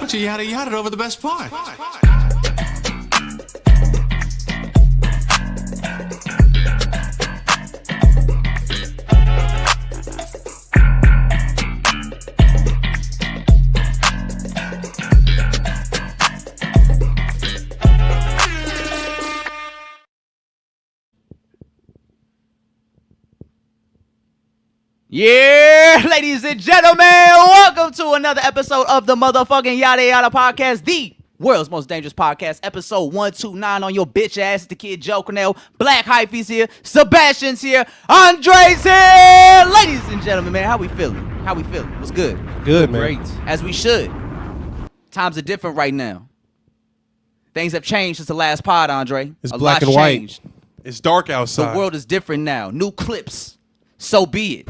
But you yada over the best part. Yeah, ladies and gentlemen, welcome to another episode of the motherfucking Yadda podcast, the world's most dangerous podcast, episode 129 on your bitch ass. The kid Joe Cornell, Black Hyphy's here, Sebastian's here, Andre's here. Ladies and gentlemen, man, how we feeling? What's good? Good, man. Great. As we should. Times are different right now. Things have changed since the last pod, Andre. It's black and white. Changed. It's dark outside. The world is different now. New clips. So be it.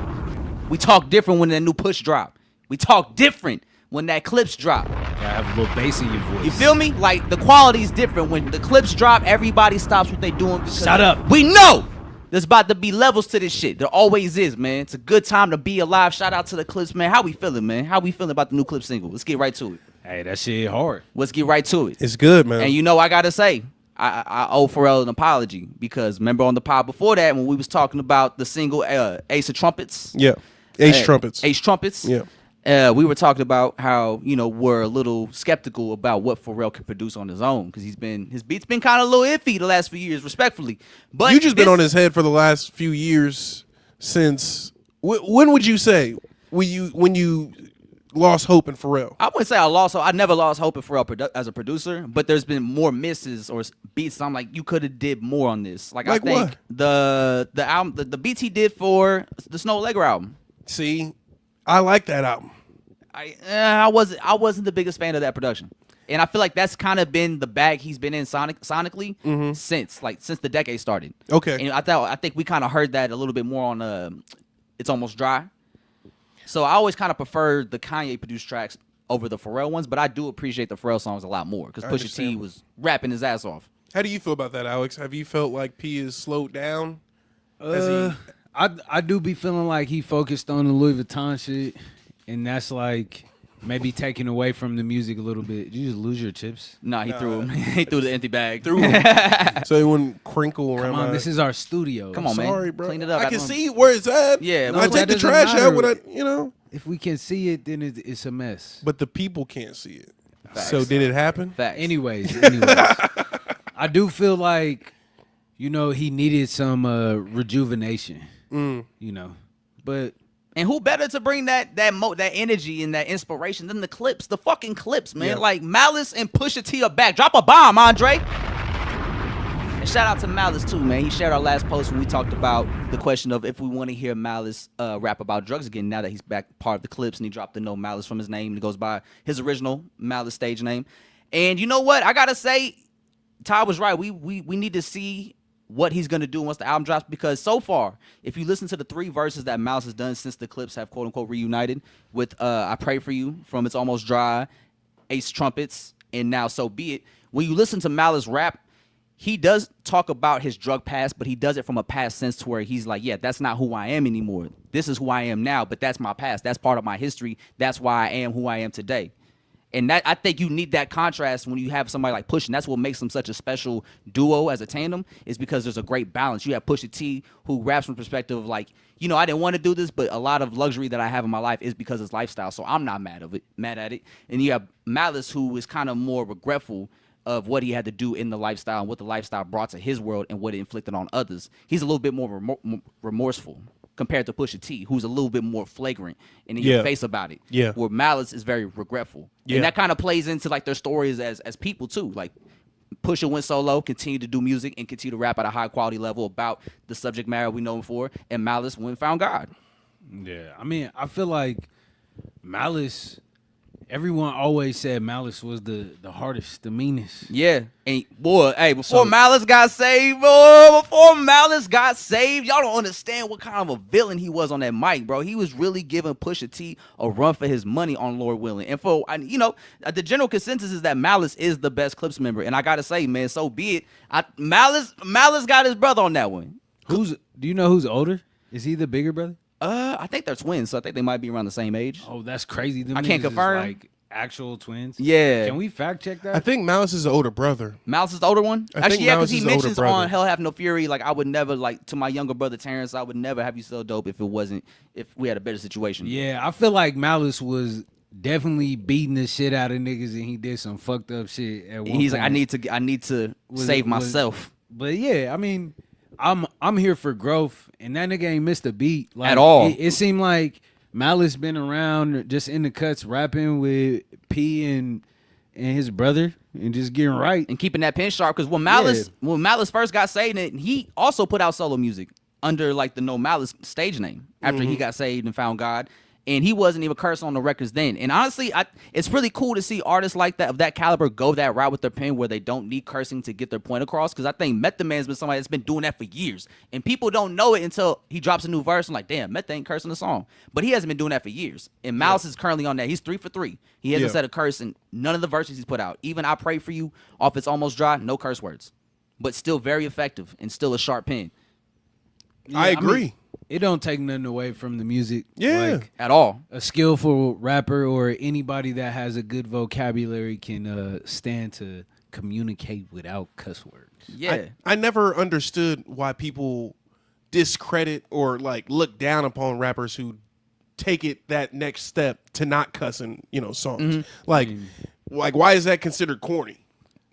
We talk different when that new push drop. We talk different when that clips drop. Gotta have a little bass in your voice. You feel me? Like, the quality's different. When the clips drop, everybody stops what they doing. Shut up. We know there's about to be levels to this shit. There always is, man. It's a good time to be alive. Shout out to the clips, man. How we feeling, man? How we feeling about the new clip single? Let's get right to it. Hey, that shit hard. Let's get right to it. It's good, man. And you know, I gotta say, I owe Pharrell an apology, because remember on the pod before that when we was talking about the single Ace of Trumpets? Yeah. Ace Trumpets. Ace Trumpets. Yeah. We were talking about how, you know, we're a little skeptical about what Pharrell can produce on his own, because his beats been kind of a little iffy the last few years, respectfully. But you just been on his head for the last few years since when would you say when you lost hope in Pharrell? I wouldn't say I never lost hope in Pharrell as a producer, but there's been more misses or beats. I'm like, you could have did more on this. Like I think what? the album, the beats he did for the Snow Allegra album. See, I like that album. I wasn't the biggest fan of that production, and I feel like that's kind of been the bag he's been in sonically since the decade started. Okay, and I think we kind of heard that a little bit more on It's Almost Dry. So I always kind of preferred the Kanye produced tracks over the Pharrell ones, but I do appreciate the Pharrell songs a lot more because Pusha T was rapping his ass off. How do you feel about that, Alex? Have you felt like P is slowed down? I do be feeling like he focused on the Louis Vuitton shit, and that's like maybe taking away from the music a little bit. Did you just lose your chips? Nah, he threw him. He threw the empty bag. Threw him. So it wouldn't crinkle around. Come on, this is our studio. Come on, man. Sorry, bro. Clean it up. I can see where it's at. Yeah, I take the trash out when If we can see it, then it's a mess. But the people can't see it. Facts. So did it happen? Facts. Anyways, I do feel like, you know, he needed some rejuvenation. You know, but and who better to bring that energy and that inspiration than the clips, the fucking clips, man. Yeah. Like Malice and Pusha T are back. Drop a bomb, Andre. And shout out to Malice too, man. He shared our last post when we talked about the question of if we want to hear Malice rap about drugs again now that he's back part of the clips, and he dropped the no Malice from his name and he goes by his original Malice stage name. And you know what? I gotta say, Ty was right. We need to see what he's going to do once the album drops, because so far, if you listen to the 3 verses that Malice has done since the clips have quote-unquote reunited with I Pray For You from It's Almost Dry, Ace Trumpets, and now So Be It, when you listen to Malice rap, he does talk about his drug past, but he does it from a past sense to where he's like, yeah, that's not who I am anymore. This is who I am now, but that's my past. That's part of my history. That's why I am who I am today. And that, I think you need that contrast when you have somebody like Push, and that's what makes them such a special duo as a tandem, is because there's a great balance. You have Pusha T, who raps from the perspective of like, you know, I didn't want to do this, but a lot of luxury that I have in my life is because it's lifestyle, so I'm not mad at it. And you have Malice, who is kind of more regretful of what he had to do in the lifestyle and what the lifestyle brought to his world and what it inflicted on others. He's a little bit more remorseful compared to Pusha T, who's a little bit more flagrant and in your face about it. Yeah. Where Malice is very regretful. Yeah. And that kind of plays into like their stories as people too. Like Pusha went solo, continued to do music and continue to rap at a high quality level about the subject matter we know him for, and Malice went and found God. Yeah, I mean, I feel like Malice, everyone always said Malice was the hardest, the meanest. Yeah. And boy, hey, before Malice got saved, y'all don't understand what kind of a villain he was on that mic, bro. He was really giving Pusha T a run for his money on Lord Willing. And the general consensus is that Malice is the best Clips member. And I gotta say, man, so be it. Malice got his brother on that one. Do you know who's older? Is he the bigger brother? I think they're twins, so I think they might be around the same age. Oh, that's crazy. I can't confirm. Like actual twins? Yeah. Can we fact check that? I think Malice is the older brother. Malice is the older one? I Actually, think yeah, Malice because he is the older mentions brother. on Hell Have No Fury, like, I would never, like, to my younger brother Terrence, I would never have you so dope if we had a better situation. Yeah, I feel like Malice was definitely beating the shit out of niggas, and he did some fucked up shit at one He's like, point. I need to save myself. But yeah, I mean, I'm here for growth, and that nigga ain't missed a beat like, At all. It seemed like Malice been around just in the cuts rapping with P and his brother and just getting right. And keeping that pen sharp, because when Malice first got saved, he also put out solo music under like the No Malice stage name after he got saved and found God. And he wasn't even cursing on the records then. And honestly, it's really cool to see artists like that, of that caliber, go that route with their pen where they don't need cursing to get their point across. Because I think Method Man's been somebody that's been doing that for years. And people don't know it until he drops a new verse and like, damn, Method ain't cursing the song. But he hasn't been doing that for years. And Malice is currently on that. He's 3 for 3. He hasn't said a curse in none of the verses he's put out. Even I Pray For You off It's Almost Dry, no curse words. But still very effective and still a sharp pen. Yeah, I agree. mean, it don't take nothing away from the music. Yeah. Like, At all. a skillful rapper or anybody that has a good vocabulary can stand to communicate without cuss words. Yeah. I never understood why people discredit or like look down upon rappers who take it that next step to not cussing, songs. Like why is that considered corny?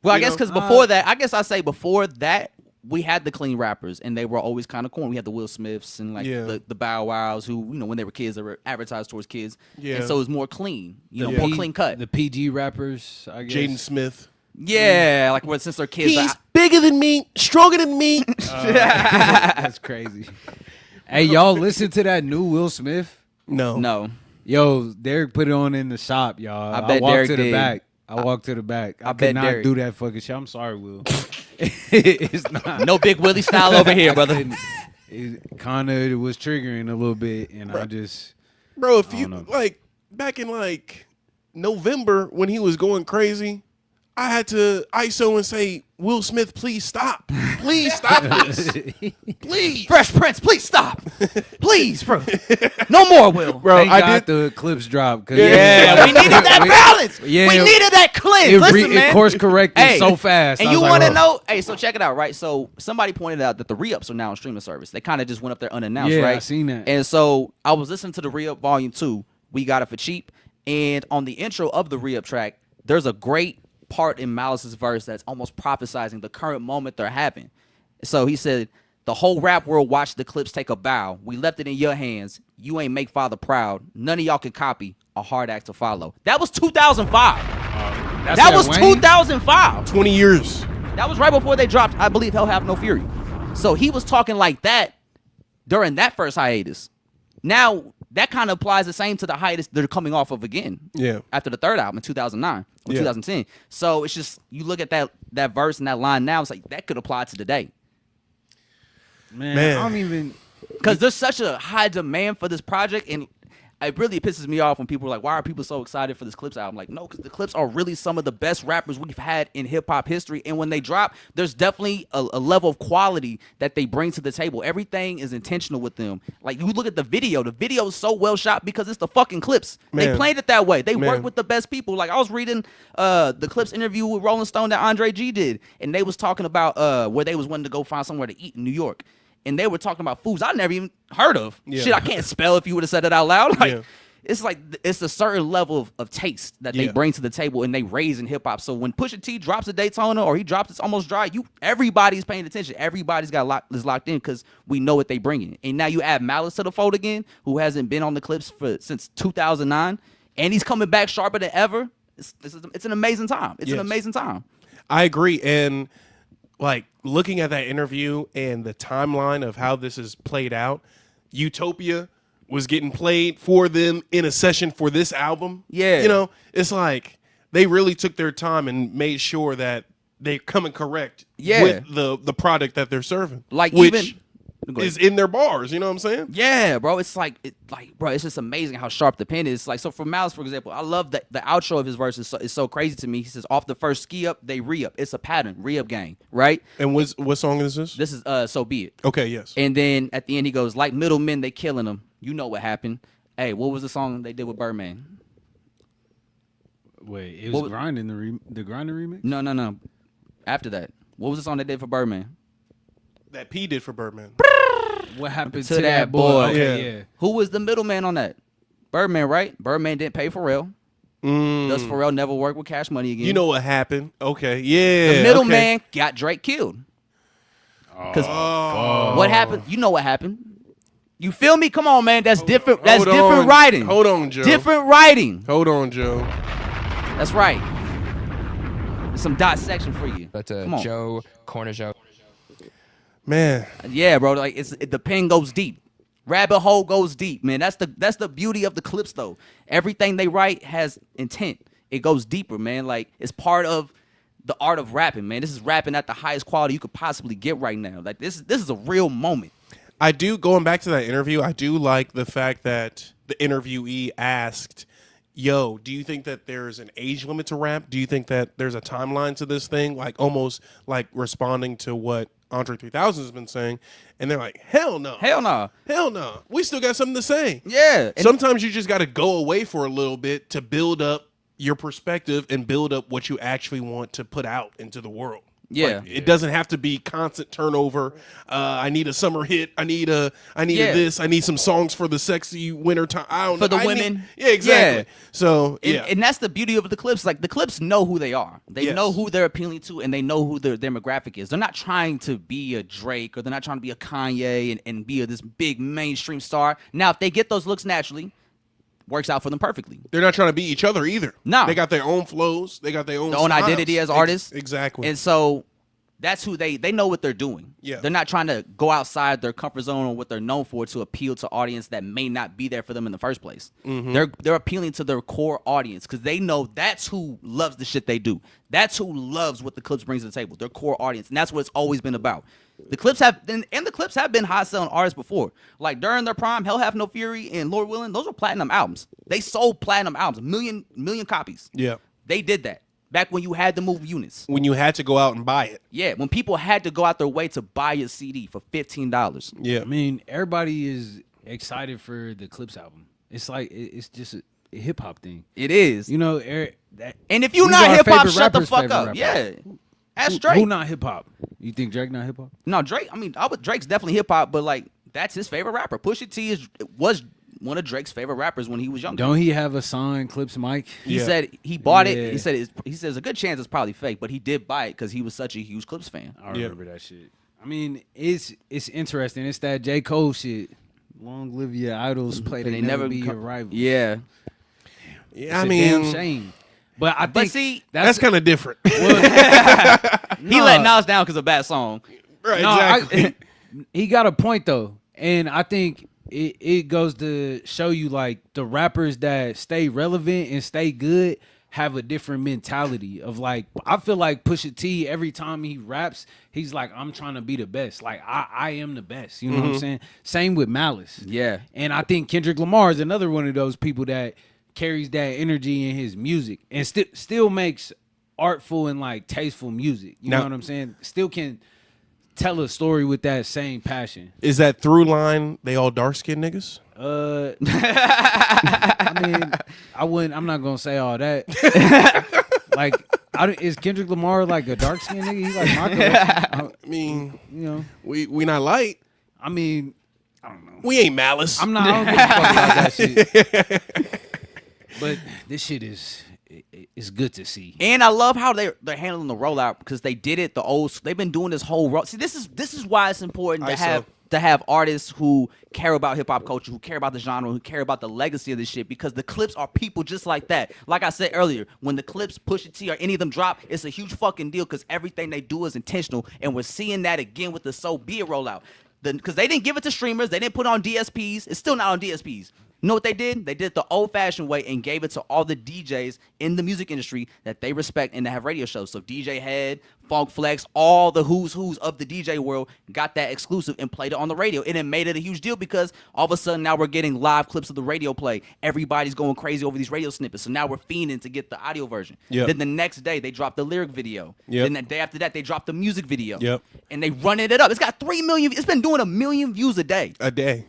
Well, I You guess know? because before that, before that, we had the clean rappers, and they were always kind of corny. We had the Will Smiths and like the Bow Wows, who when they were kids, they were advertised towards kids. Yeah. And so it was more clean, more P- clean cut. The PG rappers, I guess. Jaden Smith. Yeah, like when since they're kids, He's bigger than me, stronger than me. That's crazy. Hey, y'all listen to that new Will Smith? no. Yo, Derek put it on in the shop, y'all. I bet walked Derek to the did. back. I walked to the back. I bet could not Derek- do that fucking shit. I'm sorry, Will. It's not. No Big Willie style over here, brother. It kind of was triggering a little bit, and I just Bro, if I you don't know. like back in like November when he was going crazy, I had to ISO and say, Will Smith, please stop. Please stop this. Please. Fresh Prince, please stop. Please, bro. No more, Will. Bro, thank I God did. the clips dropped. Yeah, we needed that balance. Yeah. We needed that cleanse. It, Listen, man. it course corrected so fast. And I you was want to like, know? Hey, so check it out, right? So somebody pointed out that the re-ups are now on streaming service. They kind of just went up there unannounced, Yeah, right? I seen that. And so I was listening to the re-up volume 2. We got it for cheap. And on the intro of the re-up track, there's a great part in Malice's verse that's almost prophesizing the current moment they're having. So he said, the whole rap world watched the clips take a bow. We left it in your hands. You ain't make father proud. None of y'all can copy. A hard act to follow. That was 2005. That was Wayne? 2005. 20 years. That was right before they dropped, I believe, Hell Have No Fury. So he was talking like that during that first hiatus. Now, that kind of applies the same to the hiatus they're coming off of again. Yeah. After the third album in 2009 or Yeah. 2010. So it's just, you look at that verse and that line now, it's like, that could apply to today. man, Man. I don't even. Because there's such a high demand for this project, and it really pisses me off when people are like, why are people so excited for this Clips album? Like, no, because the Clips are really some of the best rappers we've had in hip-hop history, and when they drop, there's definitely a level of quality that they bring to the table. Everything is intentional with them. Like, you look at the video is so well shot because it's the fucking Clips. They Man. played it that way. They Man. work with the best people. Like, I was reading the Clips interview with Rolling Stone that Andre G did, and they was talking about where they was wanting to go find somewhere to eat in New York. And they were talking about foods I never even heard of. Yeah. Shit, I can't spell if you would have said it out loud. Like, Yeah. it's like it's a certain level of taste that they Yeah. bring to the table and they raise in hip hop. So when Pusha T drops a Daytona or he drops It's Almost Dry, everybody's paying attention. Everybody's is locked in because we know what they bring in. And now you add Malice to the fold again, who hasn't been on the Clips since 2009, and he's coming back sharper than ever. It's an amazing time. It's an Yes. amazing time. I agree. And like looking at that interview and the timeline of how this is played out, Utopia was getting played for them in a session for this album. Yeah. It's like they really took their time and made sure that they're coming correct Yeah. with the product that they're serving. Like, which even- Go ahead. is in their bars, you know what I'm saying? Yeah, bro. It's like, bro, it's just amazing how sharp the pen is. Like, so for Malice, for example, I love that the outro of his verse is so crazy to me. He says, off the first ski up, they re-up. It's a pattern, re-up gang, right? And what song is this? This is So Be It. Okay, yes. And then at the end, he goes, like middlemen, they killing them. You know what happened. Hey, what was the song they did with Birdman? Wait, it What was was- grinding the grinding remix. No. After that, what was the song they did for Birdman? That P did for Birdman. What happened To to, that that boy? boy. Okay, Yeah. yeah. Who was the middleman on that? Birdman, right? Birdman didn't pay Pharrell. Thus, Pharrell never worked with Cash Money again. You know what happened? Okay, yeah. the middleman got Drake killed. Because Oh. what happened? You know what happened. You feel me? Come on, man. That's different. That's Hold different on. writing. Hold on, Joe. Different writing. Hold on, Joe. That's right. There's some dissection for you. That's Come on. Joe Corner Joe. Man, Yeah, bro. Like the pen goes deep. Rabbit hole goes deep, man. That's the beauty of the clips, though. Everything they write has intent. It goes deeper, man. Like it's part of the art of rapping, man. This is rapping at the highest quality you could possibly get right now. Like this is a real moment. I do, going back to that interview, I do like the fact that the interviewee asked, yo, do you think that there's an age limit to rap? Do you think that there's a timeline to this thing? Like almost like responding to what Andre 3000 has been saying. And they're like, hell no. Hell no. Hell no. We still got something to say. Yeah. And Sometimes you just got to go away for a little bit to build up your perspective and build up what you actually want to put out into the world. Yeah. Like, it doesn't have to be constant turnover. I need a summer hit. I need a Yeah. this. I need some songs for the sexy winter time. I don't For know. the women. Yeah, exactly. Yeah. So And, yeah, and that's the beauty of the clips. Like the clips know who they are. They Yes. know who they're appealing to, and they know who their demographic is. They're not trying to be a Drake or they're not trying to be a Kanye and be this big mainstream star. Now, if they get those looks naturally, works out for them perfectly. they're not trying to be each other either. No. They got their own flows. They got their own Their own styles. identity as artists. Exactly. And so that's who they know what they're doing. Yeah. They're not trying to go outside their comfort zone or what they're known for to appeal to audience that may not be there for them in the first place. They're appealing to their core audience because they know that's who loves the shit they do. That's who loves what the clips brings to the table. Their core audience, and that's what it's always been about. The clips have been, and the clips have been high selling artists before. Like during their prime, Hell Have No Fury and Lord Willin', those were platinum albums. They sold platinum albums, million copies. yeah. They did that back when you had to move units. When you had to go out and buy it. Yeah, when people had to go out their way to buy a CD for $15. Yeah. I mean, everybody is excited for the Clips album. It's like it's just a hip hop thing. It is. You know, And if you're These not are hip hop, favorite shut the rappers' fuck favorite up. rapper. Yeah. That's who Drake. not hip hop? You think Drake not hip hop? No, Drake, I mean, Drake's definitely hip hop, but like that's his favorite rapper. Pusha T was one of Drake's favorite rappers when he was younger. Don't he have a signed Clips mic? He Yeah. said he bought it. Yeah. He said there's a good chance it's probably fake, but he did buy it because he was such a huge Clips fan. I remember that shit. I mean, it's interesting. It's that J. Cole shit. Long live your idols, play they never be your rivals. Yeah. Yeah, It's I a damn mean, shame. But I But think see, that's kind of different. he let Nas down because of a bad song. Right, No, exactly. he got a point though, and I think it goes to show you like the rappers that stay relevant and stay good have a different mentality of like, I feel like Pusha T, every time he raps, he's like, I'm trying to be the best. Like I am the best. You know what I'm saying? Same with Malice. Yeah. And I think Kendrick Lamar is another one of those people that carries that energy in his music and still makes artful and like tasteful music. You Now- know what I'm saying? Still can tell a story with that same passion. Is that through line? They all dark skinned niggas. I mean, I'm not gonna say all that. Like, is Kendrick Lamar like a dark skinned nigga? He's like my color. I mean, You know, we not light. I mean, I don't know. We ain't Malice. I don't give a fuck about that shit. But this shit is good to see. And I love how they're handling the rollout because they did it they've been doing this whole roll. See, this is why it's important to have artists who care about hip hop culture, who care about the genre, who care about the legacy of this shit, because the clips are people just like that. Like I said earlier, when the clips Pusha T or any of them drop, it's a huge fucking deal because everything they do is intentional, and we're seeing that again with the So Be It rollout. Because they didn't give it to streamers, they didn't put it on DSPs. It's still not on DSPs. You know what they did? They did it the old-fashioned way and gave it to all the DJs in the music industry that they respect and that have radio shows. So DJ Head, Funk Flex, all the who's of the DJ world got that exclusive and played it on the radio. And it made it a huge deal because all of a sudden now we're getting live clips of the radio play. Everybody's going crazy over these radio snippets. So now we're fiending to get the audio version. Yep. Then the next day they dropped the lyric video. Yep. Then the day after that they dropped the music video. Yep. And they running it up. It's got 3 million. It's been doing 1 million views a day. A day.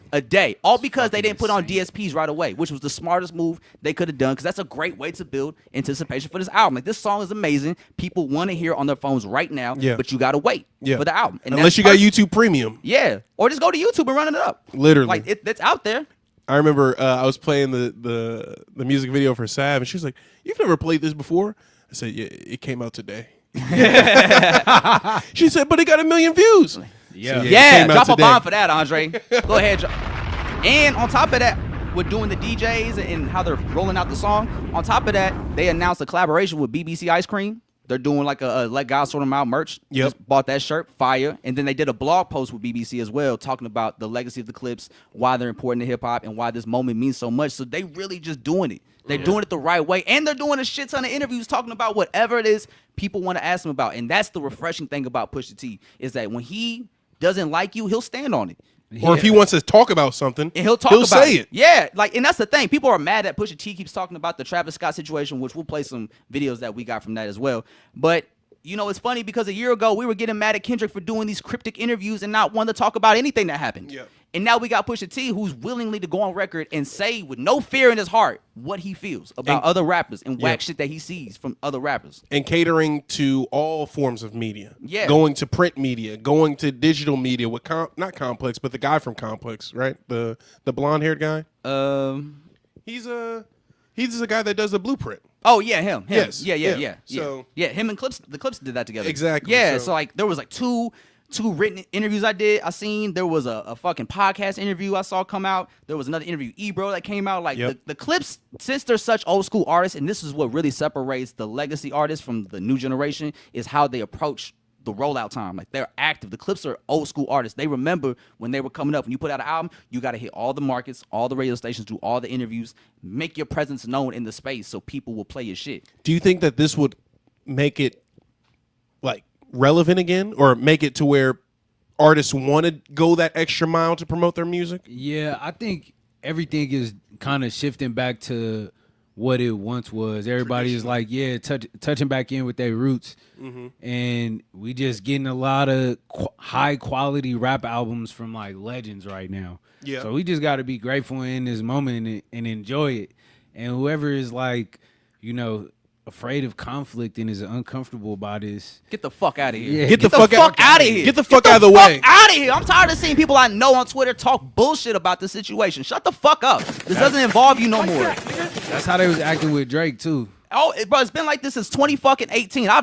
All because they didn't put on DSPs right away, which was the smartest move they could have done because that's a great way to build anticipation for this album. Like, this song is amazing. People want to hear it on their phones right now, but you got to wait for the album. And unless you got YouTube Premium. Yeah. Or just go to YouTube and run it up. Literally. Like, it's out there. I remember I was playing the music video for Sav, and she was like, "You've never played this before?" I said, "Yeah, it came out today." She said, "But it got 1 million views." Yeah, drop a bomb for that, Andre. Go ahead. And on top of that, with doing the DJs and how they're rolling out the song, on top of that, they announced a collaboration with BBC Ice Cream. They're doing like a Let God Sort Them Out merch. Yep. Just bought that shirt, fire. And then they did a blog post with BBC as well, talking about the legacy of the clips, why they're important to hip-hop, and why this moment means so much. So they really just doing it. They're doing it the right way. And they're doing a shit ton of interviews talking about whatever it is people want to ask them about. And that's the refreshing thing about Pusha T, is that when he doesn't like you, he'll stand on it. Or if he wants to talk about something, and he'll say it. Yeah, like, and that's the thing. People are mad that Pusha T keeps talking about the Travis Scott situation, which we'll play some videos that we got from that as well. But you know, it's funny because a year ago we were getting mad at Kendrick for doing these cryptic interviews and not wanting to talk about anything that happened. Yep. And now we got Pusha T, who's willingly to go on record and say with no fear in his heart what he feels about other rappers and whack shit that he sees from other rappers. And catering to all forms of media. Yeah. Going to print media, going to digital media with not Complex, but the guy from Complex, right? The blonde-haired guy. He's a guy that does the Blueprint. Oh yeah, him. Yes. Yeah. So yeah, him and the Clips did that together. Exactly. Yeah, so like there was like two written interviews I seen. There was a fucking podcast interview I saw come out. There was another interview, Ebro, that came out. Like the Clips, since they're such old school artists, and this is what really separates the legacy artists from the new generation, is how they approach the rollout time. Like, they're active. The Clips are old school artists. They remember when they were coming up. When you put out an album, you got to hit all the markets, all the radio stations, do all the interviews, make your presence known in the space so people will play your shit. Do you think that this would make it like relevant again, or make it to where artists want to go that extra mile to promote their music? Yeah, I think everything is kind of shifting back to what it once was. Everybody is like, touching back in with their roots. Mm-hmm. And we just getting a lot of high quality rap albums from like legends right now. Yeah. So we just got to be grateful in this moment and enjoy it. And whoever is like, you know, afraid of conflict and is uncomfortable about this, get the fuck out of here. Yeah. Get the fuck out of here. Get the fuck out of the way. Out of here. I'm tired of seeing people I know on Twitter talk bullshit about the situation. Shut the fuck up. This doesn't involve you no more. That's how they was acting with Drake too. Oh, bro, it's been like this since 2018. I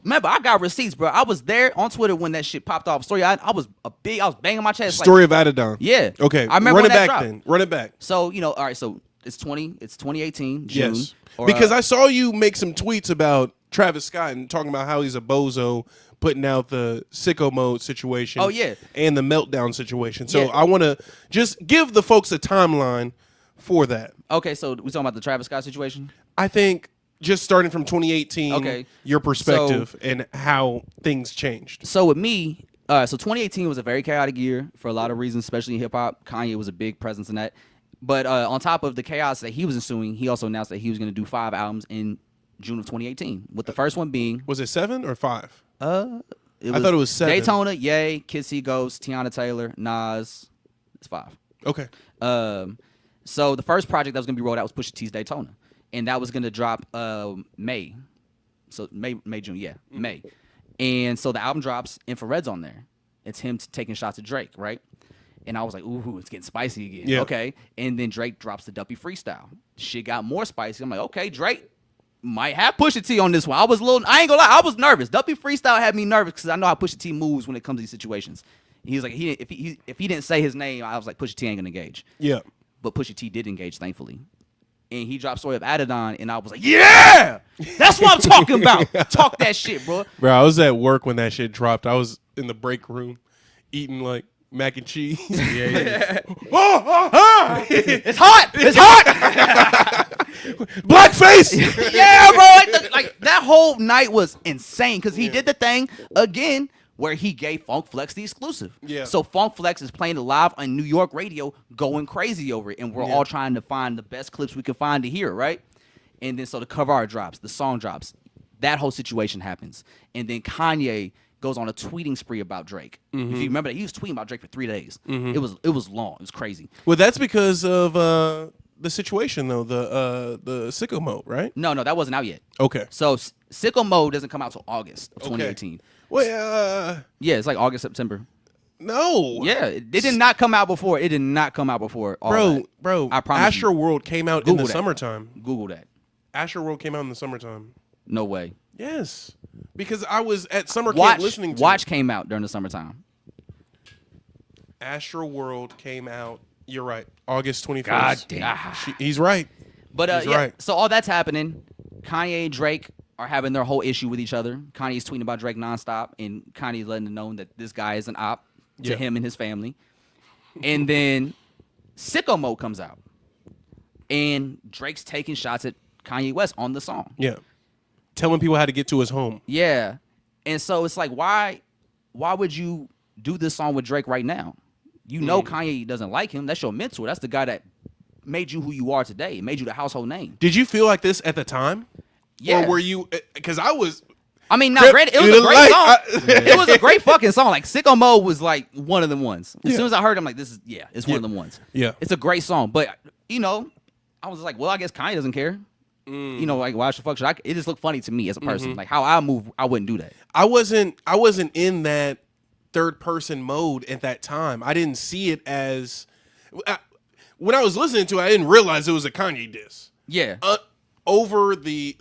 remember I got receipts, bro. I was there on Twitter when that shit popped off. Story, I was banging my chest. Story of Adidon. Yeah. Okay. I remember Run it back dropped. then. Run it back. So, you know, all right, so it's 2018, June. Yes. Because I saw you make some tweets about Travis Scott and talking about how he's a bozo, putting out the sicko mode situation. Oh, yeah. And the meltdown situation. So I want to just give the folks a timeline for that. Okay, so we talking about the Travis Scott situation? I think just starting from 2018, your perspective and how things changed. So with me, so 2018 was a very chaotic year for a lot of reasons, especially in hip-hop. Kanye was a big presence in that. But on top of the chaos that he was ensuing, he also announced that he was going to do 5 albums in June of 2018, with the first one being... Was it 7 or 5? I thought it was 7. Daytona, Ye, Kid See Ghost, Tiana Taylor, Nas. It's 5. Okay. So the first project that was going to be rolled out was Pusha T's Daytona. And that was going to drop May. So May, June, May. And so the album drops, Infrared's on there. It's him taking shots at Drake, right? And I was like, ooh, it's getting spicy again. Yeah. Okay. And then Drake drops the Duppy freestyle. Shit got more spicy. I'm like, okay, Drake might have Pusha T on this one. I ain't gonna lie, I was nervous. Duppy freestyle had me nervous because I know how Pusha T moves when it comes to these situations. He was like, if he didn't say his name, I was like, Pusha T ain't gonna engage. Yeah. But Pusha T did engage, thankfully. And he dropped Story of Adidon, and I was like, yeah! That's what I'm talking about. Talk that shit, bro. Bro, I was at work when that shit dropped. I was in the break room eating like mac and cheese. Yeah. It's hot. It's hot. Blackface. Yeah, bro. Like that whole night was insane because he did the thing again where he gave Funk Flex the exclusive. Yeah. So Funk Flex is playing it live on New York radio, going crazy over it, and we're all trying to find the best clips we can find to hear, right? And then so the cover art drops, the song drops, that whole situation happens, and then Kanye goes on a tweeting spree about Drake. If you remember that, he was tweeting about Drake for 3 days. It was long. It was crazy. Well, that's because of the situation though. The sicko mode, right? No, that wasn't out yet. Okay. So Sicko Mode doesn't come out till August of 2018. Well, Yeah, it's like August, September. no. Yeah, it did not come out before. It did not come out before. All that. Bro. I promise Astro you. World came out Google in the that. summertime. Google that. Astro World came out in the summertime. No way. Yes, because I was at summer camp listening to Watch it. came out during the summertime. Astro World came out. You're right, August 21st. God damn. He's right. But He's yeah, right. so all that's happening. Kanye and Drake are having their whole issue with each other. Kanye's tweeting about Drake nonstop, and Kanye's letting them know that this guy is an op to him and his family. And then Sicko Mode comes out, and Drake's taking shots at Kanye West on the song. Yeah, telling people how to get to his home. Yeah, and so it's like, why would you do this song with Drake right now? You know Kanye doesn't like him. That's your mentor. That's the guy that made you who you are today. It made you the household name. Did you feel like this at the time? Yeah. Or were you? Because I was. I mean, not granted, it was a great like, song. It was a great fucking song. Like Sicko Mode was like one of them ones. As soon as I heard it, I'm like, it's one of them ones. Yeah. It's a great song. But, I was like, well, I guess Kanye doesn't care. Like, why the fuck should I? It just looked funny to me as a person. Like, how I move, I wouldn't do that. I wasn't in that third person mode at that time. I didn't see it as. When I was listening to it, I didn't realize it was a Kanye diss. Yeah. Over the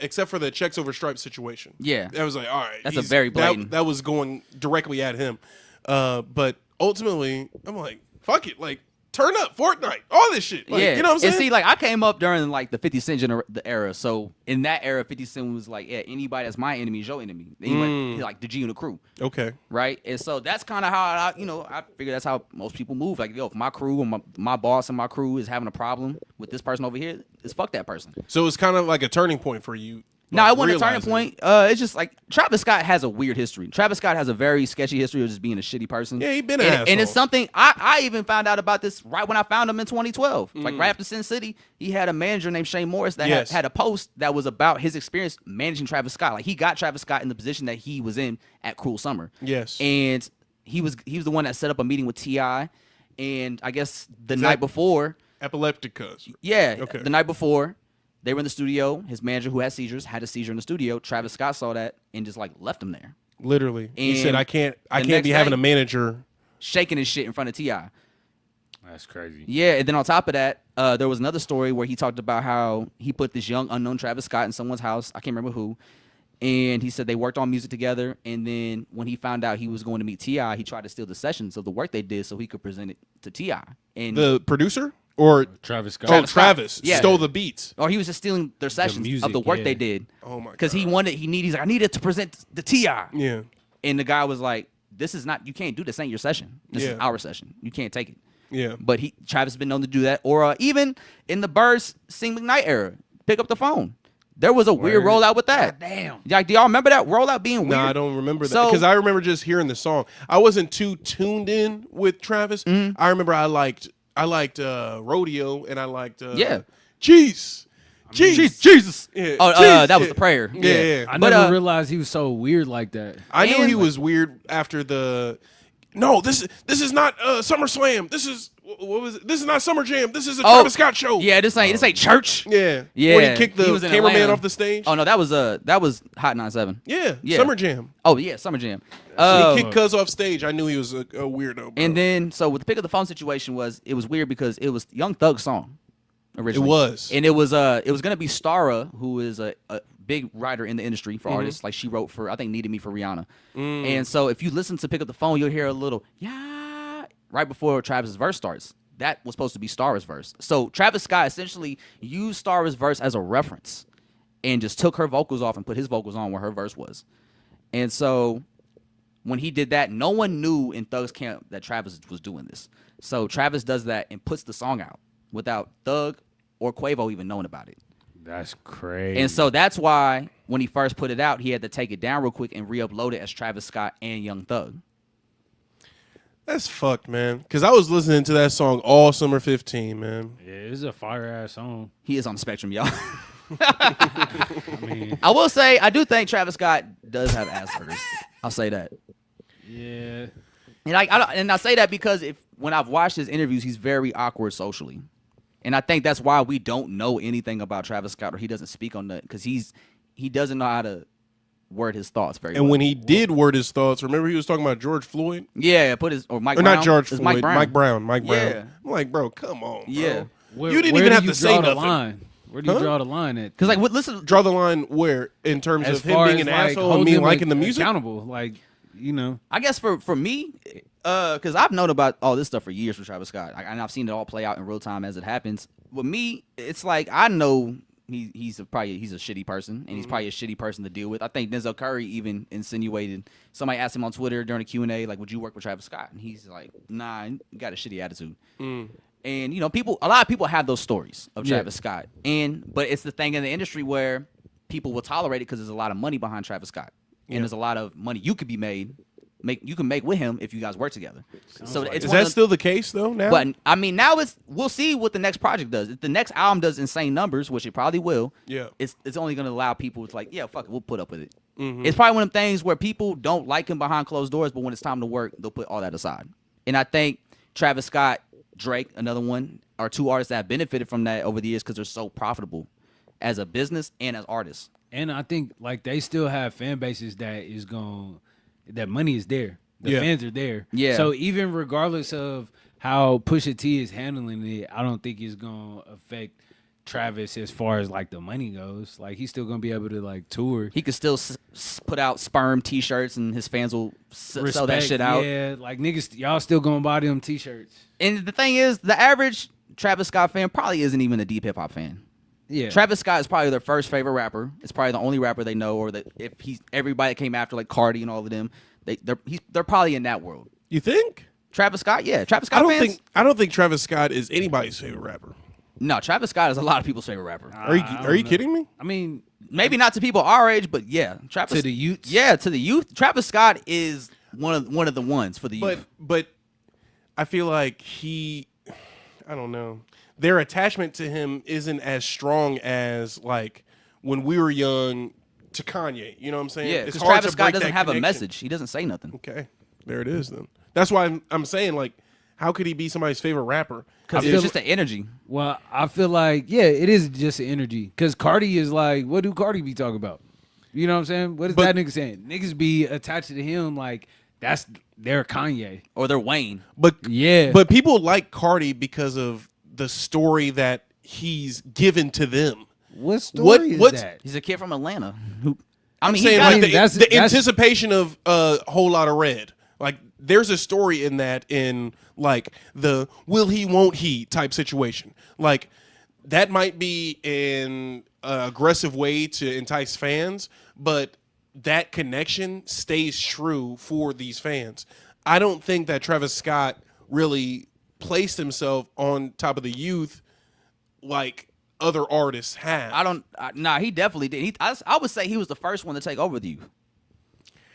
except for the checks over stripes situation. Yeah. I was like, all right. That's a very blatant. That was going directly at him. But ultimately, I'm like, fuck it. Like, turn up Fortnite. All this shit. Like, yeah. You know what I'm saying? And see, like, I came up during, like, the 50 Cent the era. So, in that era, 50 Cent was like, yeah, anybody that's my enemy is your enemy. He's like, the G and the crew. Okay. Right? And so, that's kind of how, I figure that's how most people move. Like, if my crew or my boss and my crew is having a problem with this person over here, it's fuck that person. So, it's kind of like a turning point for you. No, like, it wasn't a turning realizing. point. It's just like Travis Scott has a weird history. Travis Scott has a very sketchy history of just being a shitty person. Yeah, he been an and asshole. it's something I even found out about this right when I found him in 2012. Like right after Sin City, he had a manager named Shane Morris that had a post that was about his experience managing Travis Scott. Like he got Travis Scott in the position that he was in at Cruel Summer. Yes. And he was the one that set up a meeting with T.I. And I guess the night before. Epilepticus. Yeah. Okay. The night before. They were in the studio. His manager, who had seizures, had a seizure in the studio. Travis Scott saw that and just like left him there, Literally, he said, And "I can't the be next having day- a manager." shaking his shit in front of T.I. That's crazy. Yeah, and then on top of that, there was another story where he talked about how he put this young unknown Travis Scott in someone's house. I can't remember who. And he said they worked on music together. And then when he found out he was going to meet T.I., he tried to steal the sessions of the work they did so he could present it to T.I. And The producer or Travis Scott. Travis Yeah. stole the beats. or he was just stealing their sessions music, of the work yeah. they did. Oh my god! Because he's like, I needed to present the T.I. Yeah. And the guy was like, this is not, you can't do this. Ain't your session. This is our session. You can't take it. Yeah. But Travis has been known to do that. Or even in the Birds Sing McKnight era, pick up the phone. There was a weird rollout with that. Damn. Like, do y'all remember that rollout being weird? No, I don't remember that So- because I remember just hearing the song. I wasn't too tuned in with Travis. I remember I liked Rodeo and I liked Jesus. Jesus. Yeah. Oh, Jeez, that was yeah. the prayer. Yeah. I But, never realized he was so weird like that. I knew And- he was weird after the. No, this is not SummerSlam. This is what was it? This is not Summer Jam. This is a Travis Scott show. Yeah, this ain't church. Yeah. Yeah. When he kicked the He was in cameraman Atlanta. off the stage. Oh no, that was Hot 97. Yeah. Yeah. Summer Jam. Oh yeah, Summer Jam. When he kicked Cuz off stage, I knew he was a weirdo. Bro. And then so with the pick up the phone situation it was weird because it was Young Thug's song originally. It was. And it was gonna be Stara, who is a big writer in the industry for artists. Like she wrote for I think Needed Me for Rihanna. And so if you listen to Pick Up the Phone, you'll hear a little right before Travis's verse starts. That was supposed to be Stara's verse. So Travis Scott essentially used Stara's verse as a reference and just took her vocals off and put his vocals on where her verse was. And so when he did that, no one knew in Thug's camp that Travis was doing this. So Travis does that and puts the song out without Thug or Quavo even knowing about it. That's crazy. And so that's why when he first put it out, he had to take it down real quick and re-upload it as Travis Scott and Young Thug. That's fucked, man. Because I was listening to that song all summer 15, man. Yeah, it's a fire ass song. He is on the spectrum, y'all. I mean, I will say, I do think Travis Scott does have Asperger's. I'll say that. yeah. And I say that because when I've watched his interviews, he's very awkward socially. And I think that's why we don't know anything about Travis Scott, or he doesn't speak on that, because he doesn't know how to word his thoughts very well. And when he did word his thoughts, remember he was talking about George Floyd? Yeah, or Mike Or Brown. not George It's Floyd, Mike Brown. Mike Yeah. Brown. I'm like, bro, come on, bro. Yeah. You didn't even have to say nothing. Line? Where do you draw the line at? Because, like, listen. Draw the line where? In terms As of him far being as, an like, asshole and holding me him liking the music? accountable, like, you know. I guess for me, because I've known about all this stuff for years with Travis Scott, and I've seen it all play out in real time as it happens. With me, it's like I know he's a shitty person, and he's probably a shitty person to deal with. I think Denzel Curry even insinuated. Somebody asked him on Twitter during the Q&A, like, "Would you work with Travis Scott?" And he's like, "Nah, you got a shitty attitude." And a lot of people have those stories of Travis Scott, but it's the thing in the industry where people will tolerate it because there's a lot of money behind Travis Scott, and there's a lot of money you could be you can make with him if you guys work together. So it's Is that still the case though now? But I mean, now we'll see what the next project does. If the next album does insane numbers, which it probably will, it's only going to allow people to, like, yeah, fuck it, we'll put up with it. It's probably one of them things where people don't like him behind closed doors, but when it's time to work, they'll put all that aside. And I think Travis Scott, Drake, another one, are two artists that have benefited from that over the years because they're so profitable as a business and as artists. And I think, like, they still have fan bases that money is there. The fans are there. Yeah. So even regardless of how Pusha T is handling it, I don't think it's going to affect Travis as far as, like, the money goes. Like, he's still going to be able to, like, tour. He could still put out sperm T-shirts, and his fans will sell that shit out. Yeah, like, niggas, y'all still going to buy them T-shirts. And the thing is, the average Travis Scott fan probably isn't even a deep hip-hop fan. Yeah. Travis Scott is probably their first favorite rapper. It's probably the only rapper they know, or that if everybody that came after, like Cardi and all of them, they're probably in that world. You think? Travis Scott, yeah. Travis Scott fans? I don't think Travis Scott is anybody's favorite rapper. No, Travis Scott is a lot of people's favorite rapper. Are you kidding me? I mean, maybe not to people our age, but yeah, Travis to the youth. Yeah, to the youth. Travis Scott is one of the ones for the youth. But I feel like I don't know. Their attachment to him isn't as strong as, like, when we were young to Kanye. You know what I'm saying? Yeah, it's because hard Travis to break Scott doesn't that have a connection. message. He doesn't say nothing. Okay, there it is then. That's why I'm saying, like, how could he be somebody's favorite rapper? Because it's just the energy. Well, I feel like, yeah, it is just the energy. Because Cardi is like, what do Cardi be talking about? You know what I'm saying? What is that nigga saying? Niggas be attached to him like that's their Kanye. Or they're Wayne. But yeah. But people like Cardi because of the story that he's given to them. What story is that? He's a kid from Atlanta. I'm he saying, got like, it. the anticipation of a whole lot of red. Like, there's a story in that, in, like, the will he, won't he type situation. Like, that might be an aggressive way to entice fans, but that connection stays true for these fans. I don't think that Travis Scott really placed himself on top of the youth like other artists have. He definitely did. I would say he was the first one to take over the youth.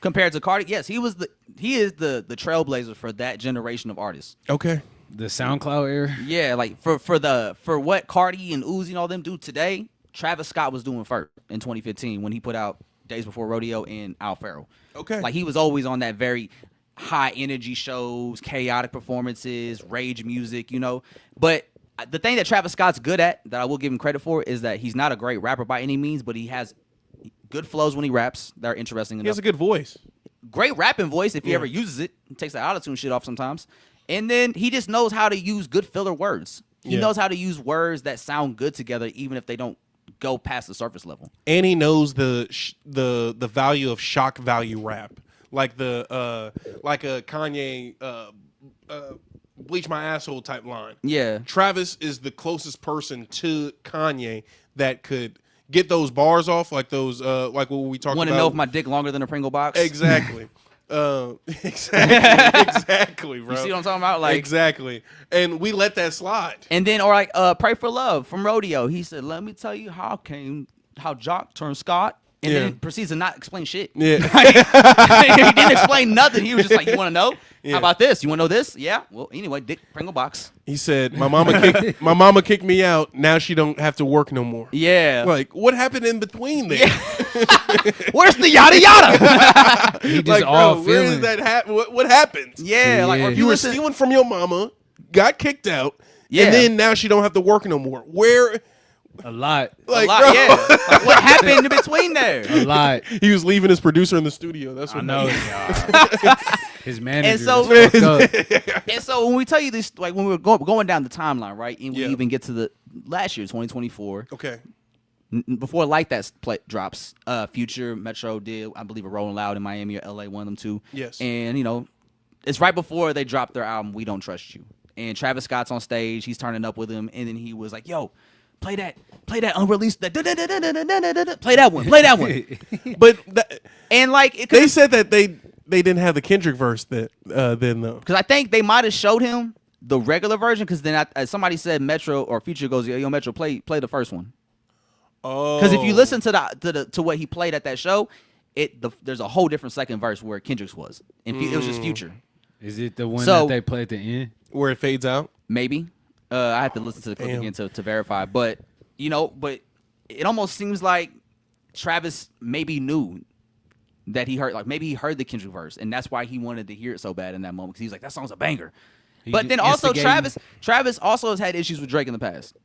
Compared to Cardi, yes, he is the trailblazer for that generation of artists. Okay. The SoundCloud era? Yeah, like for what Cardi and Uzi and all them do today, Travis Scott was doing first in 2015 when he put out Days Before Rodeo and Al Farrell. Okay. Like, he was always on that very high energy shows, chaotic performances, rage music, you know. But the thing that Travis Scott's good at, that I will give him credit for, is that he's not a great rapper by any means, but he has good flows when he raps that are interesting enough. He has a good voice. Great rapping voice if he ever uses it. He takes the autotune shit off sometimes. And then he just knows how to use good filler words. He knows how to use words that sound good together, even if they don't go past the surface level. And he knows the value of shock value rap, like a Kanye bleach my asshole type line. Yeah. Travis is the closest person to Kanye that could get those bars off, like those like what we talked about. Want to know if my dick longer than a Pringle box? Exactly. Exactly, bro. You see what I'm talking about? Like exactly. And we let that slide. And then, or like, Pray for Love from Rodeo. He said, "Let me tell you how Jock turned Scott." And then proceeds to not explain shit. Yeah. He didn't explain nothing. He was just like, "You want to know? Yeah. How about this? You want to know this? Yeah. Well, anyway, Dick Pringle box. He said, my mama kicked me out. Now she don't have to work no more. Yeah. Like, what happened in between there? Where's the yada yada? He just Like, all bro, where feeling. did that happen? What happened? Yeah. Like, or if You you were listen, stealing from your mama, got kicked out, Yeah. and then now she don't have to work no more. Where? A lot. Like, a lot, bro, yeah. Like, what happened in between there? A lot. he was leaving his producer in the studio. That's I what know. His manager. And so- was fucked up. And so when we tell you this, like when we were going down the timeline, right, and we Yeah. even get to the last year, 2024. Okay. Before Like That drops, Future, Metro did, I believe, a Rolling Loud in Miami or LA, one of them two. Yes. And, you know, it's right before they dropped their album, We Don't Trust You. And Travis Scott's on stage, he's turning up with him, and then he was like, "Yo, play that unreleased, play that one." But And like, they said that they didn't have the Kendrick verse then though. because I think they might have showed him the regular version, because then somebody said Metro or Future goes, "Yo, Metro, play the first one." Oh. Because if you listen to what he played at that show, there's a whole different second verse where Kendrick's was, and it was just Future. Is it the one So- that they play at the end? where it fades out. Maybe. I have to listen to the clip Damn. again to verify. But, you know, but it almost seems like Travis maybe knew that he heard, like maybe he heard the Kendrick verse, and that's why he wanted to hear it so bad in that moment, because he's like, that song's a banger. But then also Travis also has had issues with Drake in the past.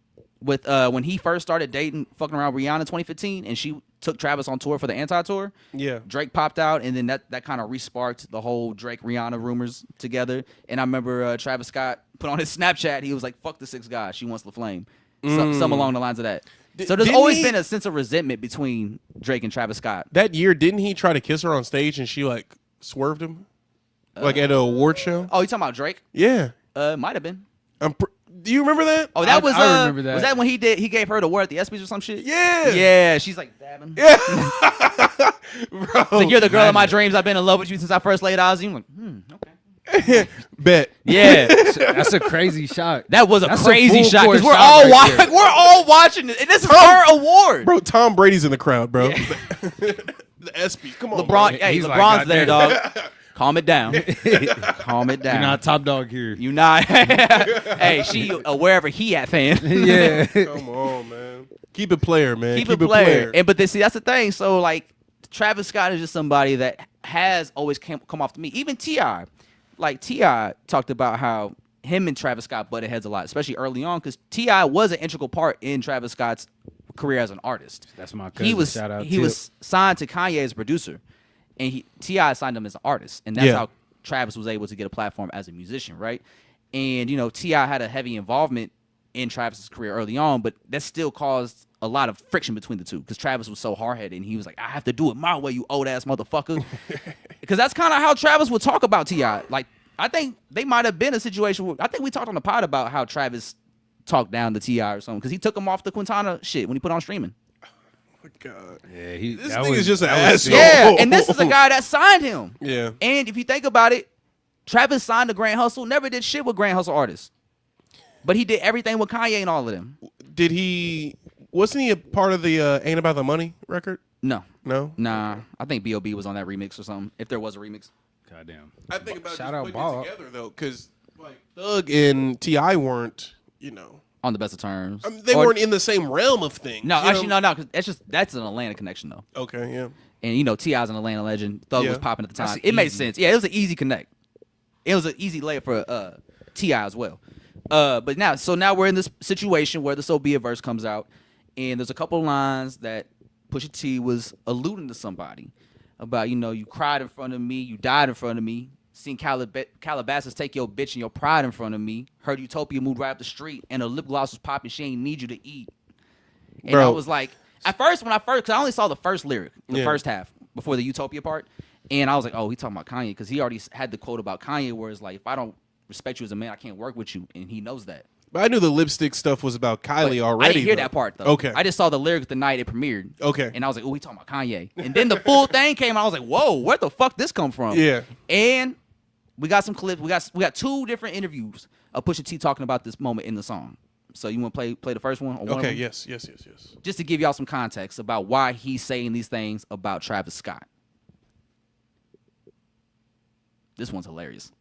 With when he first started fucking around Rihanna in 2015, and she took Travis on tour for the Anti-Tour. Yeah. Drake popped out, and then that kind of resparked the whole Drake-Rihanna rumors together. And I remember Travis Scott put on his Snapchat, he was like, "Fuck the 6 guy, she wants the flame." Some along the lines of that. So there's didn't always he- been a sense of resentment between Drake and Travis Scott. That year, didn't he try to kiss her on stage and she like swerved him, like at an award show? Oh, you talking about Drake? Yeah. Might have been. Do you remember that? Oh, that was I remember that. Was that when he gave her the award at the ESPYs or some shit? Yeah. Yeah, she's like dabbing. Yeah. Bro. It's like, "You're the girl of my dreams. I've been in love with you since I first laid eyes on you." I'm like, okay. Bet. Yeah, That's a crazy shot. that was a That's crazy full shot, court because we're shot all right there. we're all watching it, and this is her award. Bro, Tom Brady's in the crowd, bro. The ESPYs. Come on. LeBron, bro. hey, He's like, LeBron's there, "Goddamn." dog. Calm it down. Calm it down. You're not top dog here. You not. Hey, she a wherever he at fan. Yeah. Come on, man. Keep it player, man. Keep it player. And but see, that's the thing. So like, Travis Scott is just somebody that has always come off to me. Even T.I. Like T.I. talked about how him and Travis Scott butted heads a lot, especially early on, because T.I. was an integral part in Travis Scott's career as an artist. That's my cousin. He was Shout out he Tip. was signed to Kanye as a producer, and T.I. signed him as an artist, and that's Yeah. how Travis was able to get a platform as a musician, right? And you know, T.I. had a heavy involvement in Travis's career early on, but that still caused a lot of friction between the two, because Travis was so hard-headed, and he was like, "I have to do it my way, you old-ass motherfucker." Because that's kind of how Travis would talk about T.I. Like, I think they might have been a situation where, I think we talked on the pod about how Travis talked down to T.I. or something, because he took him off the Quintana shit when he put on streaming. Oh, God. Yeah, This that nigga's was- just an that was asshole. sick. Yeah, and this is a guy that signed him. Yeah. And if you think about it, Travis signed to Grand Hustle, never did shit with Grand Hustle artists. But he did everything with Kanye and all of them. Did he? Wasn't he a part of the "Ain't About the Money" record? No. No. Nah. I think B.O.B. was on that remix or something, if there was a remix. Goddamn. I think about Shout just out putting Bob. it together though, because like Thug and T.I. weren't, On the best of terms. they Or- weren't in the same realm of things. No, you actually, know? no, because that's an Atlanta connection, though. Okay, yeah. And, you know, T.I.'s an Atlanta legend. Thug Yeah. was popping at the time. That's It made easy. sense. Yeah, it was an easy connect. It was an easy layup for T.I. as well. But now we're in this situation where the So Be It verse comes out, and there's a couple lines that Pusha T was alluding to somebody about, you cried in front of me, you died in front of me, seen Calabasas take your bitch and your pride in front of me, heard Utopia moved right up the street, and her lip gloss was popping, she ain't need you to eat. And Bro. I was like, at first, because I only saw the first lyric, the Yeah. first half, before the Utopia part, and I was like, oh, he talking about Kanye, because he already had the quote about Kanye where it's like, if I don't respect you as a man, I can't work with you, and he knows that. But I knew the lipstick stuff was about Kylie But already. I didn't hear though. that part though. Okay. I just saw the lyrics the night it premiered. Okay. And I was like, oh, he talking about Kanye. And then the full thing came out. I was like, whoa, where the fuck this come from? Yeah. And we got some clips. We got 2 different interviews of Pusha T talking about this moment in the song. So you want to play the first one? Or one of Okay. them? Yes. Just to give y'all some context about why he's saying these things about Travis Scott. This one's hilarious.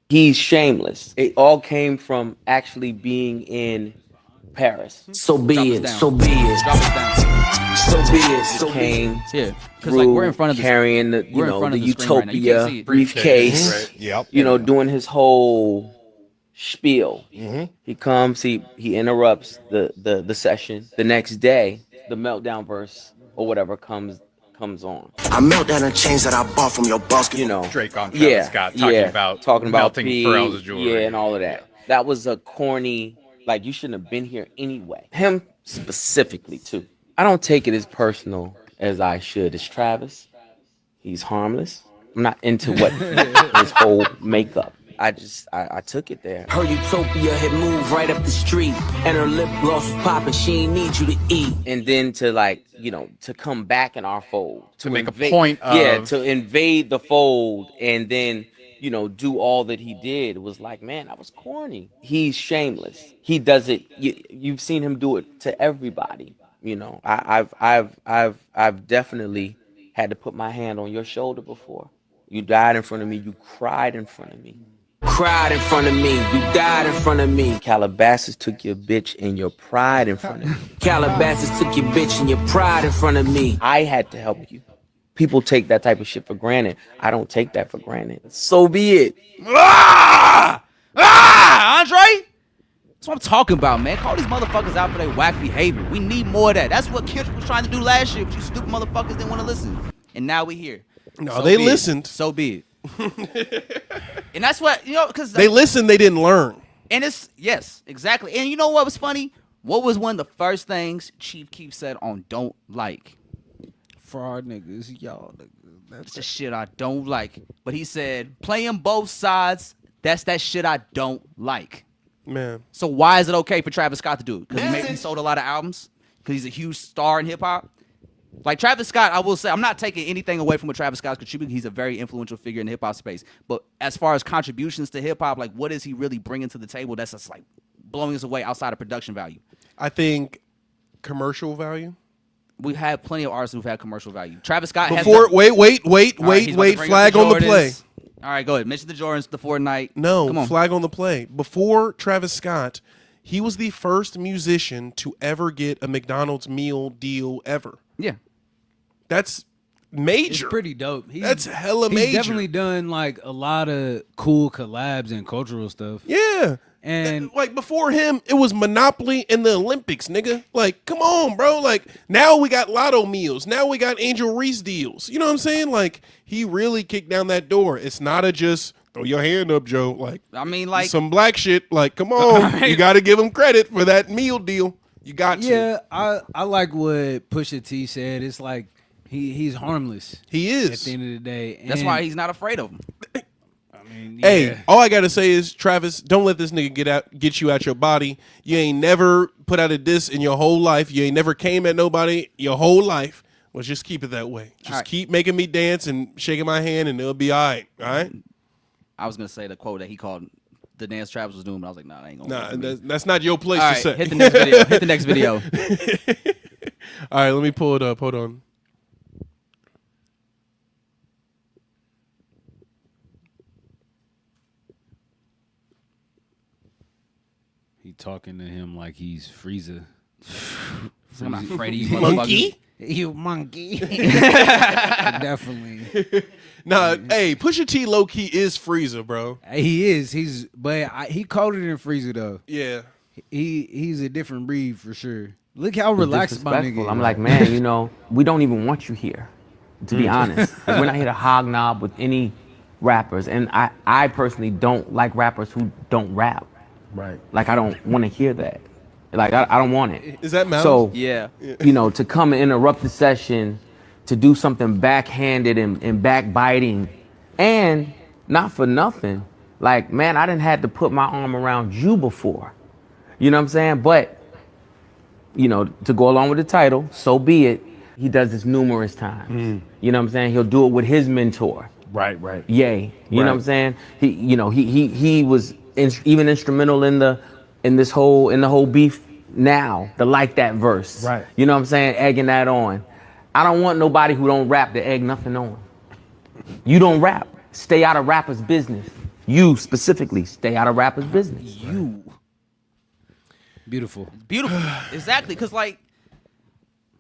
He's shameless. It all came from actually being in Paris. So Drop be this it, down. so be it, Drop this down. so be it, so be Came it. Here. Because through like we're in front of the carrying the we're in front the of the screen right now. You can't see Utopia it. briefcase. Yep. Doing his whole spiel. He comes, he interrupts the session. The next day, the meltdown verse or whatever comes on. I melt down the chains that I bought from your boss. Drake on Travis Scott talking about melting P, Pharrell's jewelry. yeah, and all of that. That was a corny, like you shouldn't have been here anyway. Him specifically too. I don't take it as personal as I should. It's Travis. He's harmless. I'm not into what his whole makeup. I took it there. Her Utopia had moved right up the street, and her lip gloss was popping. She ain't need you to eat. And then to to come back in our fold. To make a point of... Yeah, to invade the fold and then, do all that he did. It was like, man, that was corny. He's shameless. He does it. You've seen him do it to everybody. I've definitely had to put my hand on your shoulder before. You died in front of me. You cried in front of me. Cried in front of me, you died in front of me. Calabasas took your bitch and your pride in front of me. Calabasas took your bitch and your pride in front of me. I had to help you. People take that type of shit for granted. I don't take that for granted. So be it. Andre? That's what I'm talking about, man. Call these motherfuckers out for their whack behavior. We need more of that. That's what Kendrick was trying to do last year, but you stupid motherfuckers didn't want to listen. And now we here. No, So they be it. listened. So be it. And that's what, because They listened. They didn't learn. and it's, yes, exactly. And you know what was funny? What was one of the first things Chief Keef said on Don't Like? Fraud niggas, y'all niggas. That's the shit I don't like. But he said, playing both sides, that's that shit I don't like. Man. So why is it okay for Travis Scott to do it? Because he sold a lot of albums? Because he's a huge star in hip-hop? Like Travis Scott, I will say, I'm not taking anything away from what Travis Scott's contributing. He's a very influential figure in the hip-hop space. But as far as contributions to hip-hop, like what is he really bringing to the table that's just like blowing us away outside of production value? I think commercial value. We've had plenty of artists who've had commercial value. Travis Scott Before, has... wait. All right, he's about to bring up Flag on the play. Jordans. All right, go ahead. Mention the Jordans, the Fortnite. No, Come on. flag on the play. Before Travis Scott, he was the first musician to ever get a McDonald's meal deal ever. Yeah. That's major. It's pretty dope. That's hella he's major. definitely done like a lot of cool collabs and cultural stuff. Yeah. And like before him, it was Monopoly and the Olympics, nigga. Like, come on, bro. Like now we got Lotto meals. Now we got Angel Reese deals. You know what I'm saying? Like he really kicked down that door. It's not a just throw your hand up, Joe. Like I mean, like... some black shit. Like, come on. You got to give him credit for that meal deal. You got to. yeah, I like what Pusha T said. It's like he's harmless. He At is. the end of the day. That's And, why he's not afraid of him. I mean, Hey, yeah. all I gotta say is, Travis, don't let this nigga get you out your body. You ain't never put out a diss in your whole life. You ain't never came at nobody your whole life. Well, just keep it that way. Just right. keep making me dance and shaking my hand, and it'll be all right. All right? I was going to say the quote that he called the dance Travis was doing, but I was like, nah, that ain't going to Nah, work for me. that's not your place All to right, say. hit the next video. Hit the next video. All right, let me pull it up. Hold on. He talking to him like he's Frieza. I'm not afraid of you, Monkey? You monkey. Definitely. Nah, hey, Pusha T low key is Frieza, bro. He is. He called it in Frieza though. Yeah. He's a different breed for sure. Look how relaxed my Disrespectful. nigga. I'm like, man, we don't even want you here, to be honest. Like, we're not here to hognob with any rappers. And I personally don't like rappers who don't rap. right. Like, I don't want to hear that. Like, I don't want it. Is that Malice? So, Yeah. to come and interrupt the session, to do something backhanded and backbiting, and not for nothing, Like, man, I didn't had to put my arm around you before. You know what I'm saying? But, you know, to go along with the title, so be it. He does this numerous times. You know what I'm saying? He'll do it with his mentor. Right. Yay. You know what I'm saying? He was even instrumental in the whole beef now, to like that verse. Right. You know what I'm saying? Egging that on. I don't want nobody who don't rap to egg nothing on. You don't rap. Stay out of rappers' business. You specifically stay out of rappers' business. You. Beautiful. Beautiful. Exactly. Because, like,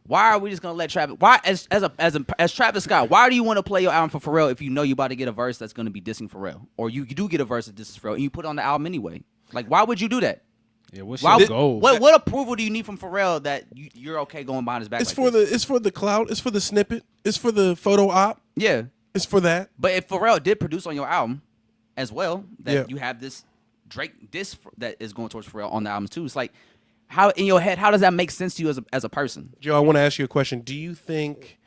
why are we just gonna let Travis? Why, as Travis Scott, why do you want to play your album for Pharrell if you know you about to get a verse that's gonna be dissing Pharrell, or you do get a verse that disses Pharrell and you put it on the album anyway? Like, why would you do that? Yeah, what's Why, your goal? what approval do you need from Pharrell that you're okay going behind his back? It's like for this? it's for the clout. It's for the snippet. It's for the photo op. Yeah. It's for that. But if Pharrell did produce on your album as well, that Yeah. you have this Drake diss that is going towards Pharrell on the album too. It's like, how in your head, how does that make sense to you as a person? Joe, I want to ask you a question. Do you think,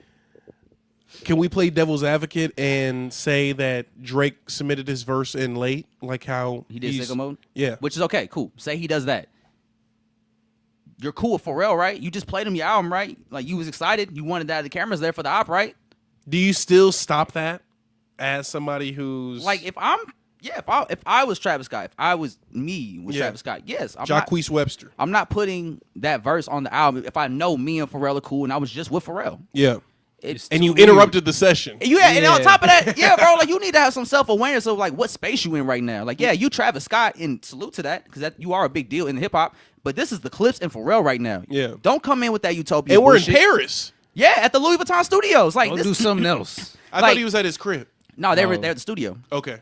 can we play devil's advocate and say that Drake submitted his verse in late, like how He did Sicko Mode? Yeah. Which is okay, cool. Say he does that. You're cool with Pharrell, right? You just played him your album, right? Like, you was excited. You wanted that the cameras there for the op, right? Do you still stop that as somebody who's Like, if I was Travis Scott, if I was me with Travis Scott, yes. Jacquees Webster? I'm not putting that verse on the album if I know me and Pharrell are cool and I was just with Pharrell. Yeah. It's And you too weird. interrupted the session. And on top of that, yeah, bro, like, you need to have some self-awareness of, like, what space you in right now. Like, yeah, you Travis Scott, and salute to that, because you are a big deal in hip-hop, but this is the Clips and Pharrell right now. Yeah. Don't come in with that utopia And we're in bullshit. Paris. Yeah, at the Louis Vuitton studios. Like, Go this, do something else. I Like- thought he was at his crib. no, they were at the studio. Okay.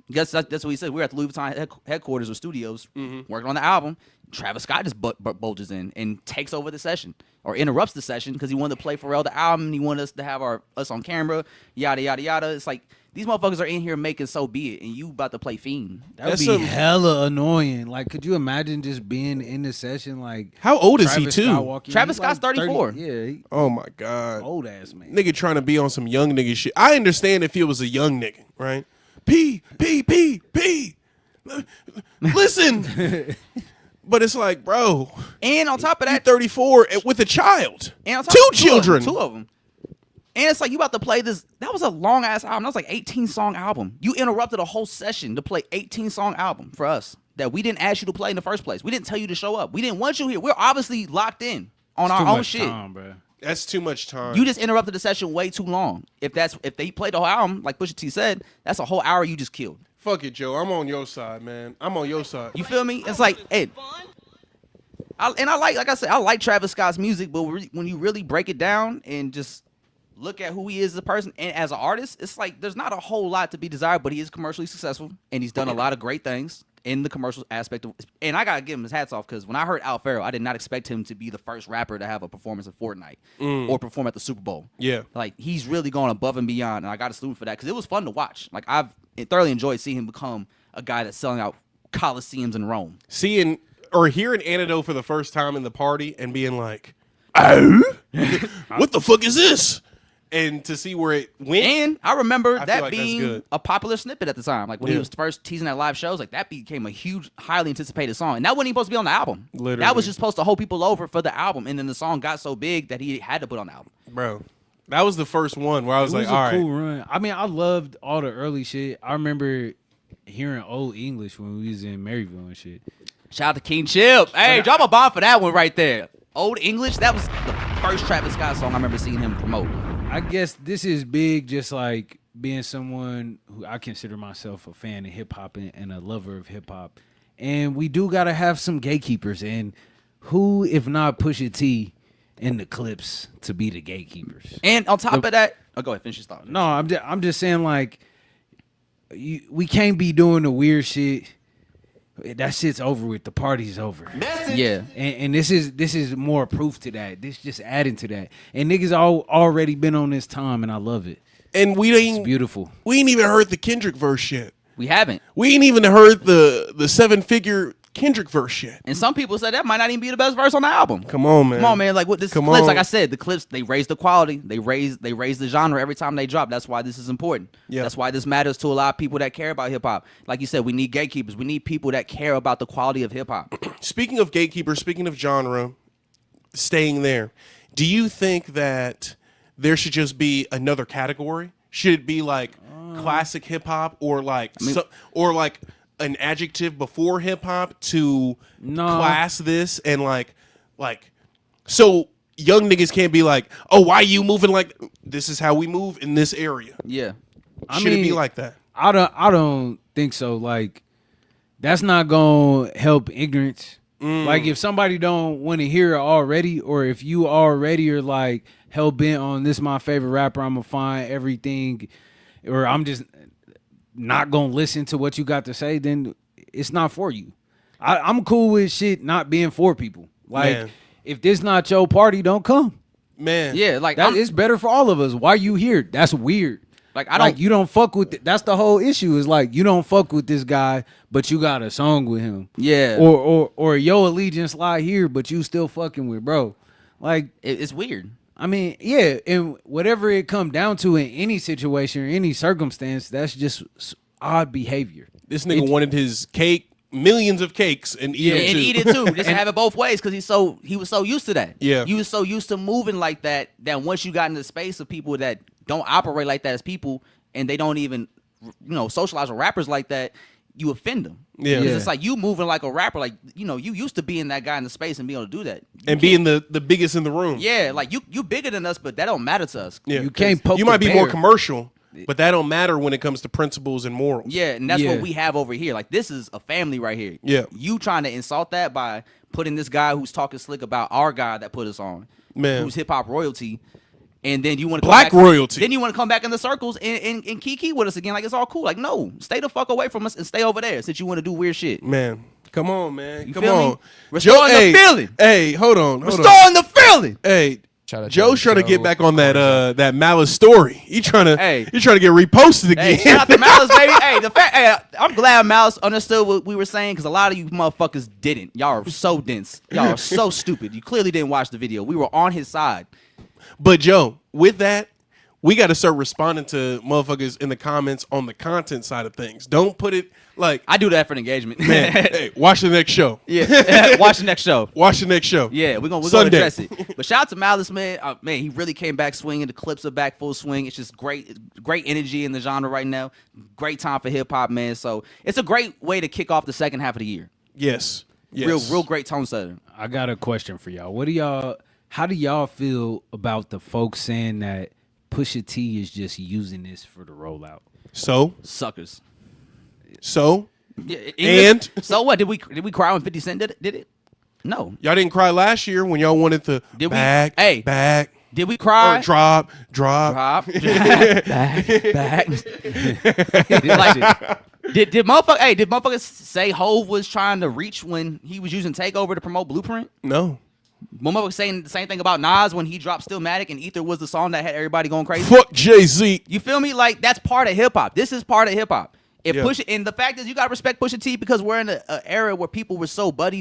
That's what he said. We were at the Louis Vuitton headquarters or studios Mm-hmm. working on the album. Travis Scott just bulges in and takes over the session or interrupts the session because he wanted to play Pharrell the album. He wanted us to have us on camera, yada, yada, yada. It's like, these motherfuckers are in here making So Be It, and you about to play Fiend. That would That's be some- hella annoying. Like, could you imagine just being in the session? Like, How old is he Travis too? Scott walking in? Travis He's like Scott's 34. Yeah, he Oh my God. old ass man. Nigga trying to be on some young nigga shit. I understand if he was a young nigga, right? P. Listen. But it's like, bro, And on top of you that, 34 with a child. and on top Two of children. two of them. And it's like, you about to play this. That was a long ass album. That was like 18-song album. You interrupted a whole session to play 18-song album for us that we didn't ask you to play in the first place. We didn't tell you to show up. We didn't want you here. We're obviously locked in on our Too own much shit. time, bro. That's too much time. You just interrupted the session way too long. If they played the whole album, like Pusha T said, that's a whole hour you just killed. Fuck it, Joe. I'm on your side, man. I'm on your side. You feel me? It's like, hey, like I said, I like Travis Scott's music, but when you really break it down and just look at who he is as a person and as an artist, it's like there's not a whole lot to be desired, but he is commercially successful and he's done a lot of great things in the commercial aspect of. And I gotta give him his hats off because when I heard Al Farrow, I did not expect him to be the first rapper to have a performance at Fortnite or perform at the Super Bowl. Yeah. Like, he's really gone above and beyond, and I got to salute him for that because it was fun to watch. Like, I've thoroughly enjoyed seeing him become a guy that's selling out coliseums in Rome. Seeing or hearing Antidote for the first time in the party and being like, oh, what the fuck is this? And to see where it went. And I remember I feel that like that's being good. a popular snippet at the time. Like, when he was first teasing at live shows, like, that became a huge, highly anticipated song. And that wasn't even supposed to be on the album. Literally. That was just supposed to hold people over for the album. And then the song got so big that he had to put on the album. Bro, that was the first one where I was It was like, a all right. cool run. I mean, I loved all the early shit. I remember hearing old English when we was in Maryville and shit. Shout out to King Chip. Hey, drop a bomb for that one right there. Old English, that was the first Travis Scott song I remember seeing him promote. I guess this is big, just like being someone who I consider myself a fan of hip hop and a lover of hip hop. And we do gotta have some gatekeepers. And who, if not Pusha T, in the Clips to be the gatekeepers? And on top of that, go ahead, finish your thought. No, I'm just saying, like, we can't be doing the weird shit. That shit's over with. The party's over. Yeah. And this is more proof to that. This just adding to that. And niggas already been on this time, and I love it. And we It's ain't beautiful. We ain't even heard the Kendrick verse yet. We haven't. We ain't even heard the 7-figure Kendrick verse yet. And some people said that might not even be the best verse on the album. Come on, man. Come on, man. Like what this Come clips, on. like I said, the clips, they raise the quality. They raise the genre every time they drop. That's why this is important. Yeah. That's why this matters to a lot of people that care about hip hop. Like you said, we need gatekeepers. We need people that care about the quality of hip hop. Speaking of gatekeepers, speaking of genre, staying there, do you think that there should just be another category? Should it be like classic hip hop or like or like an adjective before hip hop to class this and like so young niggas can't be like, oh, why you moving like this is how we move in this area? Yeah. Should it be like that? I don't think so. Like that's not gonna help ignorance. Like if somebody don't want to hear it already, or if you already are like hell bent on this my favorite rapper, I'm gonna find everything, or I'm just not gonna listen to what you got to say, then it's not for you. I'm cool with shit not being for people. Like Man. if this not your party, don't come. Man. Yeah, like That it's better for all of us. Why you here? That's weird. Like you don't fuck with that's the whole issue is like you don't fuck with this guy, but you got a song with him. Yeah. Or your allegiance lie here, but you still fucking with bro. Like it's weird. I mean, yeah, and whatever it come down to in any situation or any circumstance, that's just odd behavior. This nigga wanted his cake, millions of cakes, and eat it too. Eat it too. Just have it both ways because he was so used to that. Yeah. You was so used to moving like that once you got into the space of people that don't operate like that as people and they don't even socialize with rappers like that, you offend them. Yeah. Because it's like you moving like a rapper, like you used to being that guy in the space and being able to do that. And being the biggest in the room. Yeah, like you bigger than us, but that don't matter to us. Yeah. You can't poke You the might be bear. more commercial, but that don't matter when it comes to principles and morals. Yeah, and that's Yeah. what we have over here. Like this is a family right here. Yeah. You trying to insult that by putting this guy who's talking slick about our guy that put us on, Man. who's hip hop royalty, and then you want to Black royalty. Then you want to come back in the circles and kiki with us again, like it's all cool. Like no, stay the fuck away from us and stay over there since you want to do weird shit. Man, come on, man. You Come feel me? on. Restoring the feeling. Hey, hold on. Restoring the feeling. Hey, Shout out Joe's to trying to Joe. get back on that Malice story. He trying to Hey. get reposted again. Hey, shout out to Malice, baby. Hey, I'm glad Malice understood what we were saying because a lot of you motherfuckers didn't. Y'all are so dense. Y'all are so stupid. You clearly didn't watch the video. We were on his side. But Joe, with that, we got to start responding to motherfuckers in the comments on the content side of things. Don't put it like, I do that for an engagement. man, hey, watch the next show. Yeah, watch the next show. Watch the next show. Yeah, we're gonna Sunday. address it. But shout out to Malice, man. Man, he really came back swinging. The clips are back full swing. It's just great energy in the genre right now. Great time for hip hop, man. So it's a great way to kick off the second half of the year. Yes. Yes. Real great tone setter. I got a question for y'all. How do y'all feel about the folks saying that Pusha T is just using this for the rollout? So Suckers. Yeah, And? so what? Did we cry when 50 Cent did it? No. y'all didn't cry last year when y'all wanted the Did we? back, Hey. back, Did we cry? or drop. Drop. back. Did motherfuckers say Hove was trying to reach when he was using Takeover to promote Blueprint? No. Motherfuckers saying the same thing about Nas when he dropped Stillmatic and Ether was the song that had everybody going crazy. Fuck Jay-Z. You feel me? Like that's part of hip hop. This is part of hip hop. If Yeah. Pusha, and the fact is, you gotta respect Pusha T because we're in an era where people were so buddy.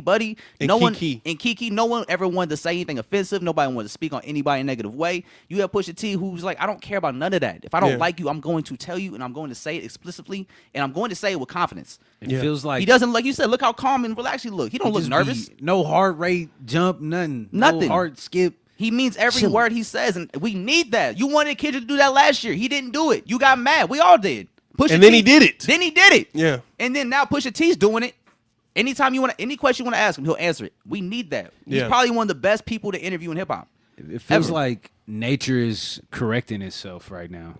And No Kiki. one, no one ever wanted to say anything offensive. Nobody wanted to speak on anybody in a negative way. You have Pusha T, who's like, I don't care about none of that. If I don't Yeah. like you, I'm going to tell you, and I'm going to say it explicitly, and I'm going to say it with confidence. It Yeah. feels like He doesn't, like you said, look how calm and relaxed he look. He don't look just nervous. be- no heart rate jump, nothing. Nothing. No heart skip. He means every Chilling. word he says, and we need that. You wanted Kid to do that last year. He didn't do it. You got mad. We all did. Pusha And then T- he did it. Then he did it. Yeah. And then now Pusha T's doing it. Anytime you want any question you want to ask him, he'll answer it. We need that. He's Yeah. probably one of the best people to interview in hip hop. It feels Ever. like nature is correcting itself right now.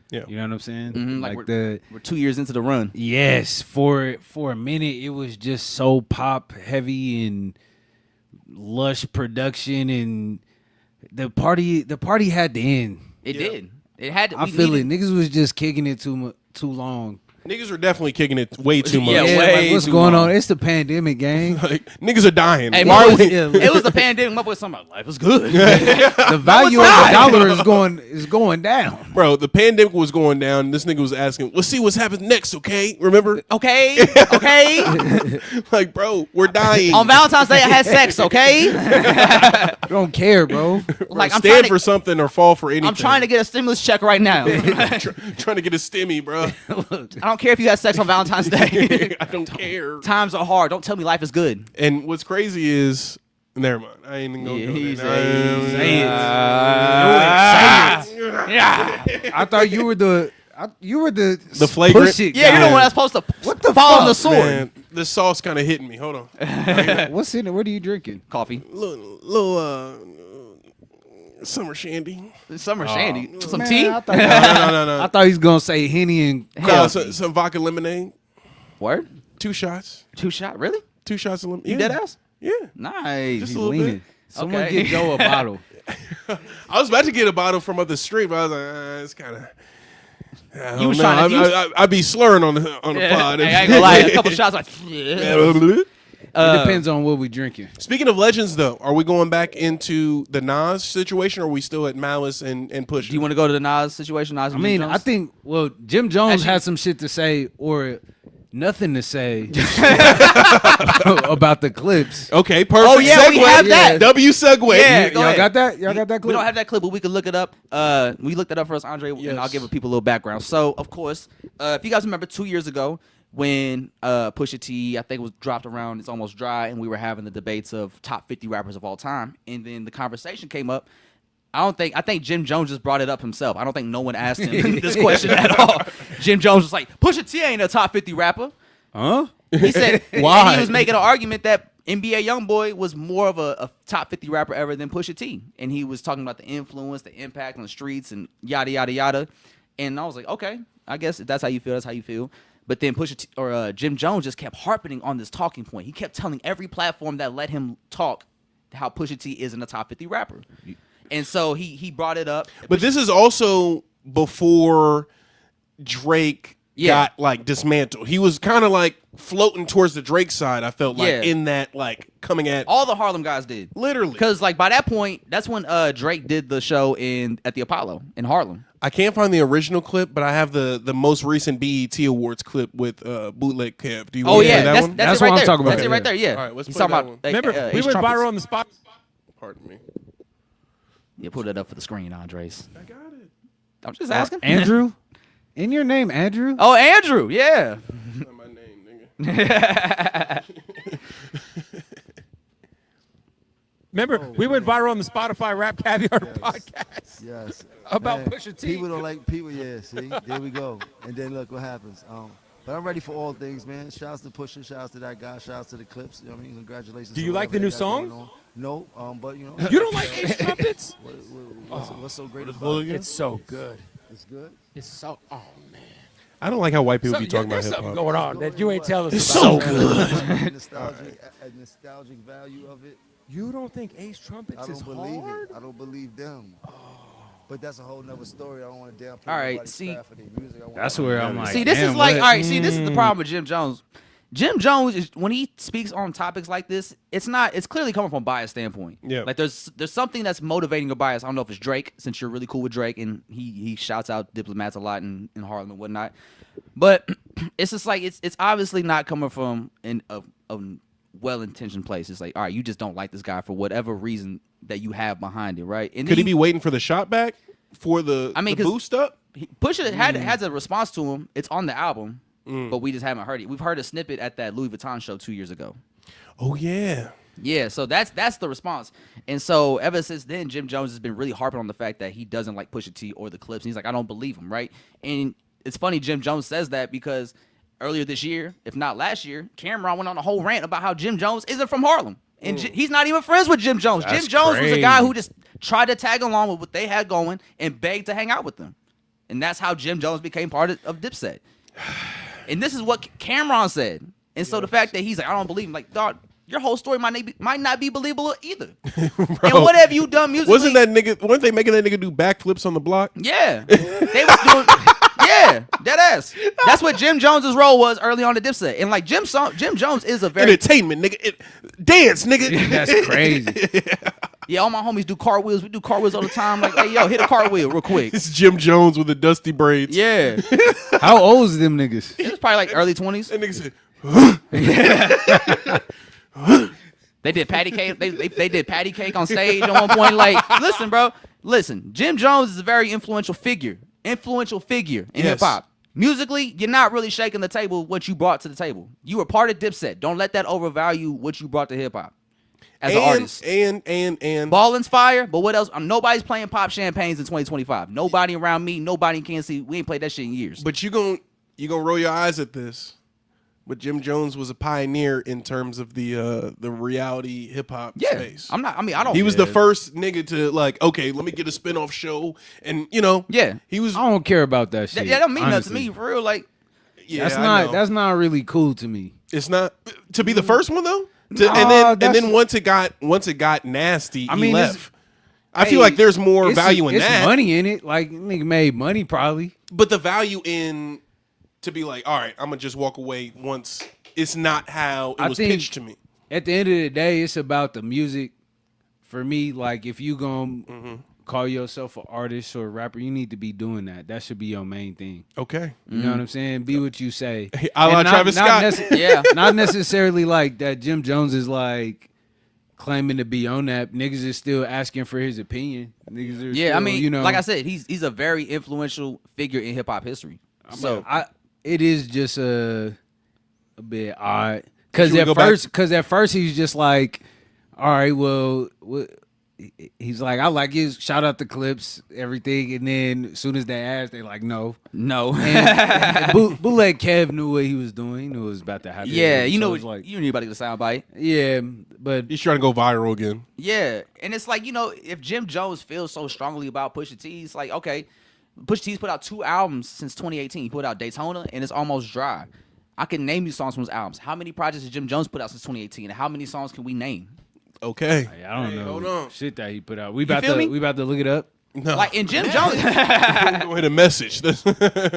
Yeah. You know what I'm saying? Mhm, like the we're 2 years into the run. yes, for a minute it was just so pop heavy and lush production, and the party had to end. It did. It had to. I we feel needed- it. Niggas was just kicking it too long. Niggas are definitely kicking it way too much. Yeah, Yeah, way like, what's too going long. on? It's the pandemic, gang. Like, niggas are dying. Hey, Why my are boy, we? it was the pandemic. My boy, something about life is good. The value of the dollar is going down. Bro, the pandemic was going down. This nigga was asking, let's see what's happening next, okay? Remember? Okay. Like, bro, we're dying. On Valentine's Day, I had sex. Okay. I don't care, bro. Like I'm Stand trying for to, something or fall for anything. I'm trying to get a stimulus check right now. trying to get a stimmy, bro. I don't care if you had sex on Valentine's Day. I don't care. Times are hard. Don't tell me life is good. And what's crazy is, never mind. I ain't even gonna go He's there. Say it. I thought you were the flagrant? push it Yeah, you're guy. the one that's supposed to What the fall on fuck? the sword. Man, the sauce kind of hitting me. Hold on. What's in it? What are you drinking? Coffee. Little summer shandy. Summer shandy. Some Man, tea. I thought, No. I thought he was gonna say Henny and Hell, Some vodka lemonade. Word. 2 shots. 2 shot. Really? 2 shots of lemonade. You dead ass? Yeah. Nice. Just he's a little leaning. bit. Someone Okay. get Joe a bottle. I was about to get a bottle from up the street, but I was like, it's kind of. You was trying to- I'd be slurring on the Yeah. pod. Hey, I ain't gonna lie. A couple shots like. It depends on what we drinking. Speaking of legends, though, are we going back into the Nas situation, or are we still at Malice and Push? Do you want to go to the Nas situation? Nas I mean, I think Jim Jones Actually- had some shit to say or nothing to say about the clips. Okay, perfect. Oh, yeah, we segue. have that. W segue. Yeah, go Y'all ahead. got that? Y'all got that clip? We don't have that clip, but we can look it up. We looked it up for us, Andre, and I'll give people a little background. So, of course, if you guys remember 2 years ago when Pusha T, I think it was dropped around It's Almost Dry, and we were having the debates of top 50 rappers of all time, and then the conversation came up. I think Jim Jones just brought it up himself. I don't think no one asked him this question at all. Jim Jones was like, Pusha T ain't a top 50 rapper. Huh? He said, Why? and he was making an argument that NBA YoungBoy was more of a top 50 rapper ever than Pusha T. And he was talking about the influence, the impact on the streets, and yada, yada, yada. And I was like, okay, I guess if that's how you feel, that's how you feel. But then Jim Jones just kept harping on this talking point. He kept telling every platform that let him talk how Pusha T isn't a top 50 rapper. And so he brought it up. But this is also before Drake got like dismantled. He was kind of like floating towards the Drake side. I felt like in that like coming at all the Harlem guys did literally because like by that point that's when Drake did the show at the Apollo in Harlem. I can't find the original clip, but I have the most recent BET Awards clip with Bootleg Kev. Do you want to play that one? That's what it right I'm there. talking about. That's it right there. Yeah. All right, let's He's play talking that about. one. Remember, we went viral on the spot. Pardon me. Yeah, pull that up for the screen, Andres. I got it. I'm just asking. Andrew? In your name, Andrew? Oh, Andrew. Yeah. That's not my name, nigga. Remember, we went viral on the Spotify Rap Caviar podcast. Yes. About Man, Pusha T. People don't like people. Yeah. See, there we go. And then look what happens. But I'm ready for all things, man. Shouts to Pusha. Shouts to that guy. Shouts to the clips. You know what I mean? Congratulations. Do to you like the whatever new they got going song? on. No, but you know. You don't like Ace Trumpets? What's so great about it? It's so good. It's good. It's so. Oh man. I don't like how white people be talking about There's hip something hop. going on that you ain't telling us It's about. so good. A nostalgic value of it. You don't think Ace Trumpets I is don't believe hard? it. I don't believe them. But that's a whole nother story. I don't want to downplay All right, nobody's see, craft or their music. I want That's them to where be I'm better. like, See, this damn, is like, what? all right. See, this is the problem with Jim Jones. Jim Jones is when he speaks on topics like this, it's clearly coming from a biased standpoint. Yeah. Like there's something that's motivating a bias. I don't know if it's Drake, since you're really cool with Drake and he shouts out diplomats a lot in Harlem and whatnot. But it's just like it's obviously not coming from a well-intentioned place. It's like, all right, you just don't like this guy for whatever reason that you have behind it, right? And Could he then be waiting for the shot back for the the 'cause boost up? Pusha has a response to him. It's on the album, but we just haven't heard it. We've heard a snippet at that Louis Vuitton show 2 years ago. Oh yeah. Yeah, so that's the response. And so ever since then, Jim Jones has been really harping on the fact that he doesn't like Pusha T or the clips. And he's like, I don't believe him, right? And it's funny Jim Jones says that because earlier this year, if not last year, Cameron went on a whole rant about how Jim Jones isn't from Harlem. And he's not even friends with Jim Jones. That's Jim Jones was a guy crazy. who just tried to tag along with what they had going and begged to hang out with them. And that's how Jim Jones became part of Dipset. And this is what Cameron said. And so the fact that he's like, I don't believe him, like, dog, your whole story might not be believable either. And what have you done musically? Weren't they making that nigga do backflips on the block? Yeah. They was doing Yeah, dead ass. That's what Jim Jones's role was early on the Dipset. And like Jim Jones is a very entertainment, nigga. Dance, nigga. That's crazy. yeah. All my homies do cartwheels. We do cartwheels all the time. Like, hey, yo, hit a cartwheel real quick. It's Jim Jones with the dusty braids. Yeah, How old is them niggas? it was probably like early 20s. That nigga said, They did patty cake. They did patty cake on stage at one point. Like, listen, bro. Listen, Jim Jones is a very influential figure in Yes. hip hop. Musically, you're not really shaking the table what you brought to the table. You were part of Dipset. Don't let that overvalue what you brought to hip hop as an artist. And Ballin's fire, but what else? Nobody's playing Pop Champagnes in 2025. Nobody around me. Nobody in Kansas City. We ain't played that shit in years. but you gonna roll your eyes at this. But Jim Jones was a pioneer in terms of the reality hip hop yeah, space. I'm not. I mean, I don't. He was the first nigga to like, okay, let me get a spinoff show, and Yeah. he was. I don't care about that shit. That don't mean nothing to honestly. me for real. Like, Yeah, That's I not know. that's not really cool to me. It's not to be the first one though. Nah, And that's- then once it got nasty, I he mean, left. it's- I feel Hey, like there's more it's- value in it's that. money in it. Like nigga made money probably. But the value in to be like, all right, I'm gonna just walk away once it's not how it I was think- pitched to me. At the end of the day, it's about the music. For me, like if you gonna call yourself an artist or a rapper, you need to be doing that. That should be your main thing. Okay. You know what I'm saying? Be what you say. A la And Travis Scott. yeah. Not necessarily like that Jim Jones is like claiming to be on that. Niggas is still asking for his opinion. Niggas are Yeah, still, I mean, you know, like I said, he's a very influential figure in hip hop history. So it is just a bit odd because Should we go back? at first he's just like, all right, well, he's like, I like his shout out the clips, everything, and then as soon as they asked, they like, no. no. And Bootleg Kev knew what he was doing. He knew it was about to happen. yeah, you So know, it's like, you knew about the sound bite. yeah, but He's trying to go viral again. Yeah, and it's like, if Jim Jones feels so strongly about Pusha T, it's like, okay, Pusha T's put out 2 albums since 2018. He put out Daytona, and it's almost dry. I can name you songs from his albums. How many projects did Jim Jones put out since 2018? And how many songs can we name? Okay. I don't know hold on. shit that he put out. We about feel me? to look it up. No. Like, in Jim Jones, Go ahead and message.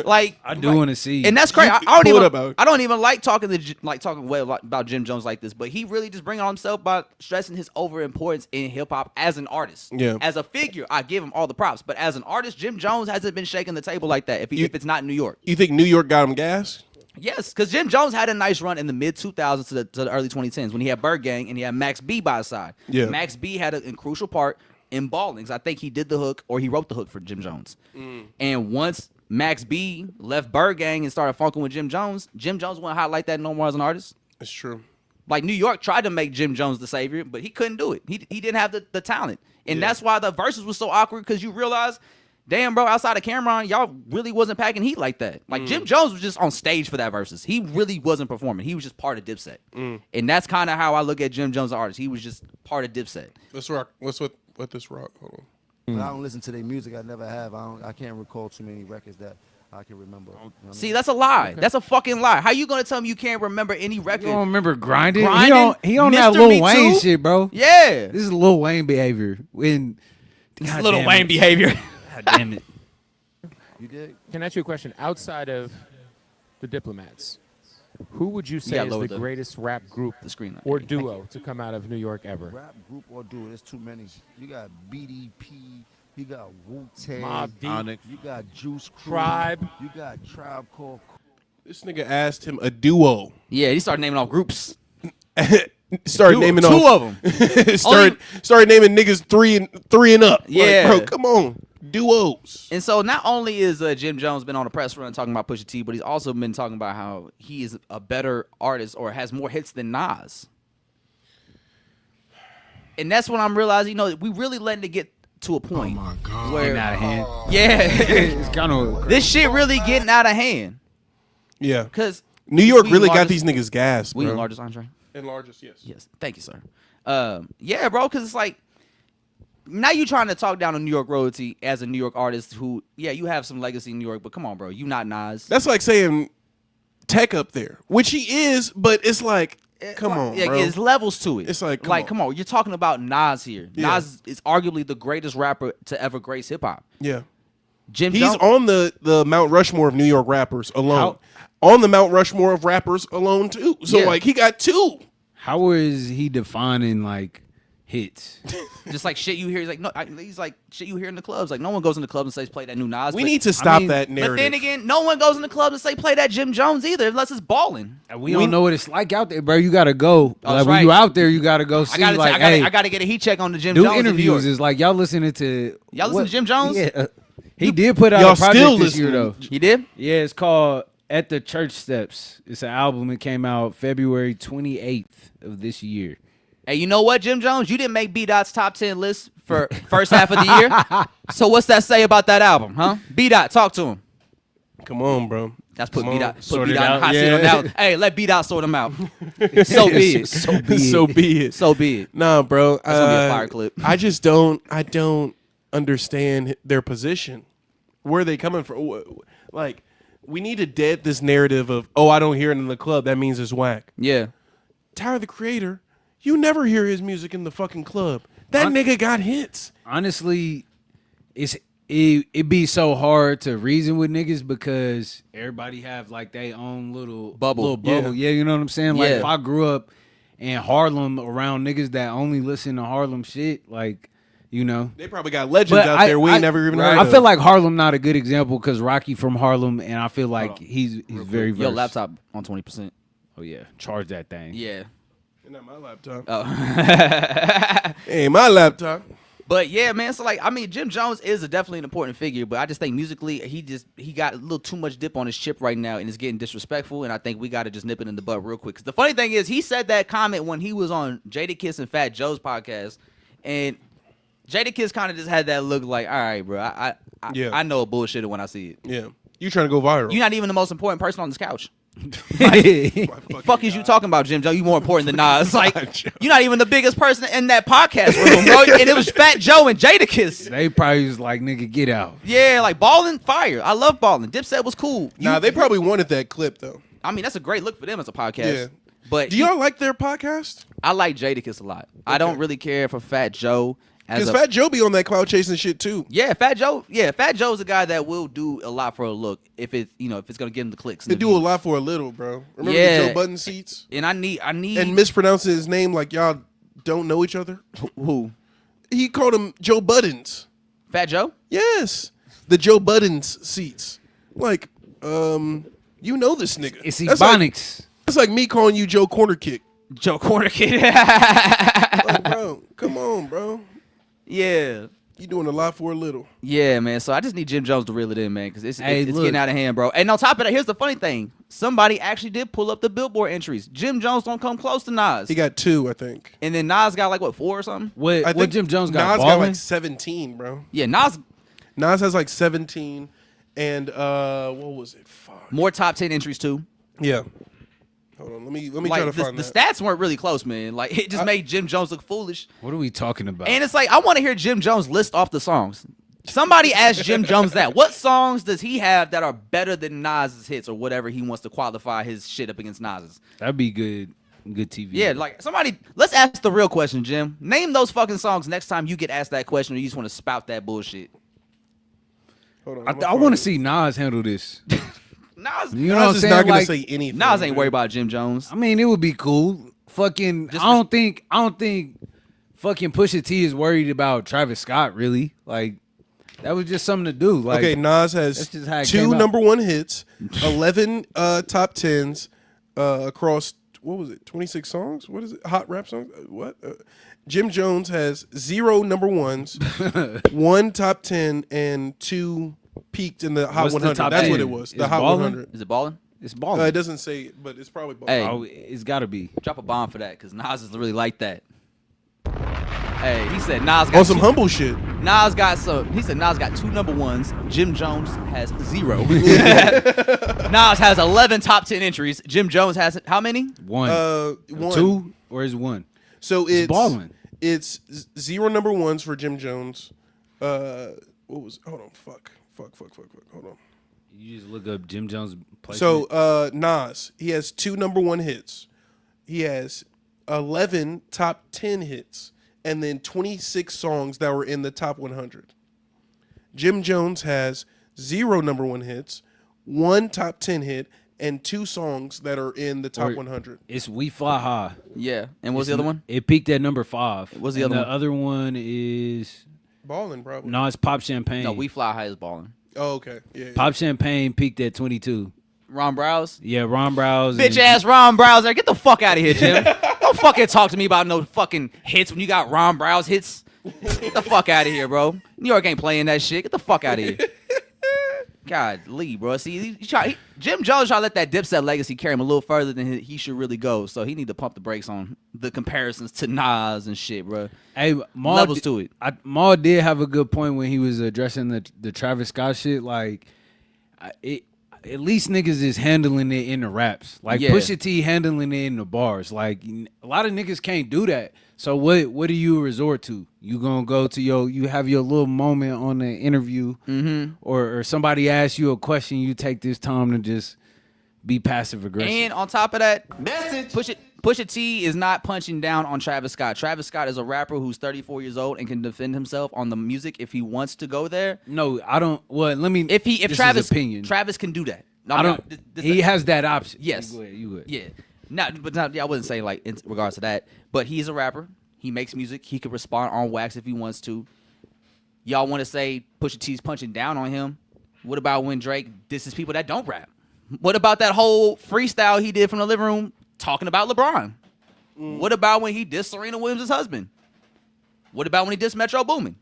like, I do want to see. and that's crazy. Pull it up, Alex. I don't even like talking about Jim Jones like this, but he really just bring on himself by stressing his overimportance in hip hop as an artist. Yeah. As a figure, I give him all the props, but as an artist, Jim Jones hasn't been shaking the table like that. If it's not in New York, You think New York got him gas? yes, because Jim Jones had a nice run in the mid 2000s to the early 2010s when he had Bird Gang and he had Max B by his side. Yeah. Max B had a crucial part in Ballings. I think he did the hook or he wrote the hook for Jim Jones. And once Max B left Bird Gang and started funking with Jim Jones wasn't hot like that no more as an artist. It's true. Like, New York tried to make Jim Jones the savior, but he couldn't do it. He didn't have the talent. And that's why the verses was so awkward, because you realize, damn, bro, outside of Cameron, y'all really wasn't packing heat like that. Like, Jim Jones was just on stage for that verses. He really wasn't performing. He was just part of Dipset. And that's kind of how I look at Jim Jones, the artist. He was just part of Dipset. Let's rock. Let this rock. Hold on. But I don't listen to their music. I never have. I can't recall too many records that I can remember. You know what I See, mean? that's a lie. That's a fucking lie. How you gonna tell me you can't remember any record? You don't remember grinding? Grinding? He on that Mr. Lil Me Wayne Too? shit, bro. Yeah. This is Lil Wayne behavior. When God damn it. behavior. God damn it. You did? Can I ask you a question? Outside of the Diplomats, who would you say Yeah, is lower the the- greatest rap group The screen. or duo to come out of New York ever? Rap group or duo? There's too many. You got BDP. You got Wu-Tang. Mobb Deep, You got Juice Crew. Tribe. You got Tribe Called This nigga asked him a duo. Yeah, he started naming off groups. Started naming two off. of them. started naming niggas three and up. Yeah. Like, bro, come on, duos. And so not only is Jim Jones been on a press run talking about Pusha T, but he's also been talking about how he is a better artist or has more hits than Nas. And that's when I'm realizing, we really letting it get to a point where, Getting out of hand. yeah, It's kind of this shit really getting out of hand. Yeah, Cause New York we really got largest- these niggas gas, we bro. the largest Andre. And largest, yes. Yes, thank you, sir. Yeah, bro, because it's like now you trying to talk down on New York royalty as a New York artist who, yeah, you have some legacy in New York, but come on, bro, you not Nas. That's like saying Tech up there, which he is, but it's like, come on, yeah, bro. there's levels to it. It's like, come on. come on, you're talking about Nas here. Yeah. Nas is arguably the greatest rapper to ever grace hip hop. Yeah, Jim He's Jones. on the Mount Rushmore of New York rappers alone. On the Mount Rushmore of rappers alone too. So Yeah. like he got 2. How is he defining like hits? Just like shit you hear. He's like, no, he's like shit you hear in the clubs. Like no one goes in the club and says play that new Nas. We but- need to stop mean, that But narrative. then again, no one goes in the club and say play that Jim Jones either, unless it's balling. We don't know what it's like out there, bro. You gotta go. Oh, Like that's when right. you out there, you gotta go see. I Like, gotta get a heat check on the Jim do Jones interviews. in Is like y'all listening to Jim Jones? Yeah, he did put out Y'all a project still this year listening. though. He did. Yeah, it's called At the Church Steps. It's an album. It came out February 28th of this year. Hey, you know what, Jim Jones? You didn't make B-Dot's top 10 list for first half of the year. So what's that say about that album, huh? B-Dot, talk to him. Come on, bro. That's put Come B-Dot on. put Sort it B-Dot in the out, hot seat yeah. on that one. Hey, let B-Dot sort him out. So be it. So be it. So be it. So be it. Nah, bro. That's gonna be a fire clip. I just don't understand their position. Where are they coming from? Like, we need to dead this narrative of, oh, I don't hear it in the club. That means it's whack. Yeah. Tyler, the Creator, you never hear his music in the fucking club. That nigga got hits. Honestly, it be so hard to reason with niggas because everybody have like their own little Bubble. Yeah, you know what I'm saying? Like Yeah. if I grew up in Harlem around niggas that only listen to Harlem shit, like, you know. They probably got legends out there we ain't never even heard I of. feel like Harlem not a good example because Rocky from Harlem, and I feel like he's very Yo, versed. laptop on 20%. Oh yeah, charge that thing. Yeah. Not my laptop. Oh. Hey, my laptop. But yeah, man. So like, I mean, Jim Jones is definitely an important figure, but I just think musically, he got a little too much dip on his chip right now, and it's getting disrespectful. And I think we got to just nip it in the butt real quick. Because the funny thing is, he said that comment when he was on Jadakiss and Fat Joe's podcast, and Jadakiss kind of just had that look like, all right, bro, I know a bullshitter when I see it. Yeah. You trying to go viral. You're not even the most important person on this couch. Fuck is you talking about, Jim Joe? You more important than Nas. Like, you're not even the biggest person in that podcast room, bro. And it was Fat Joe and Jadakiss. They probably was like, nigga, get out. Yeah, like Ballin' fire. I love Ballin'. Dipset was cool. Nah, they probably wanted that clip, though. I mean, that's a great look for them as a podcast. Yeah. But Do y'all like their podcast? I like Jadakiss a lot. I don't really care for Fat Joe. Because Fat Joe be on that cloud chasing shit, too. Yeah, Fat Joe. Yeah, Fat Joe's a guy that will do a lot for a look if it's if it's gonna get him the clicks. They do a lot for a little, bro. Remember Yeah. the Joe Budden seats? And I need And mispronouncing his name like y'all don't know each other? who? He called him Joe Buddens. Fat Joe? Yes. The Joe Buddens seats. Like, you know this nigga. It's That's like, Ebonics. that's like me calling you Joe Corner Kick. Joe Corner Kid. Like, bro, come on, bro. Yeah. You doing a lot for a little. Yeah, man. So I just need Jim Jones to reel it in, man, because it's Hey, look. getting out of hand, bro. And on top of that, here's the funny thing. Somebody actually did pull up the Billboard entries. Jim Jones don't come close to Nas. He got 2, I think. And then Nas got like, what, 4 or something? I What think Jim Jones got? Nas got Ballin'? like 17, bro. Yeah, Nas, Nas has like 17. And what was it? Fuck. more top 10 entries, too. Yeah. Hold on. Let me try Like, to the find that. stats weren't really close, man. Like, it just made Jim Jones look foolish. What are we talking about? And it's like, I want to hear Jim Jones list off the songs. Somebody asked Jim Jones that. What songs does he have that are better than Nas's hits or whatever he wants to qualify his shit up against Nas's? That'd be good TV. Yeah, like somebody, let's ask the real question, Jim. Name those fucking songs next time you get asked that question or you just want to spout that bullshit. Hold on. I want to see Nas handle this. Nas, You know what Nas I'm is saying? not going Like, to say anything. Nas ain't man. worried about Jim Jones. I mean, it would be cool. Fucking, Just I don't think fucking Pusha T is worried about Travis Scott. Really, like that was just something to do. Like, Okay, Nas has that's just how it 2 came out. #1 hits, 11 top 10s across, what was it, 26 songs? What is it? Hot rap songs? What? Jim Jones has 0 #1s, 1 top 10, and 2 peaked in the Hot What's the 100. top That's 10? what it was. The Is Hot Ballin'? 100. Is it balling? it's balling. It doesn't say, but it's probably Ballin'. Hey. Oh, it's got to be. Drop a bomb for that because Nas is really like that. Hey, he said Nas got On some two- humble shit. Nas got some. He said Nas got 2 #1s. Jim Jones has 0. Nas has 11 top 10 entries. Jim Jones has how many? One, 1. 2, or is one? So it's ballin'. It's 0 #1s for Jim Jones. What was? Hold on. Fuck. Hold on. You just look up Jim Jones. So Placement. Nas, he has 2 #1 hits. He has 11 top 10 hits, and then 26 songs that were in the top 100. Jim Jones has 0 #1 hits, 1 top 10 hit, and 2 songs that are in the top 100. It's We Fly High. Yeah. And what's the other one? It peaked at number 5. What's the And other one? The other one is Ballin', probably. no, it's Pop Champagne. No, We Fly High is balling. Oh, okay. Yeah. Pop Champagne peaked at 22. Ron Browse. Yeah, Ron Browse. Bitch ass Ron Browse. Get the fuck out of here, Jim. Don't fucking talk to me about no fucking hits when you got Ron Browse hits. Get the fuck out of here, bro. New York ain't playing that shit. Get the fuck out of here. God, Lee, bro. See, Jim Jones trying to let that Dipset legacy carry him a little further than he should really go. So he need to pump the brakes on the comparisons to Nas and shit, bro. Hey, Maul Levels to it. Maul did have a good point when he was addressing the Travis Scott shit. Like, at least niggas is handling it in the raps. Like Yeah. Pusha T handling it in the bars. Like a lot of niggas can't do that. So what do you resort to? You gonna go to you have your little moment on the interview, or somebody asks you a question, you take this time to just be passive aggressive. And on top of that, Pusha T is not punching down on Travis Scott. Travis Scott is a rapper who's 34 years old and can defend himself on the music if he wants to go there. No, I don't. Well, let me. If this is Travis opinion, Travis can do that. No, I don't. He has that option. Yes. You go ahead. Yeah. I wasn't saying like in regards to that, but he's a rapper. He makes music. He can respond on wax if he wants to. Y'all want to say Pusha T's punching down on him? What about when Drake disses people that don't rap? What about that whole freestyle he did from the living room talking about LeBron? What about when he dissed Serena Williams' husband? What about when he dissed Metro Boomin?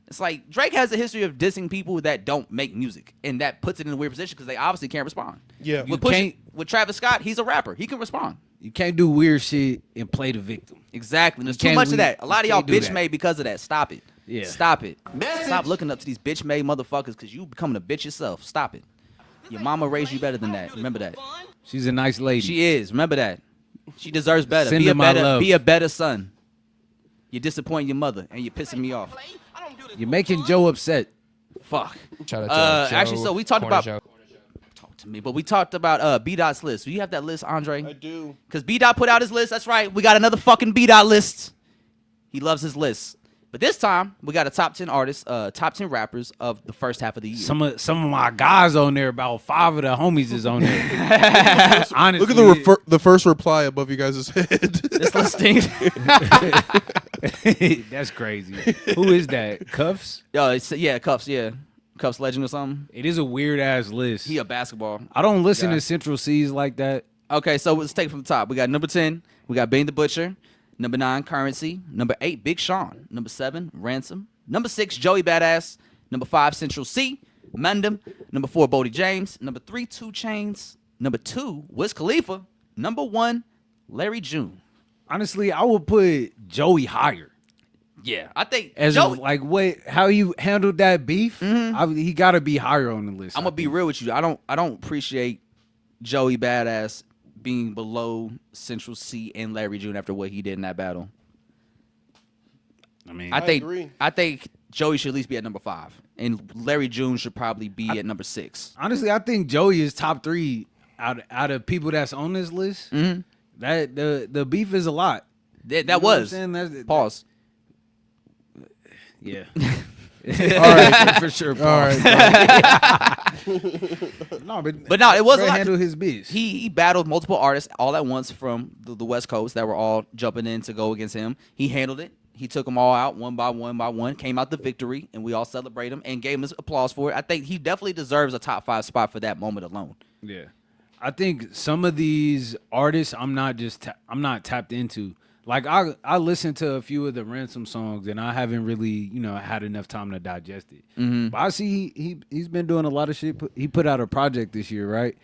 It's like Drake has a history of dissing people that don't make music, and that puts it in a weird position because they obviously can't respond. Yeah. With Travis Scott, he's a rapper. He can respond. You can't do weird shit and play the victim. Exactly. There's too can't- much we- of that. A lot of we y'all can't do bitch that. made because of that. Stop it. Yeah. Stop it. Stop looking up to these bitch made motherfuckers because you becoming a bitch yourself. Stop it. Your mama raised you better than that. Remember that. She's a nice lady. She is. Remember that. She deserves better. Send her my love. Be a better son. You're disappointing your mother and you're pissing me off. You're making Joe upset. Fuck. Shout out to Joe, Actually, so we talked Corner about Joe. talk to me, but we talked about B Dot's list. Do you have that list, Andre? I do. Because B Dot put out his list. That's right. We got another fucking B Dot list. He loves his list. But this time we got a top 10 artists, top 10 rappers of the first half of the year. Some of my guys on there. About 5 of the homies is on there. Honestly, Look at the first reply above you guys' head. This listing. That's crazy. Who is that? Cuffs? Cuffs. Yeah, Cuffs Legend or something. It is a weird ass list. He a basketball. I don't listen guy. to Central C's like that. Okay, so let's take it from the top. We got number 10. We got Bane the Butcher. Number 9, Currency. Number 8, Big Sean. Number 7, Ransom. Number 6, Joey Badass. Number 5, Central C, Mandem. Number 4, Bodie James. Number 3, 2 Chainz. Number 2, Wiz Khalifa. Number 1, Larry June. Honestly, I would put Joey higher. Yeah, I think As Joey. how you handled that beef, he got to be higher on the list. I'm gonna be real with you. I don't appreciate Joey Badass being below Central C and Larry June after what he did in that battle. I mean, I think agree. I think Joey should at least be at number 5, and Larry June should probably be at number 6. honestly, I think Joey is top 3 out of people that's on this list. Mhm. That the beef is a lot. That know what was I'm saying? That's- pause. Yeah. All right. for sure. All right. No, But no, it was a Bro lot. handle his biz. He battled multiple artists all at once from the West Coast that were all jumping in to go against him. He handled it. He took them all out one by one, came out the victory, and we all celebrate him and gave him applause for it. I think he definitely deserves a top 5 spot for that moment alone. Yeah, I think some of these artists I'm not tapped into. Like I listened to a few of the Ransom songs and I haven't really had enough time to digest it. But I see he's been doing a lot of shit. He put out a project this year, right?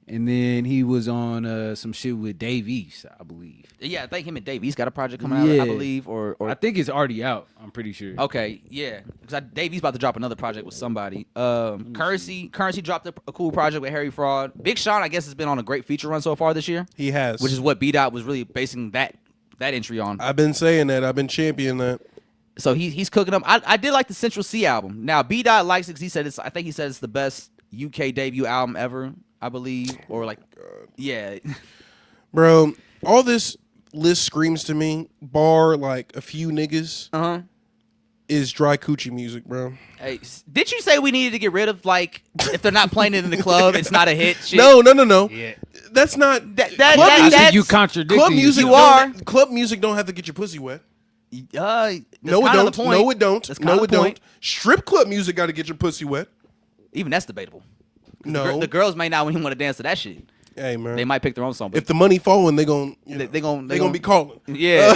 And then he was on some shit with Dave East, I believe. Yeah, I think him and Dave, he's got a project coming out, Yeah. I believe, or I think it's already out. I'm pretty sure. okay, yeah, because Dave, he's about to drop another project with somebody. Currency dropped a cool project with Harry Fraud. Big Sean, I guess, has been on a great feature run so far this year, He has. which is what B Dot was really basing that entry on. I've been saying that. I've been championing that. So he's cooking them. I did like the Central C album. Now B Dot likes it because he said I think he said it's the best UK debut album ever, I believe, or like, yeah. Bro, all this list screams to me, bar like a few niggas. is dry coochie music, bro. Hey, did you say we needed to get rid of like if they're not playing it in the club, it's not a hit? Shit? No. Yeah. That's not You contradicting club music. You are. Club music don't have to get your pussy wet. No, it don't. No, it don't. That's No, the it don't. point. Strip club music got to get your pussy wet. Even that's debatable. No, The girls may not even want to dance to that shit. Hey man, They might pick their own song. But if the money falling, they gon' be calling. Yeah.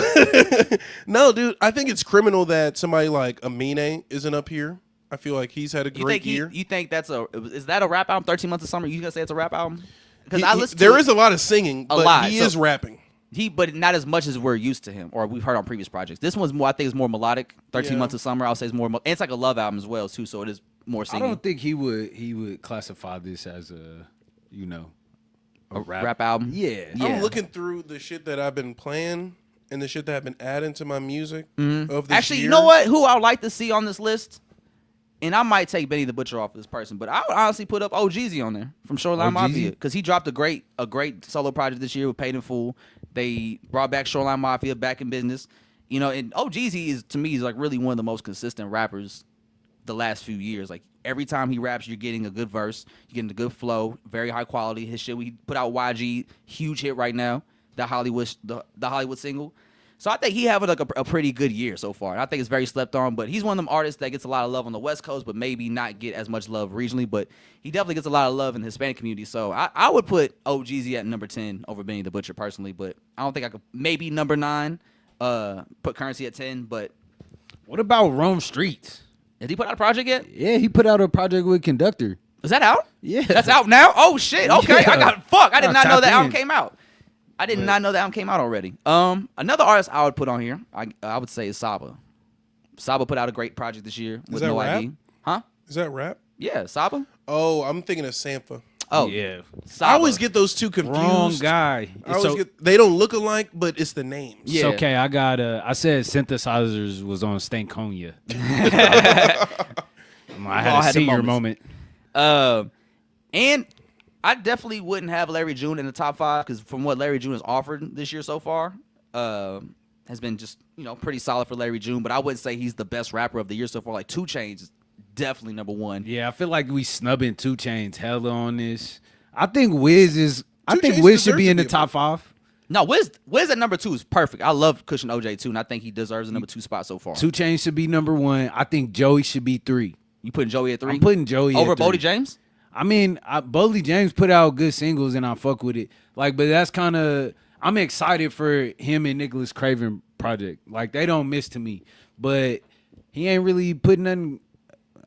No, dude, I think it's criminal that somebody like Amine isn't up here. I feel like he's had a great year. You think is that a rap album? 13 Months of Summer. You gonna say it's a rap album? Because there is a lot of singing, but he is rapping. But not as much as we're used to him or we've heard on previous projects. This one's more. I think is more melodic. 13 Months of Summer. I'll say is more. And it's like a love album as well too. So it is more singing. I don't think he would classify this as a rap album. Yeah. I'm looking through the shit that I've been playing and the shit that I've been adding to my music of this Actually, year. you know what? Who I would like to see on this list, and I might take Benny the Butcher off this person, but I would honestly put up OGZ on there from Shoreline Mafia because he dropped a great solo project this year with Paid in Full. They brought back Shoreline Mafia back in business, and OGZ is to me is like really one of the most consistent rappers the last few years. Like every time he raps, you're getting a good verse, you're getting a good flow, very high quality. His shit we put out YG, huge hit right now, the Hollywood single. So I think he having like a pretty good year so far. And I think it's very slept on, but he's one of them artists that gets a lot of love on the West Coast, but maybe not get as much love regionally. But he definitely gets a lot of love in the Hispanic community. So I would put OGZ at number 10 over Benny the Butcher personally, but I don't think I could. Maybe number 9, put Currency at 10. But what about Rome Streets? Did he put out a project yet? Yeah, he put out a project with Conductor. Is that out? Yeah. That's out now? Oh, shit. Okay. Yeah. I did not know that album in. came out. I did not know that album came out already. Another artist I would put on here, I would say is Saba. Saba put out a great project this year with that No rap? ID. Huh? Is that rap? Yeah, Saba. Oh, I'm thinking of Sampha. Oh, yeah. Saba. I always get those two confused. Wrong guy. They don't look alike, but it's the names. It's Yeah. okay. I said synthesizers was on Stankonia. I had all a had the senior moments. moment. And I definitely wouldn't have Larry June in the top 5 because from what Larry June has offered this year so far, has been just pretty solid for Larry June. But I wouldn't say he's the best rapper of the year so far. Like 2 Chainz is definitely number 1. Yeah, I feel like we snubbing 2 Chainz hella on this. I think Wiz Chainz should deserves be in to the be top 5. No, Wiz at number 2 is perfect. I love Cushion OJ too, and I think he deserves the number 2 spot so far. 2 Chainz should be number 1. I think Joey should be 3. You putting Joey at 3? I'm putting Joey over at 3. Bodie James? I mean, Bodie James put out good singles and I fuck with it. Like, but that's kind of I'm excited for him and Nicholas Craven project. Like, they don't miss to me, but he ain't really putting nothing.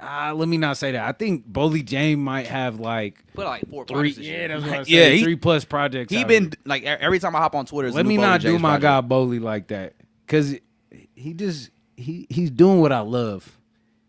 Let me not say that. I think Bodie James might have like Put out like 4 3. projects this year. Yeah, that's what I said. Yeah, 3+ projects. He out been here. like every time I hop on Twitter. Let me not do my guy Bodie like that, cause he's doing what I love.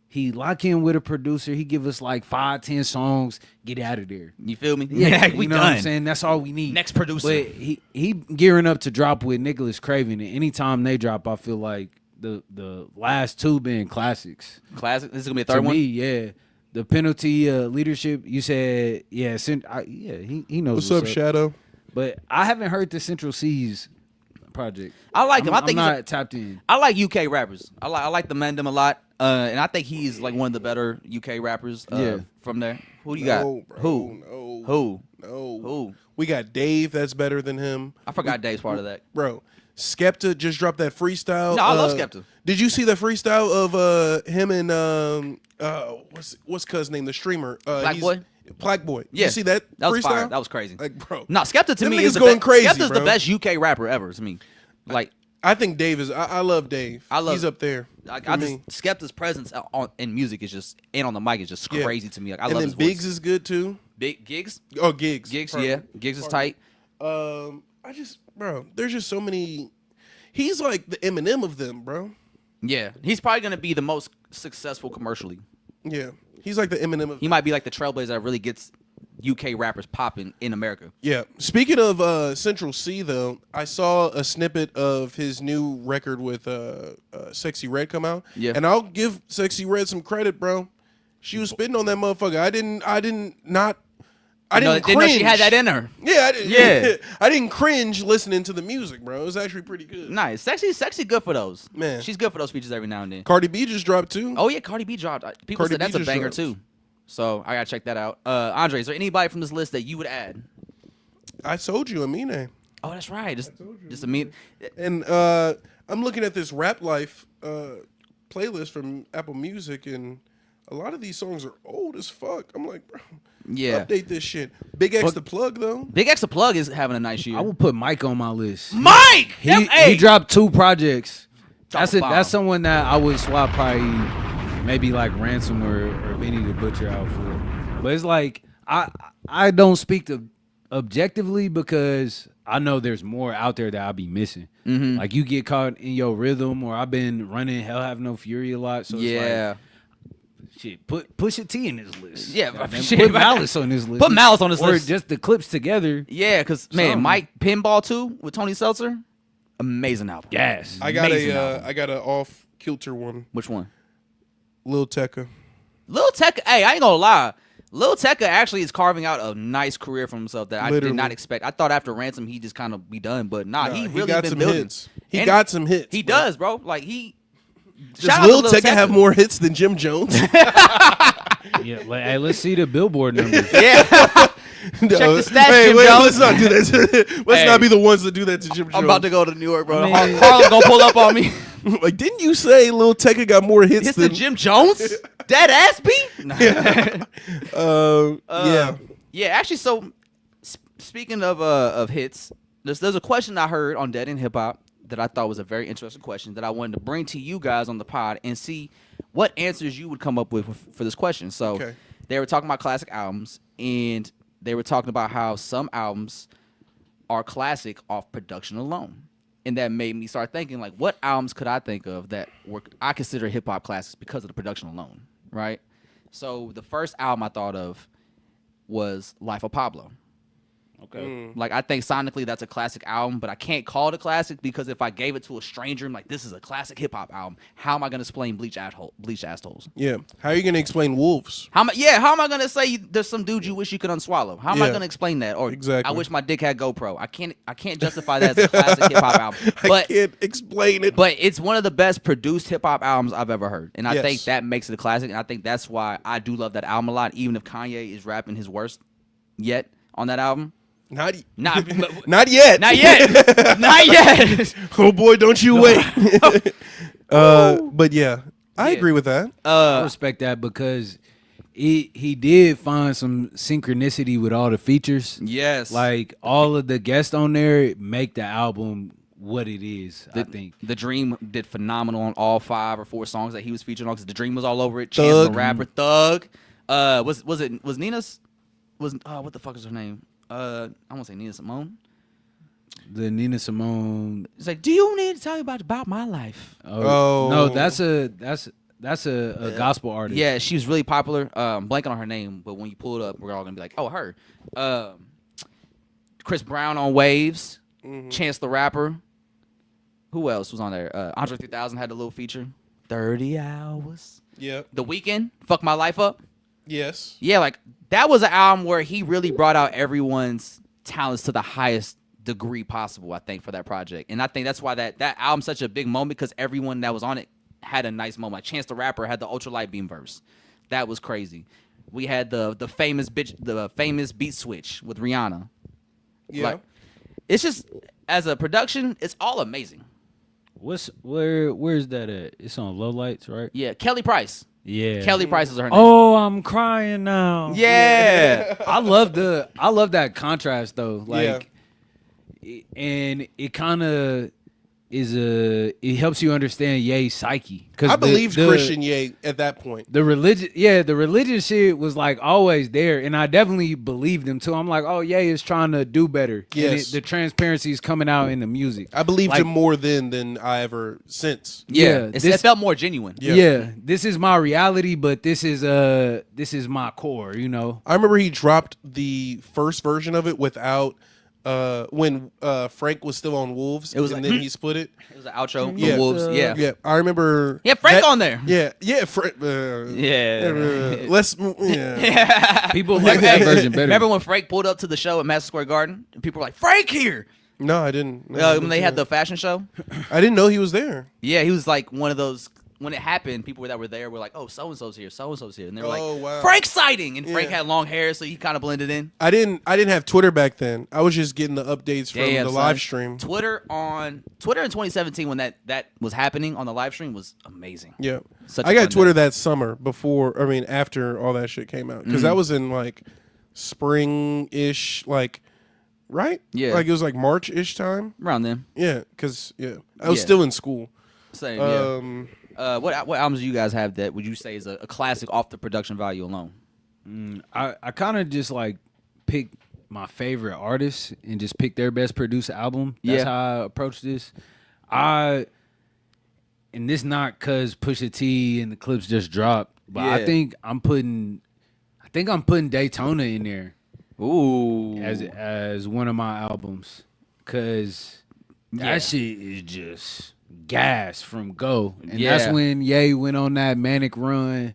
He lock in with a producer. He give us like 5-10 songs. Get out of there. You feel me? Yeah, we you know done. what I'm saying? That's all we need. Next producer. But he gearing up to drop with Nicholas Craven, and anytime they drop, I feel like the last 2 being classics. Classic. This is gonna be a To third one. me, yeah. The penalty leadership. You said, yeah, he knows. What's up, Shadow? But I haven't heard the Central Seas project. I like him. I I'm think not tapped in. I like UK rappers. I like the Mandem a lot, and I think he's like one of the better UK rappers. From there. Who do you got? No, bro, Who? No. Who? We got Dave. That's better than him. I forgot Dave's part of that. Bro, Skepta just dropped that freestyle. No, I love Skepta. Did you see the freestyle of him and what's cuz name? The streamer. Black Boy? Black Boy. Yeah. You see that? That was freestyle? fire. That was crazy. Like, bro. No, Skepta to them me niggas is going crazy, Skepta's bro. the best UK rapper ever to me. Like I think Dave is. I love Dave. He's up there. I for just me. Skepta's presence in music is just and on the mic is just Yeah. crazy to me. Like I and love then his voice. Biggs is good too. Big Gigs. Oh, Gigs. Gigs, Pardon yeah. me. Gigs is Pardon tight. me. Bro, there's just so many. He's like the Eminem of them, bro. Yeah, he's probably gonna be the most successful commercially. Yeah, he's like the Eminem of. He might be like the trailblazer that really gets UK rappers popping in America. Yeah. Speaking of Central C, though, I saw a snippet of his new record with Sexy Red come out. Yeah. And I'll give Sexy Red some credit, bro. She was spitting on that motherfucker. I didn't cringe. know she had that in her. Yeah, Yeah. I didn't cringe listening to the music, bro. It was actually pretty good. Nice. Sexy good for those. Man. She's good for those features every now and then. Cardi B just dropped too. Oh, yeah, Cardi B dropped. People Cardi said that's B a just banger, dropped. too. So I got to check that out. Andre, is there anybody from this list that you would add? I told you, Amine. Oh, that's right. Just a mean. And I'm looking at this Rap Life playlist from Apple Music, and a lot of these songs are old as fuck. I'm like, bro, Yeah. update this shit. Big X the Plug, though. Big X the Plug is having a nice year. I would put Mike on my list. Mike! He dropped 2 projects. Drop a bomb. That's someone that I would swap probably maybe like Ransom or Benny the Butcher out for. But it's like I don't speak to objectively because I know there's more out there that I'll be missing. Mm-hmm. Like you get caught in your rhythm, or I've been running Hell Have No Fury a lot. So it's like, shit, put Pusha T in this list. Yeah, Goddamn, shit, put right. Malice on this list. Put Malice on this or list. just the clips together. Yeah, because, man, Something. Mike Pinball 2 with Tony Seltzer, amazing album. Yes. I got Amazing album. I got an off kilter one. Which one? Lil Tecca. Lil Tecca, hey, I ain't gonna lie. Lil Tecca actually is carving out a nice career for himself that I did Literally. not expect. I thought after Ransom he'd just kind of be done, but nah, he really got been some building. hits. He And got some hits. He bro. does, bro. Like Does shout out Lil to Tecca have more hits than Jim Jones? Yeah, hey, let's see the Billboard numbers. Yeah. No. Check the stats, Hey, Jim wait, Jones. let's not do that. Let's Hey. not be the ones that do that to Jim Jones. I'm about to go to New York, bro. I mean- Harlem gonna pull up on me. Like, didn't you say Lil Tecca got more hits It's than the Jim Jones? Dead ass beat? Nah. yeah. Yeah, actually, so speaking of hits, there's a question I heard on Dead End Hip Hop that I thought was a very interesting question that I wanted to bring to you guys on the pod and see what answers you would come up with for this question. So Okay. they were talking about classic albums, and they were talking about how some albums are classic off production alone. And that made me start thinking, like, what albums could I think of that I consider hip-hop classics because of the production alone, right? So the first album I thought of was Life of Pablo. Okay. Like, I think sonically that's a classic album, but I can't call it a classic because if I gave it to a stranger, I'm like, this is a classic hip-hop album. How am I going to explain Bleach Assholes? Yeah. How are you going to explain Wolves? How am I going to say there's some dude you wish you could unswallow? How am I Yeah. going to explain that? Or Exactly. I wish my dick had GoPro. I can't justify that as a classic hip-hop album. I But can't explain it. But it's one of the best produced hip hop albums I've ever heard, and I Yes. think that makes it a classic. And I think that's why I do love that album a lot, even if Kanye is rapping his worst yet on that album. Not Not, not yet. not yet, not yet. Oh boy, don't you wait. But yeah, I Yeah. agree with that. I respect that because he did find some synchronicity with all the features. Yes, Like all of the guests on there make the album what it is. I think. The Dream did phenomenal on all 5 or 4 songs that he was featured on. Because The Dream was all over it. Chance the Rapper, Thug. Was Nina's? What the fuck is her name? I want to say Nina Simone. The Nina Simone. It's like, do you need to tell me about my life? Oh. No, that's a gospel artist. Yeah, she was really popular. Blanking on her name, but when you pull it up, we're all gonna be like, "Oh, her." Chris Brown on Waves, Chance the Rapper. Who else was on there? Andre 3000 had a little feature. 30 Hours. Yeah. The Weeknd, Fuck My Life Up. Yes. Yeah, like that was an album where he really brought out everyone's talents to the highest degree possible, I think, for that project. And I think that's why that album's such a big moment, because everyone that was on it had a nice moment. Like Chance the Rapper had the ultralight beam verse. That was crazy. We had the famous beat switch with Rihanna. Yeah. Like, it's just, as a production, it's all amazing. Where's that at? It's on Low Lights, right? Yeah, Kelly Price. Yeah. Kelly Price is her name. Oh, I'm crying now. Yeah. I love that contrast though. Like, and it kind of it helps you understand Ye's psyche. Cause I believed Christian Ye at that point. The religion shit was like always there, and I definitely believed him too. I'm like, oh, Ye is trying to do better. Yes. And the transparency is coming out in the music. I believed Like- him more then than I ever since. Yeah. this- It felt more genuine. Yeah. This is my reality, but this is my core. You know. I remember he dropped the first version of it without when Frank was still on Wolves, It was and like, then he split it. It was an outro for Yeah. Wolves. Yeah. Yeah, I remember. Yeah, Frank on there. Yeah, Yeah. let's. Yeah. People like that version better. Remember when Frank pulled up to the show at Madison Square Garden? And people were like, Frank here. No, I didn't. No, When they had the fashion show? I didn't know he was there. Yeah, he was like one of those. When it happened, people that were there were like, "Oh, so and so's here, so and so's here," and they were Oh, like, wow. "Frank sighting!" And Frank Yeah. had long hair, so he kind of blended in. I didn't have Twitter back then. I was just getting the updates from Damn, the son. live stream. Twitter in 2017 when that was happening on the live stream was amazing. Yeah, Such I a got fun Twitter day. that summer after all that shit came out because Mm-hmm. that was in like spring-ish, like right? Yeah. like it was like March-ish time. Around then. Yeah, because I was Yeah. still in school. Same. Yeah. What albums do you guys have that would you say is a classic off the production value alone? I kind of just like pick my favorite artists and just pick their best produced album. That's Yeah. how I approach this. And this not cause Pusha T and the clips just dropped, but I Yeah. think I'm putting Daytona in there Ooh. as one of my albums, cause Yeah. that shit is just gas from go, and Yeah. that's when Ye went on that manic run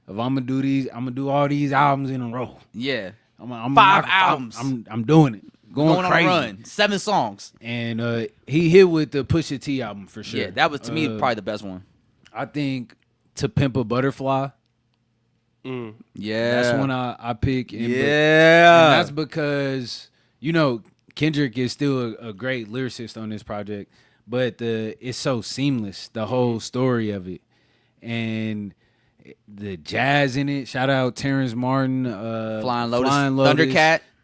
of I'm gonna do all these albums in a row. Yeah. I'm 5 albums. I'm doing it. Going on crazy. a run. 7 songs. And he hit with the Pusha T album for sure. Yeah, that was to me probably the best one. I think To Pimp a Butterfly. Yeah. That's one I pick. And Yeah. and that's because Kendrick is still a great lyricist on this project, but it's so seamless, the whole story of it, and the jazz in it. Shout out Terrence Martin, Flying Lotus,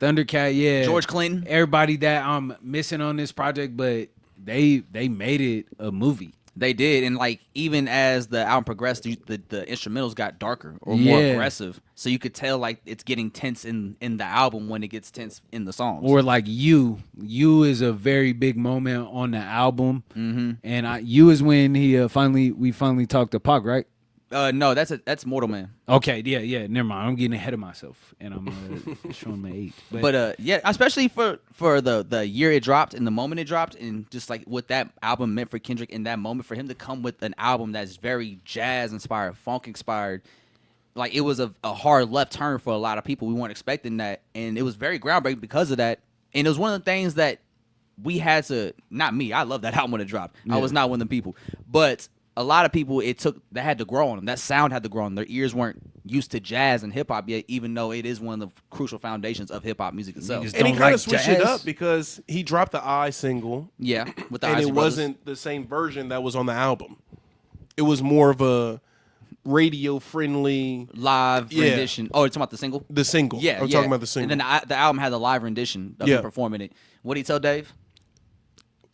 Thundercat, yeah, George Clinton. Everybody that I'm missing on this project, but they made it a movie. They did, and like even as the album progressed, the instrumentals got darker or more Yeah. aggressive, so you could tell like it's getting tense in the album when it gets tense in the songs. Or like You is a very big moment on the album, and You is when we finally talked to Pac, right? No, that's Mortal Man. Okay, yeah, never mind. I'm getting ahead of myself, and I'm showing my age. But yeah, especially for the year it dropped and the moment it dropped, and just like what that album meant for Kendrick in that moment, for him to come with an album that's very jazz inspired, funk inspired, like it was a hard left turn for a lot of people. We weren't expecting that, and it was very groundbreaking because of that. And it was one of the things that we had to, not me, I love that album when it dropped. I was not one of the people, but a lot of people they had to grow on them. That sound had to grow on them. Their ears weren't used to jazz and hip hop yet, even though it is one of the crucial foundations of hip hop music itself. Niggas And he don't kind like of switched it jazz. up because he dropped the I single, Yeah, with the and Isley it Brothers. wasn't the same version that was on the album. It was more of a radio friendly live Yeah. rendition. Oh, you're talking about the single? the single. Yeah, I'm yeah. talking about the single. And then the album had the live rendition of Yeah. him performing it. What did he tell Dave?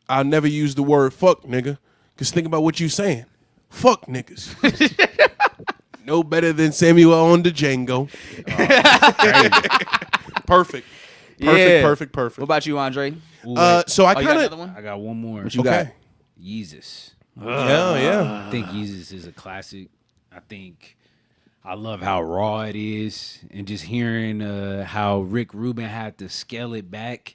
I never use the word fuck, nigga. Because think about what you saying. Fuck niggas. No better than Samuel on the Django. Perfect. Yeah. Perfect. What about you, Andre? So I Oh, you got kind another of. one? I got one more. What you Okay. got? Yeezus. Yeah. I think Yeezus is a classic. I think I love how raw it is, and just hearing how Rick Rubin had to scale it back.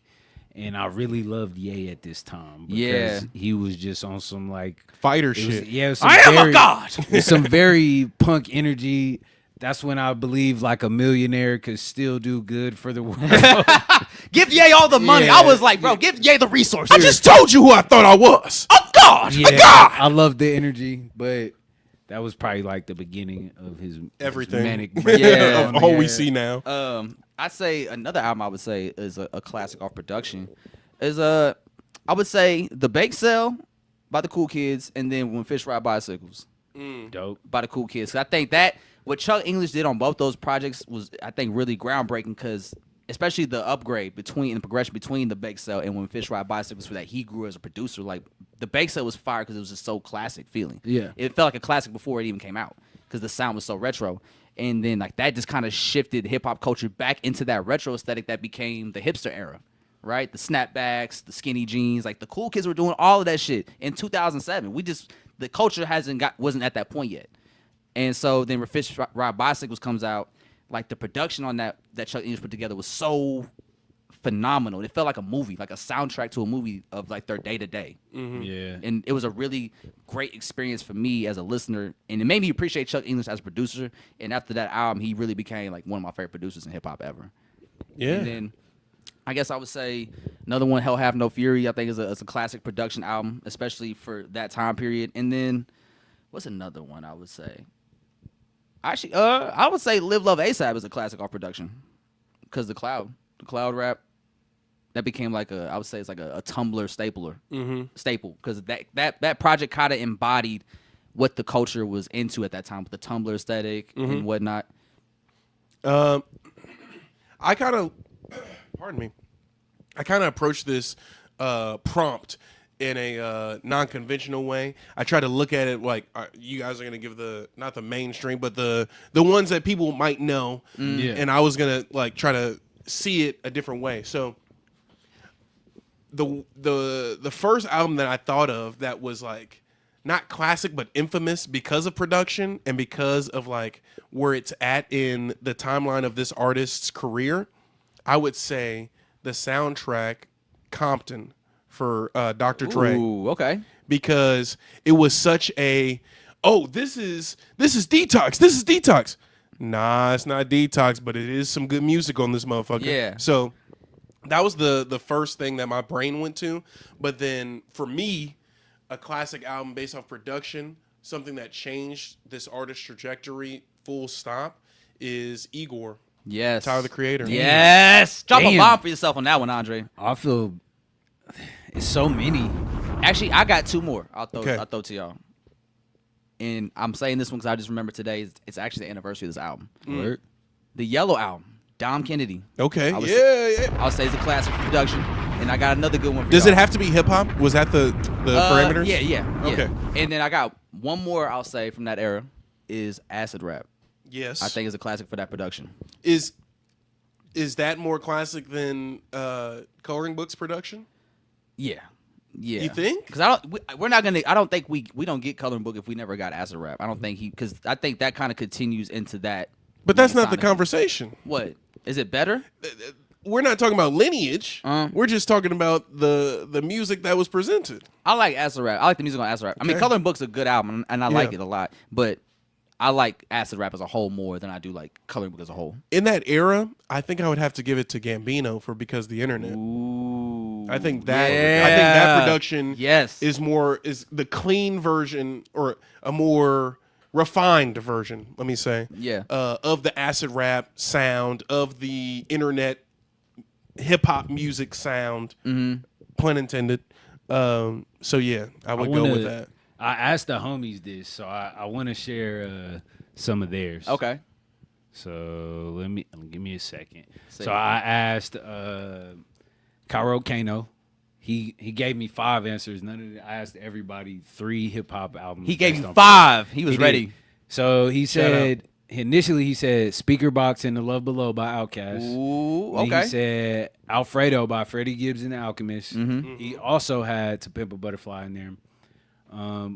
And I really loved Ye at this time because Yeah. he was just on some like Fighter it was- shit. yeah, it was some I am a very- god. With some very punk energy. That's when I believe like a millionaire could still do good for the world. Give Ye all the money. Yeah. I was like, bro, give Ye the resources. I just told you who I thought I was. oh God, Yeah, a god. I love the energy, but that was probably like the beginning of his Everything. manic Yeah. Of all we see now. I say another album I would say is a classic off production is I would say The Bake Sale by the Cool Kids, and then When Fish Ride Bicycles Dope. by the Cool Kids. 'Cause I think that what Chuck English did on both those projects was, I think, really groundbreaking, because especially the upgrade between the progression between The Bake Sale and When Fish Ride Bicycles, for that he grew as a producer. Like The Bake Sale was fire because it was just so classic feeling. Yeah. It felt like a classic before it even came out because the sound was so retro. And then like that just kind of shifted hip hop culture back into that retro aesthetic that became the hipster era, right? The snapbacks, the skinny jeans, like the cool kids were doing all of that shit in 2007. The culture wasn't at that point yet. And so then when Fish Ride Bicycles comes out, like the production on that Chuck English put together was so phenomenal. It felt like a movie, like a soundtrack to a movie of like their day to day. Yeah. And it was a really great experience for me as a listener, and it made me appreciate Chuck English as a producer. And after that album, he really became like one of my favorite producers in hip hop ever. Yeah. And then I guess I would say another one, Hell Have No Fury. I think is a classic production album, especially for that time period. And then what's another one I would say? Actually, I would say Live Love ASAP is a classic off production, because the cloud rap, that became like I would say it's like a Tumblr staple, because that project kind of embodied what the culture was into at that time with the Tumblr aesthetic and whatnot. I kind of, pardon me, I kind of approached this prompt in a non-conventional way. I try to look at it like you guys are gonna give not the mainstream, but the ones that people might know, and I was gonna like try to see it a different way. So the first album that I thought of that was like not classic but infamous because of production and because of like where it's at in the timeline of this artist's career, I would say the soundtrack Compton for Dr. Dre. Ooh, okay. Because it was such a, this is Detox. This is Detox. Nah, it's not Detox, but it is some good music on this motherfucker. Yeah. So that was the first thing that my brain went to. But then for me, a classic album based off production, something that changed this artist's trajectory full stop, is Igor. Yes. Tyler, the Creator. Yes. Drop a Damn. bomb for yourself on that one, Andre. I feel it's so many. Actually, I got two more. I'll throw to y'all. And I'm saying this one because I just remember today. It's actually the anniversary of this album. Word. The Yellow album, Dom Kennedy. Okay. I would Yeah. I'll say it's a classic production. And I got another good one for Does y'all. it have to be hip hop? Was that the parameters? Yeah. Okay. And then I got one more I'll say from that era is Acid Rap. Yes. I think it's a classic for that production. Is that more classic than Coloring Book's production? Yeah. You think? Because I don't think we don't get Coloring Book if we never got Acid Rap. I don't think because I think that kind of continues into that. But that's not the Sonic. conversation. What? Is it better? We're not talking about lineage. We're just talking about the music that was presented. I like Acid Rap. I like the music on Acid Rap. I mean, Okay. Coloring Book's a good album, and I like it a lot. But I like Acid Rap as a whole more than I do like Coloring Book as a whole. In that era, I think I would have to give it to Gambino for Because the Internet. Ooh. I think that production Yes. is the clean version, or a more refined version, let me say. Yeah. Of the acid rap sound, of the internet hip hop music sound, pun intended. So yeah, I would go with that. I asked the homies this, so I want to share some of theirs. Okay. So give me a second. Say So it. I asked Cairo Kano. He gave me 5 answers. I asked everybody 3 hip hop albums. He gave based you on 5. He was He did. ready. So he Shout out. said initially he said Speaker Box and The Love Below by Outkast. Ooh. Then Okay. he said Alfredo by Freddie Gibbs and the Alchemist. Mm-hmm. He also had To Pimp a Butterfly in there.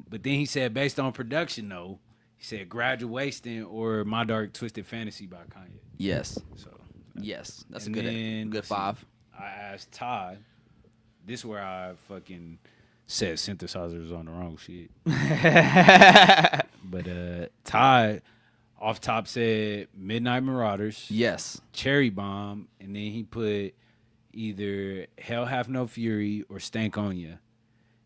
But then he said based on production though, he said Graduation or My Dark Twisted Fantasy by Kanye. Yes. So Yes. That's a and good then, good 5. I asked Todd. This is where I fucking said synthesizers on the wrong shit. But Todd off top said Midnight Marauders, Yes. Cherry Bomb, and then he put either Hell Have No Fury or Stank On Ya.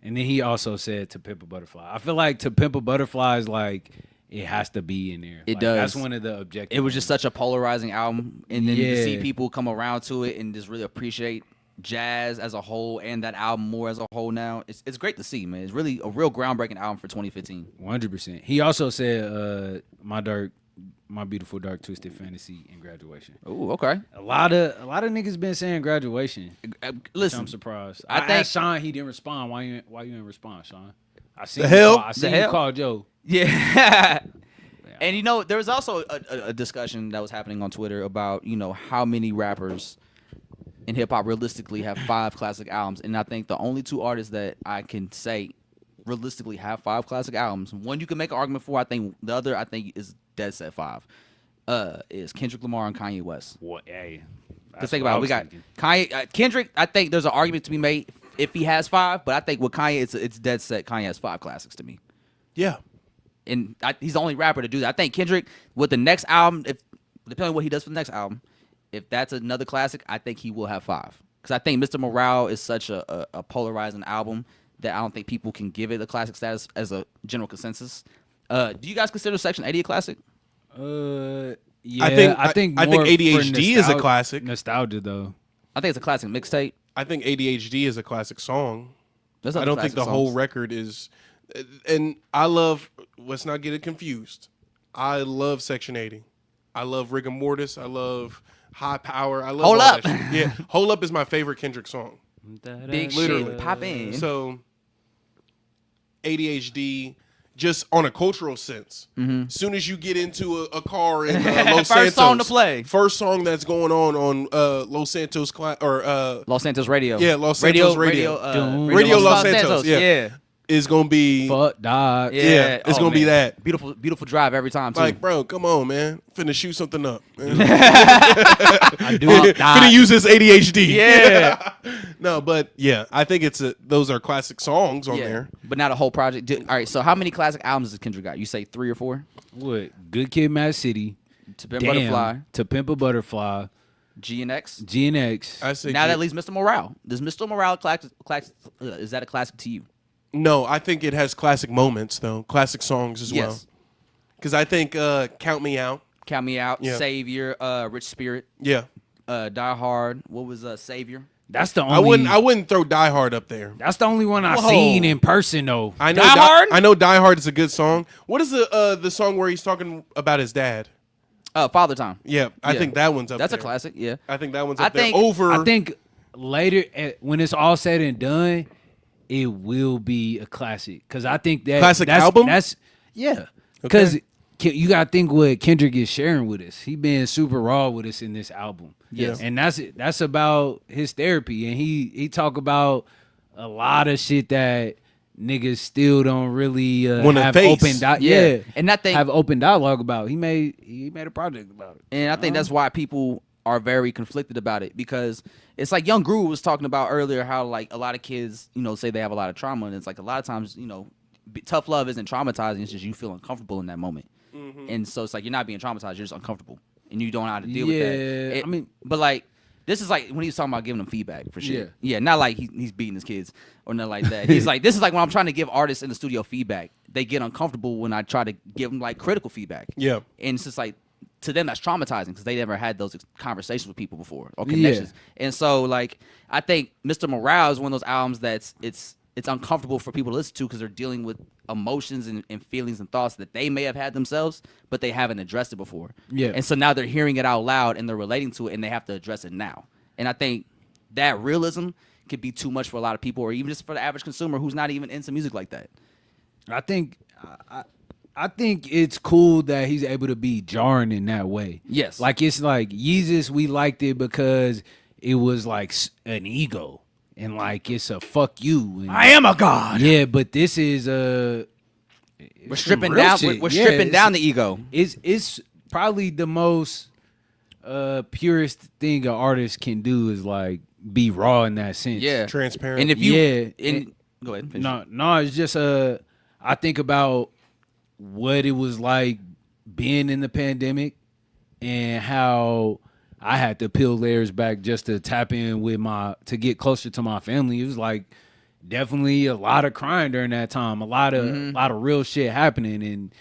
And then he also said To Pimp a Butterfly. I feel like To Pimp a Butterfly is like it has to be in there. It Like, does. That's one of the objectives. It was just such a polarizing album, and then to Yeah. see people come around to it and just really appreciate jazz as a whole and that album more as a whole now. It's great to see, man. It's really a real groundbreaking album for 2015. 100%. He also said My Beautiful Dark Twisted Fantasy and Graduation. Ooh, okay. A lot of niggas been saying Graduation. Listen, I'm surprised. I I think- asked Sean, he didn't respond. Why you didn't respond, Sean? I seen The hell? I seen The you hell? call Joe. yeah. And you know, there was also a discussion that was happening on Twitter about, you know, how many rappers in hip hop realistically have 5 classic albums, and I think the only 2 artists that I can say realistically have 5 classic albums, one you can make an argument for, I think the other I think is dead set 5, is Kendrick Lamar and Kanye West. What? Hey, Because think about it, we got Kanye, Kendrick. I think there's an argument to be made if he has 5, but I think with Kanye, it's dead set. Kanye has 5 classics to me. Yeah. And he's the only rapper to do that. I think Kendrick, with the next album, if depending on what he does for the next album, if that's another classic, I think he will have 5. Because I think Mr. Morale is such a polarizing album that I don't think people can give it a classic status as a general consensus. Do you guys consider Section 80 a classic? Yeah, I think more ADHD is a classic. Nostalgia though. I think it's a classic mixtape. I think ADHD is a classic song. There's I other don't think classic the whole songs. record is. And I love. Let's not get it confused. I love Section 80. I love Rigor Mortis. I love High Power. I love Hold all Up. that shit. Yeah, Hold Up is my favorite Kendrick song. Big Literally. shit, pop in. So ADHD, just on a cultural sense. As soon as you get into a car in Los Santos, First song to play. First song that's going on Los Santos Los Santos Radio. Yeah, Los Santos Radio. Radio Los Santos, yeah. is gonna be Fuck dog. Yeah, it's gonna be that. Beautiful drive every time too. Like, bro, come on, man. Finna shoot something up. Man. I do. Finna use this ADHD. Yeah. No, but yeah, I think those are classic songs on there. But not a whole project. All right, so how many classic albums does Kendrick got? You say 3 or 4? What? Good Kid, Mad City. To Pimp a Butterfly. To Pimp a Butterfly. GNX. GNX. I say now that leaves Mr. Morale. Does Mr. Morale is that a classic to you? No, I think it has classic moments though, classic songs as well. Because I think "Count Me Out." Count Me Out. Yeah. Savior. Rich Spirit. Yeah. Die Hard. What was Savior? That's the only. I wouldn't throw Die Hard up there. That's the only one I've seen in person though. I know Die Hard? I know Die Hard is a good song. What is the song where he's talking about his dad? Father Time. Yeah, I think that one's up That's there. a classic. Yeah. I think that one's I up there. think- Over. I think later when it's all said and done, it will be a classic. Cause I think Classic that's, album? That's yeah. Cause you gotta think what Kendrick is sharing with us. He been super raw with us in this album. Yes. And that's about his therapy. And he talk about a lot of shit that niggas still don't really Wanna have face. open Yeah. And that thing have open dialogue about. He made a project about it. And I think that's why people are very conflicted about it, because it's like Young Groove was talking about earlier, how like a lot of kids, say they have a lot of trauma, and it's like a lot of times, tough love isn't traumatizing. It's just you feel uncomfortable in that moment, and so it's like you're not being traumatized, you're just uncomfortable, and you don't know how to deal with that. I mean, but like this is like when he was talking about giving them feedback for shit. Yeah, not like he's beating his kids or nothing like that. He's like, this is like when I'm trying to give artists in the studio feedback, they get uncomfortable when I try to give them like critical feedback. Yeah. And it's just like, to them that's traumatizing because they never had those conversations with people before or connections. And so like I think Mr. Morale is one of those albums that's it's uncomfortable for people to listen to because they're dealing with emotions and feelings and thoughts that they may have had themselves, but they haven't addressed it before. Yeah. And so now they're hearing it out loud and they're relating to it and they have to address it now. And I think that realism could be too much for a lot of people, or even just for the average consumer who's not even into music like that. I think it's cool that he's able to be jarring in that way. Yes. Like it's like Yeezus, we liked it because it was like an ego and like it's a fuck you. And, I am a god. Yeah, but this is We're stripping down. We're stripping down the ego. It's probably the most purest thing an artist can do is like be raw in that sense. Yeah. Transparent. And if you Yeah. go ahead. Finish. No, it's just I think about what it was like being in the pandemic and how I had to peel layers back just to tap in with to get closer to my family. It was like definitely a lot of crying during that time, a lot of real shit happening, and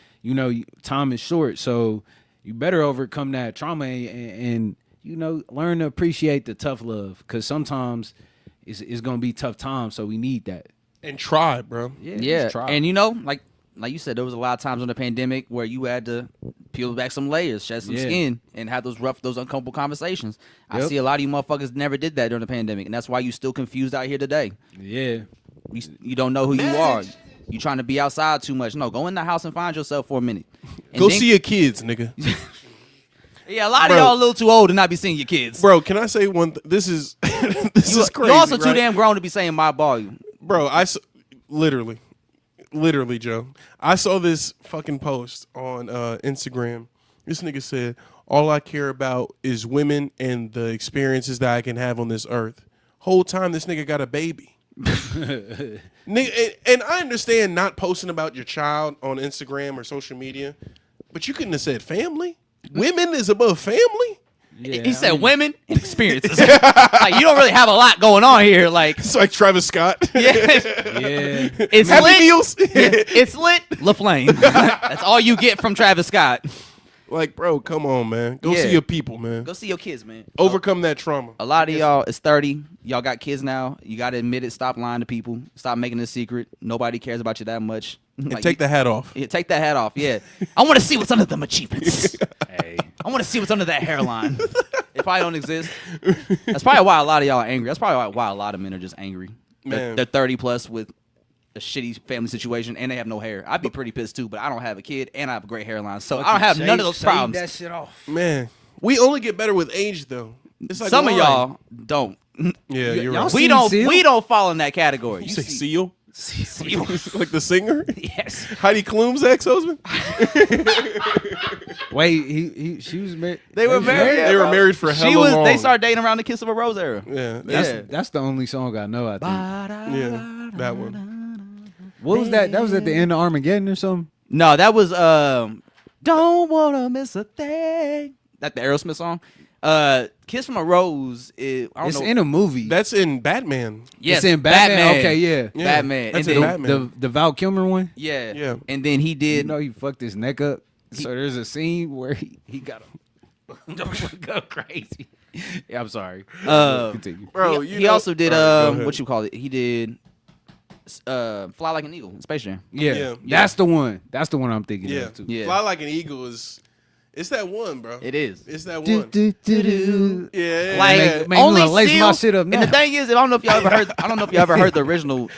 time is short, so you better overcome that trauma and learn to appreciate the tough love, because sometimes it's gonna be tough times, so we need that. and try, bro. Yeah. just try. And like you said, there was a lot of times in the pandemic where you had to peel back some layers, shed some skin, and have those uncomfortable conversations. I see a lot of you motherfuckers never did that during the pandemic, and that's why you still confused out here today. Yeah. You don't know who you are. You trying to be outside too much. No, go in the house and find yourself for a minute. And Go then- see your kids, nigga. Yeah, a lot Bro. of y'all a little too old to not be seeing your kids. Bro, can I say one? This is this is crazy. You're also too right? damn grown to be saying my ball. Bro, literally, Joe. I saw this fucking post on Instagram. This nigga said, all I care about is women and the experiences that I can have on this earth. Whole time this nigga got a baby. Nigga, and I understand not posting about your child on Instagram or social media, but you couldn't have said family. Women is above family. Yeah, He said women and experiences. Like, you don't really have a lot going on here. Like, It's like Travis Scott. yeah, Yeah. it's Happy lit. Meals. It's lit. LaFlame. That's all you get from Travis Scott. Like, bro, come on, man. Go Yeah. see your people, man. Go see your kids, man. Overcome that trauma. A lot of y'all is 30. Y'all got kids now. You got to admit it. Stop lying to people. Stop making it a secret. Nobody cares about you that much. And Like, take the hat off. Yeah, take that hat off. Yeah. I want to see what's under them achievements. Hey. I want to see what's under that hairline. It probably don't exist. That's probably why a lot of y'all are angry. That's probably why a lot of men are just angry. Man. They're 30 plus with a shitty family situation and they have no hair. I'd be pretty pissed too, but I don't have a kid and I have a great hairline. So I don't have none of those problems. That shit off. Man, we only get better with age, though. It's like Some of wine. y'all don't. Yeah, you're y'all right. We seen don't Seal? we don't fall in that category. You say Seal? Seal. Like the singer? Yes. Heidi Klum's ex-husband? Wait, she was married. They were married. They were married for hella She was. long. They started dating around the Kiss of a Rose era. Yeah, That's the only song I know. I think. yeah, that one. What was that? That was at the end of Armageddon or something. No, that was Don't Wanna Miss a Thing. That the Aerosmith song. Kiss from a Rose is I don't It's know. in a movie. That's in Batman. Yes, it's in Batman. Okay, yeah. Yeah, Batman. that's And in then- Batman. The Val Kilmer one. Yeah. Yeah. And then he You did know he fucked his neck up. So there's a scene where he got don't go crazy. Yeah, I'm sorry. Continue. Bro, he also did All right, go ahead. what you call it? He did Fly Like an Eagle in Space Jam. Yeah, Yeah. that's the one. That's the one I'm thinking Yeah. of too. Yeah. Fly Like an Eagle is... It's that one, bro. It is. It's that Do, one. do, do, do. Yeah. Like yeah. Man, you only wanna lace Seal, my shit up And the now. thing is, I don't know if y'all ever heard. I don't know if you ever heard the original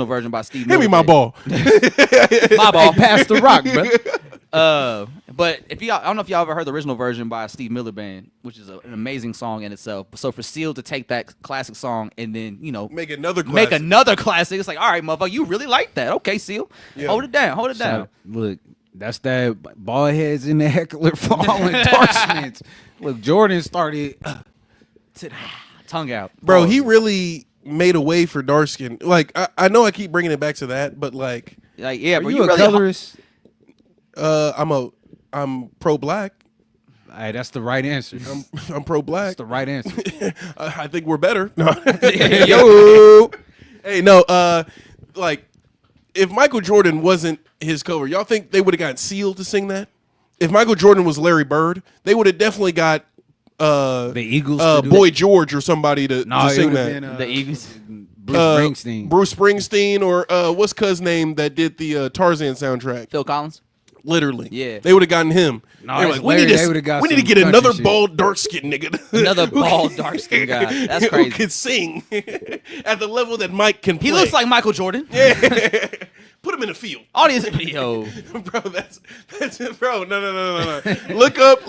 version by Steve. Hit me my Miller ball. Band. My ball. Hey, pass the rock, bro. But if y'all, I don't know if y'all ever heard the original version by Steve Miller Band, which is an amazing song in itself. So for Seal to take that classic song and then Make another classic. make another classic, it's like, all right, motherfucker, you really like that? Okay, Seal, Yeah. hold it down, hold it down. So, look, that's that bald heads in the heckler fall endorsements. Look, Jordan started. Tongue out, Bro, he really made a way for dark skin. Like, I know I keep bringing it back to that, but like, like yeah, Are bro, you a really colorist? I'm pro-black. Hey, that's the right answer. I'm pro-black. That's the right answer. I think we're better. No. Yo. Hey, no, like, if Michael Jordan wasn't his cover, y'all think they would have got Seal to sing that? If Michael Jordan was Larry Bird, they would have definitely got The Eagles. to do Boy that? George or somebody to No, it sing would've that. been, The Eagles. Bruce Springsteen. Bruce Springsteen or what's cuz name that did the Tarzan soundtrack? Phil Collins. Literally. Yeah. They would have gotten him. No, They were it's we Larry, need they would've got we need to some get country another shit. bald dark skinned nigga. Another bald, dark-skinned guy. That's crazy. Who could sing at the level that Mike can play. He looks like Michael Jordan. Put him in the field. Audience video. Bro, that's bro. No. look up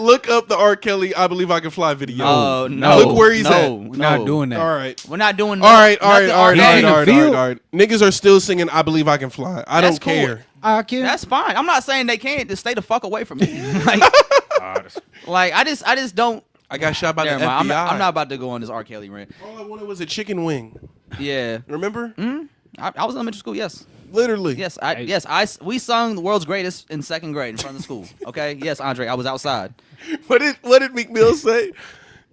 the R. Kelly "I Believe I Can Fly" video. Oh no! Look where he's at. We're not doing that. All right. We're not doing. All right. nothing in the field. Niggas are still singing "I Believe I Can Fly." I That's don't cool. care. I can. That's fine. I'm not saying they can't. Just stay the fuck away from me. like I just don't. I got shot by the Never FBI. mind. I'm not about to go on this R. Kelly rant. All I wanted was a chicken wing. Yeah. Remember? I was in elementary school. Yes. Literally. Yes. We sung the world's greatest in second grade in front of the school. Okay. Yes, Andre. I was outside. What did Meek Mill say?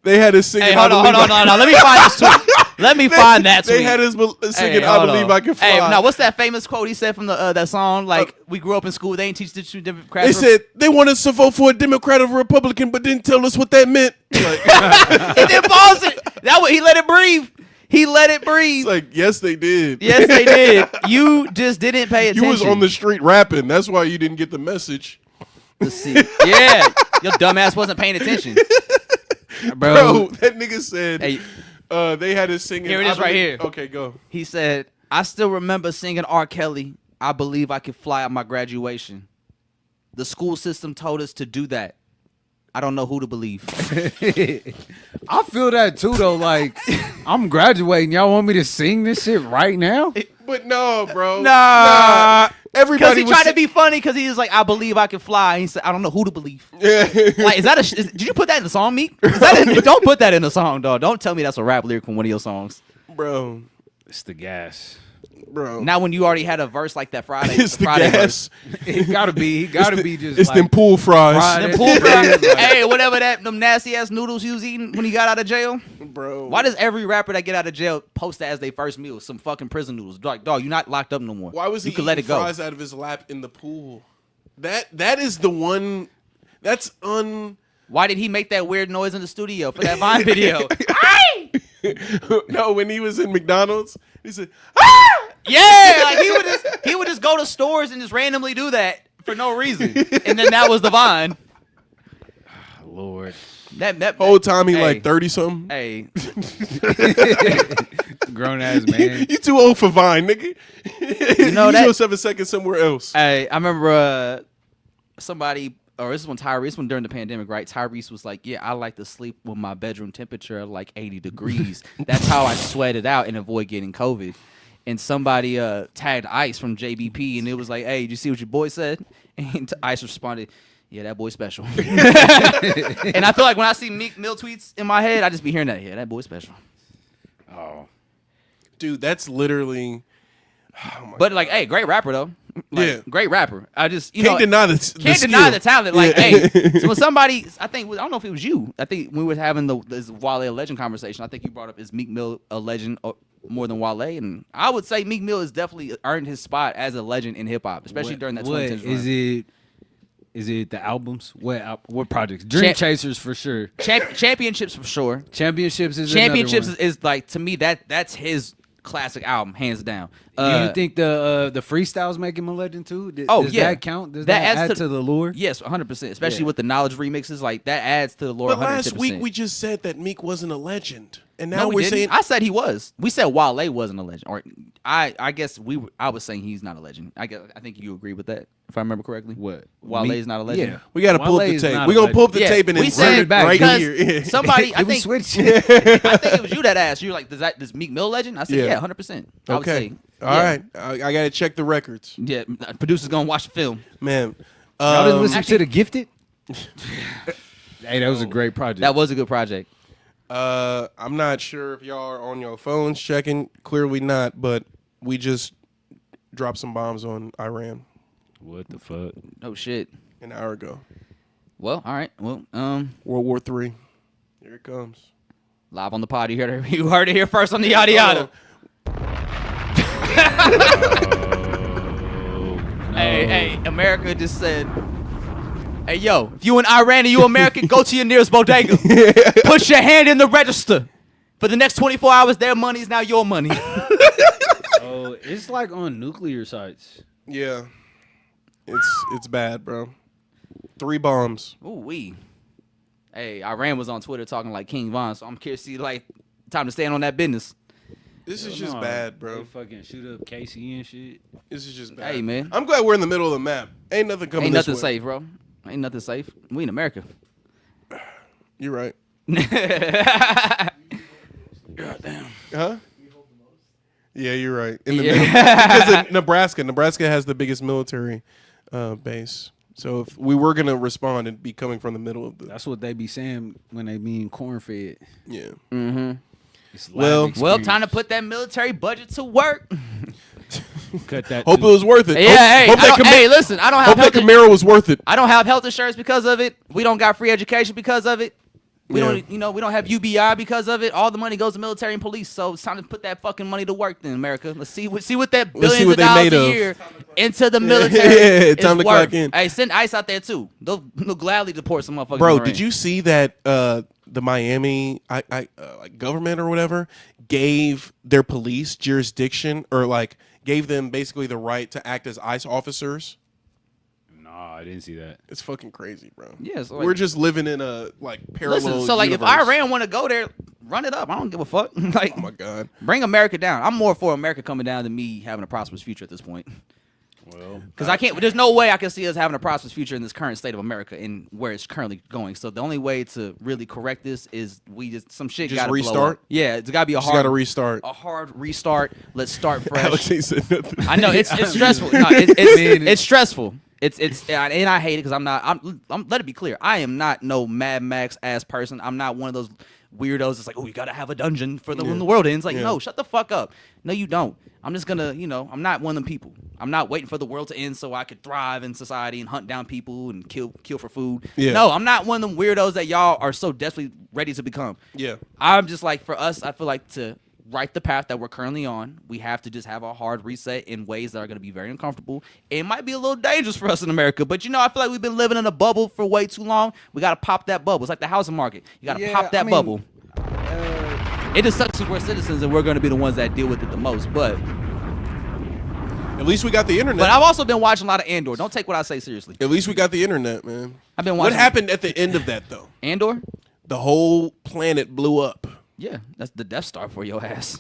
They had us singing. Hey, hold on. Let me find this tweet. Let me find that tweet. They had us singing Hey, "I hold Believe on. I Can Fly." Hey, now what's that famous quote he said from the that song? Like, we grew up in school, they ain't teach the two different They crowds. said they wanted us to vote for a Democrat or a Republican, but didn't tell us what that meant. Like, He didn't pause it. That way he let it breathe. He let it breathe. it's like, yes, they did. Yes, they did. You just didn't pay attention. You was on the street rapping. That's why you didn't get the message. Yeah, your dumbass wasn't paying attention. Bro, that nigga said Hey, they had us singing. Here it is "I right Believe-" here. Okay, go. he said, "I still remember singing R. Kelly. I believe I could fly at my graduation. The school system told us to do that. I don't know who to believe." I feel that too, though. Like, I'm graduating. Y'all want me to sing this shit right now? But no, bro. Nah. everybody he was tried to be funny because he was like, I believe I can fly. And he said, I don't know who to believe. Like, is that did you put that in the song, Meek? Don't put that in the song, dog. Don't tell me that's a rap lyric from one of your songs. bro. It's the gas. Bro. Now when you already had a verse like that Friday, It's the Friday gas. He gotta be just It's like, them pool fries. fried Them pool fries. Hey, whatever them nasty ass noodles he was eating when he got out of jail. Bro. Why does every rapper that get out of jail post that as their first meal? Some fucking prison noodles. Dog, you're not locked up no more. Why was he you could eating let it go? fries out of his lap in the pool? That is the one. That's Why did he make that weird noise in the studio for that Vine video? No, when he was in McDonald's, he said, Yeah, like he would just go to stores and just randomly do that for no reason, and then that was the Vine. Lord. That whole time he hey, like 30 something. Hey, Grown ass man. You too old for Vine, nigga. You know Use that- your 7 seconds somewhere else. hey, I remember somebody. Or this one during the pandemic, right? Tyrese was like, yeah, I like to sleep with my bedroom temperature at like 80 degrees. That's how I sweat it out and avoid getting COVID. And somebody tagged Ice from JBP, and it was like, hey, did you see what your boy said? And Ice responded, yeah, that boy's special. And I feel like when I see Meek Mill tweets in my head, I just be hearing that, yeah, that boy's special. Oh. Dude, that's literally... But like, hey, great rapper though. Like, Yeah. great rapper. I just Can't deny the can't deny skill. the talent. Like, hey, so when somebody, I don't know if it was you. I think we were having this Wale a legend conversation. I think you brought up is Meek Mill a legend more than Wale, and I would say Meek Mill has definitely earned his spot as a legend in hip hop, especially during that 2010s run. Is it the albums? What projects? Dream Chasers for sure. Championships for sure. Championships is like, to me, that's his classic album, hands down. Do you think the freestyles make him a legend too? Does yeah, that count? Does that add to the lure? Yes, 100%. Especially with the knowledge remixes, like that adds to the lore. But 110%. last week we just said that Meek wasn't a legend, and now No, we we're didn't. saying I said he was. We said Wale wasn't a legend, or I guess I was saying he's not a legend. I think you agree with that, if I remember correctly. What? Wale is not a legend. Yeah. we got to pull up Wale the is tape. not We're a gonna pull up the Yeah, tape and we insert said it right because here. somebody, I Did we think, switch? I think it was you that asked. You were like, does Meek Mill legend? I said, Yeah. yeah, 100%. I would Okay, say, all yeah. right. I got to check the records, Yeah, producer's gonna watch the film. man. Y'all didn't listen actually- to The Gifted? Hey, that was a great project. That was a good project. I'm not sure if y'all are on your phones checking. Clearly not, but we just dropped some bombs on Iran What the fuck? Oh shit. an hour ago. Well, all right. Well, World War III. Here it comes. live on the pod. You heard it here first on the Yadda Yadda. Hey, America just said, hey, yo, if you in Iran and you American, go to your nearest bodega. Put your hand in the register. For the next 24 hours, their money is now your money. Oh, it's like on nuclear sites. Yeah, it's bad, bro. 3 bombs. Ooh, wee. Hey, Iran was on Twitter talking like King Von, so I'm curious to see, like, time to stand on that business. This is just No, bad, bro. They fucking shoot up KC and shit. This is just bad. Hey, man. I'm glad we're in the middle of the map. Ain't nothing coming Ain't this nothing way. safe, bro. Ain't nothing safe. We in America. You're right. Goddamn. Huh? Yeah, you're right. In the Yeah. middle. Because of Nebraska. Nebraska has the biggest military base. So if we were gonna respond, it'd be coming from the middle of the. That's what they be saying when they being corn fed. Yeah. Mm-hmm. It's Well- Well, time to put that military budget to work. cut that. Hope it was worth it. Yeah, hope that hey, listen, I don't have hope that health Camaro was worth it. I don't have health insurance because of it. We don't got free education because of it. We Yeah. don't, we don't have UBI because of it. All the money goes to military and police. So it's time to put that fucking money to work, then, America. Let's see what that Let's see billions what of they dollars made a of. year into the military. Yeah, is time to worth. clock in. Hey, send ICE out there too. They'll gladly deport some motherfuckers. Bro, in did you see that the Miami like government or whatever gave their police jurisdiction or like gave them basically the right to act as ICE officers? No, I didn't see that. It's fucking crazy, bro. Yeah, so we're just living in a like parallel. Listen, so like universe. if Iran want to go there, run it up. I don't give a fuck. Like, Oh my god. bring America down. I'm more for America coming down than me having a prosperous future at this point. Well, Because I can't. There's no way I can see us having a prosperous future in this current state of America and where it's currently going. So the only way to really correct this is some shit got to restart? blow up. Yeah, it's got to be a Just hard got to restart. a hard restart. Let's start fresh. Alex ain't said nothing. I know it's stressful. No, it's stressful. It's and I hate it because I'm let it be clear. I am not no Mad Max ass person. I'm not one of those weirdos that's like, oh, you gotta have a dungeon for when the world ends. Like, no, shut the fuck up. No, you don't. I'm just gonna, I'm not one of them people. I'm not waiting for the world to end so I could thrive in society and hunt down people and kill for food. Yeah. No, I'm not one of them weirdos that y'all are so desperately ready to become. Yeah. I'm just like, for us, I feel like to right the path that we're currently on, we have to just have a hard reset in ways that are going to be very uncomfortable. It might be a little dangerous for us in America, but I feel like we've been living in a bubble for way too long. We got to pop that bubble. It's like the housing market. You got to pop that bubble. It just sucks because we're citizens and we're going to be the ones that deal with it the most. But at least we got the internet. I've also been watching a lot of Andor. Don't take what I say seriously. At least we got the internet, man. I've been watching. What happened at the end of that though? Andor? The whole planet blew up. Yeah, that's the Death Star for your ass.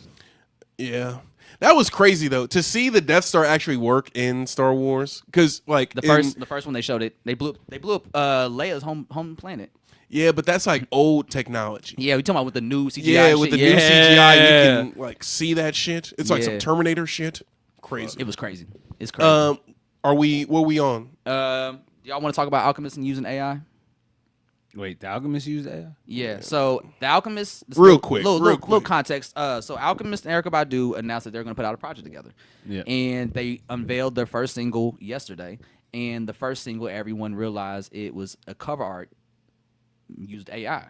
Yeah. That was crazy though to see the Death Star actually work in Star Wars, because like the first one they showed it, they blew up Leia's home planet. Yeah, but that's like old technology. Yeah, we talking about with the new CGI. Yeah, shit. with the new CGI, you can like see that shit. It's like some Yeah. Terminator shit. Crazy. It was crazy. It's crazy. What we on? Y'all want to talk about Alchemist and using AI? wait, the Alchemist used AI? Yeah. So the Alchemist. Real quick. Little context. So Alchemist and Erykah Badu announced that they're going to put out a project together. Yeah. And they unveiled their first single yesterday. And the first single, everyone realized it was a cover art used AI,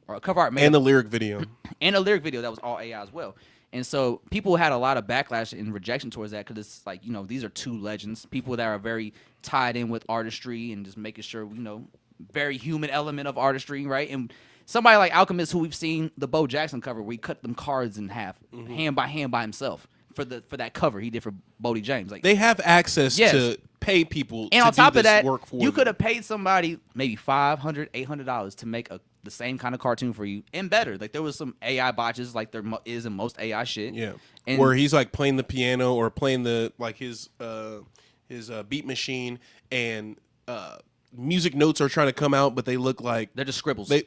or a cover art made And the lyric video. and a lyric video that was all AI as well. And so people had a lot of backlash and rejection towards that, because it's like, these are two legends, people that are very tied in with artistry and just making sure, very human element of artistry, right? And somebody like Alchemist, who we've seen the Bo Jackson cover where he cut them cards in half, hand by himself for that cover he did for Bodie James. Like, They have access Yes. to pay people and to on top do of this that, work for you could have paid somebody maybe $500, $800 to make the same kind of cartoon for you and better. Like, there was some AI botches, like there is in most AI shit. Yeah. And Where he's like playing the piano or playing the like his beat machine, and music notes are trying to come out, but they look like they're just scribbles. they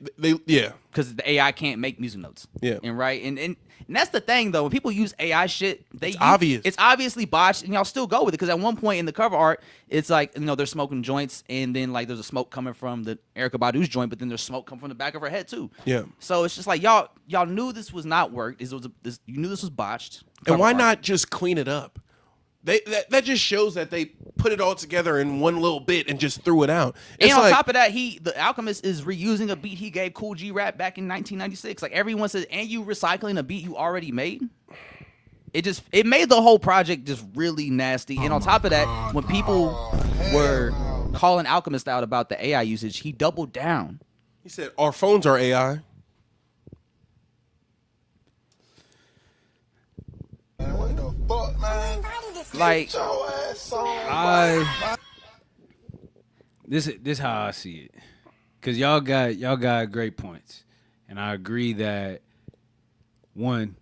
yeah. Because the AI can't make music notes. Yeah. And right. And that's the thing, though. When people use AI shit, obvious. It's obviously botched, and y'all still go with it. Because at one point in the cover art, it's like, they're smoking joints, and then like there's a smoke coming from the Erykah Badu's joint, but then there's smoke coming from the back of her head too. Yeah. So it's just like y'all knew this was not worked. You knew this was botched. And Cover why art. not just clean it up? That just shows that they put it all together in one little bit and just threw it out. And on top of that, the Alchemist is reusing a beat he gave Cool G Rap back in 1996. Like, everyone says, and you recycling a beat you already made. It made the whole project just really nasty. And on top of that, when people were calling Alchemist out about the AI usage, he doubled down. He said our phones are AI. Like, This how I see it, cause y'all got great points, and I agree that one,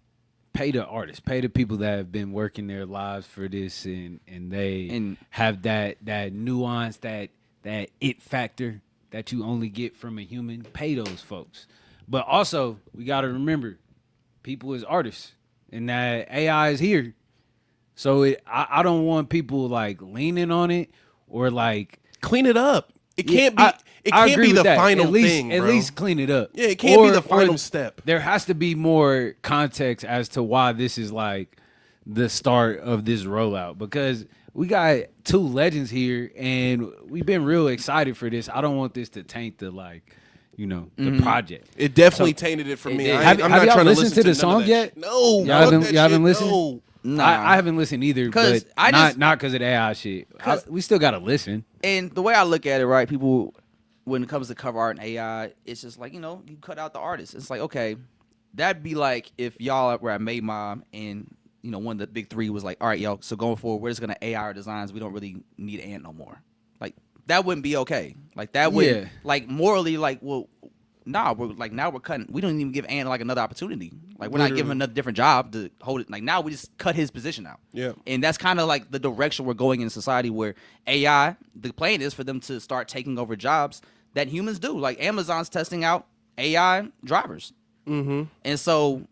pay the artists, pay the people that have been working their lives for this, and they have that nuance, that it factor that you only get from a human. Pay those folks, but also we got to remember, people is artists, and that AI is here. So I don't want people like leaning on it or like Clean it up. It can't be. It I can't agree be with the that. final at least, thing. At bro. least clean it up. Yeah, it can't be the final step. There has to be more context as to why this is like the start of this rollout, because we got two legends here and we've been real excited for this. I don't want this to taint the the project. It definitely tainted it for me. did. I'm Have not y'all trying to listened to the none of song that yet? shit. No, Y'all haven't listened? No. nah. I haven't listened either, 'Cause but I just- not because of the AI shit. 'Cause- We still got to listen. And the way I look at it, right, people, when it comes to cover art and AI, it's just like, you cut out the artist. It's like, okay, that'd be like if y'all were at Made Mom and, one of the big three was like, all right, yo, so going forward, we're just going to AI our designs. We don't really need Ant no more. Like, that wouldn't be okay. Like, that would, Yeah. like, morally, like, well, nah, we're like, now we're cutting. We don't even give Ant like another opportunity. Like we're not giving him a different job to hold it. Like now we just cut his position out. Yeah. And that's kind of like the direction we're going in society where AI, the plan is for them to start taking over jobs that humans do. Like Amazon's testing out AI drivers. Mm-hmm. And so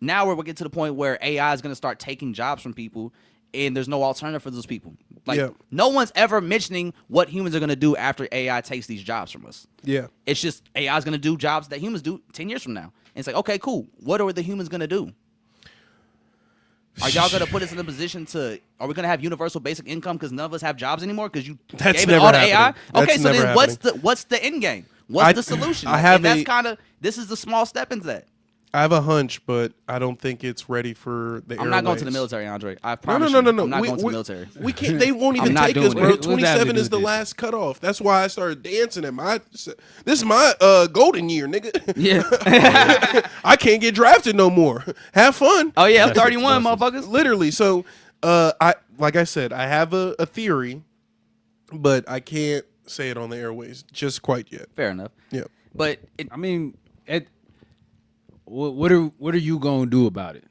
now we're getting to the point where AI is going to start taking jobs from people and there's no alternative for those people. Like no one's ever mentioning what humans are going to do after AI takes these jobs from us. Yeah. It's just AI is going to do jobs that humans do 10 years from now. And it's like, okay, cool. What are the humans going to do? Are y'all going to put us in a position to, are we going to have universal basic income because none of us have jobs anymore because you gave it all to AI? Okay, so then what's the end game? What's the solution? This is the small step into that. I have a hunch, but I don't think it's ready for the I'm not going to the military, Andre. I promise no. I'm not going to the military. We can't. They won't even take us, bro. 27 is the last cutoff. That's why I started dancing at my. This is my golden year, nigga. Yeah. I can't get drafted no more. Have fun. Oh yeah, I'm 31, motherfuckers. Literally. So, like I said, I have a theory, but I can't say it on the airways just quite yet. Fair enough. Yeah. But what are you gonna do about it?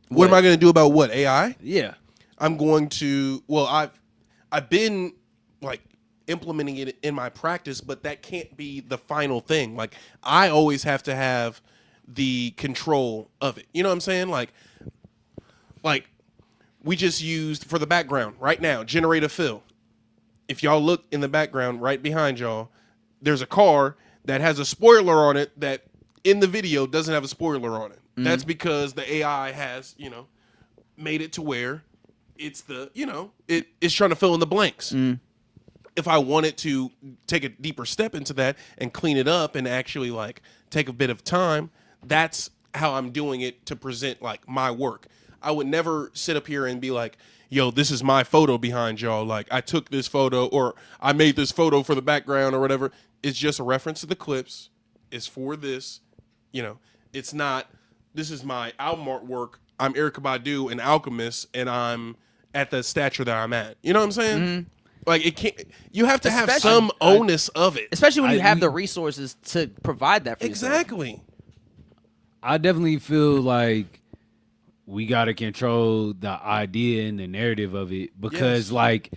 What am I gonna do about what? AI? Yeah. I'm going to. Well, I've been like implementing it in my practice, but that can't be the final thing. Like I always have to have the control of it. You know what I'm saying? Like we just used for the background right now, generate a fill. If y'all look in the background right behind y'all, there's a car that has a spoiler on it that in the video doesn't have a spoiler on it. Mm-hmm. That's because the AI has, made it to where it's it's trying to fill in the blanks. Mm. If I wanted to take a deeper step into that and clean it up and actually like take a bit of time, that's how I'm doing it to present like my work. I would never sit up here and be like, yo, this is my photo behind y'all. Like I took this photo or I made this photo for the background or whatever. It's just a reference to the clips. It's for this. It's not, this is my album artwork. I'm Erykah Badu, an alchemist, and I'm at the stature that I'm at. You know what I'm saying? Mm-hmm. Like, it can't, you have to have some onus of it. Especially when you have the resources to provide that for exactly. yourself. I definitely feel like we got to control the idea and the narrative of it because, like,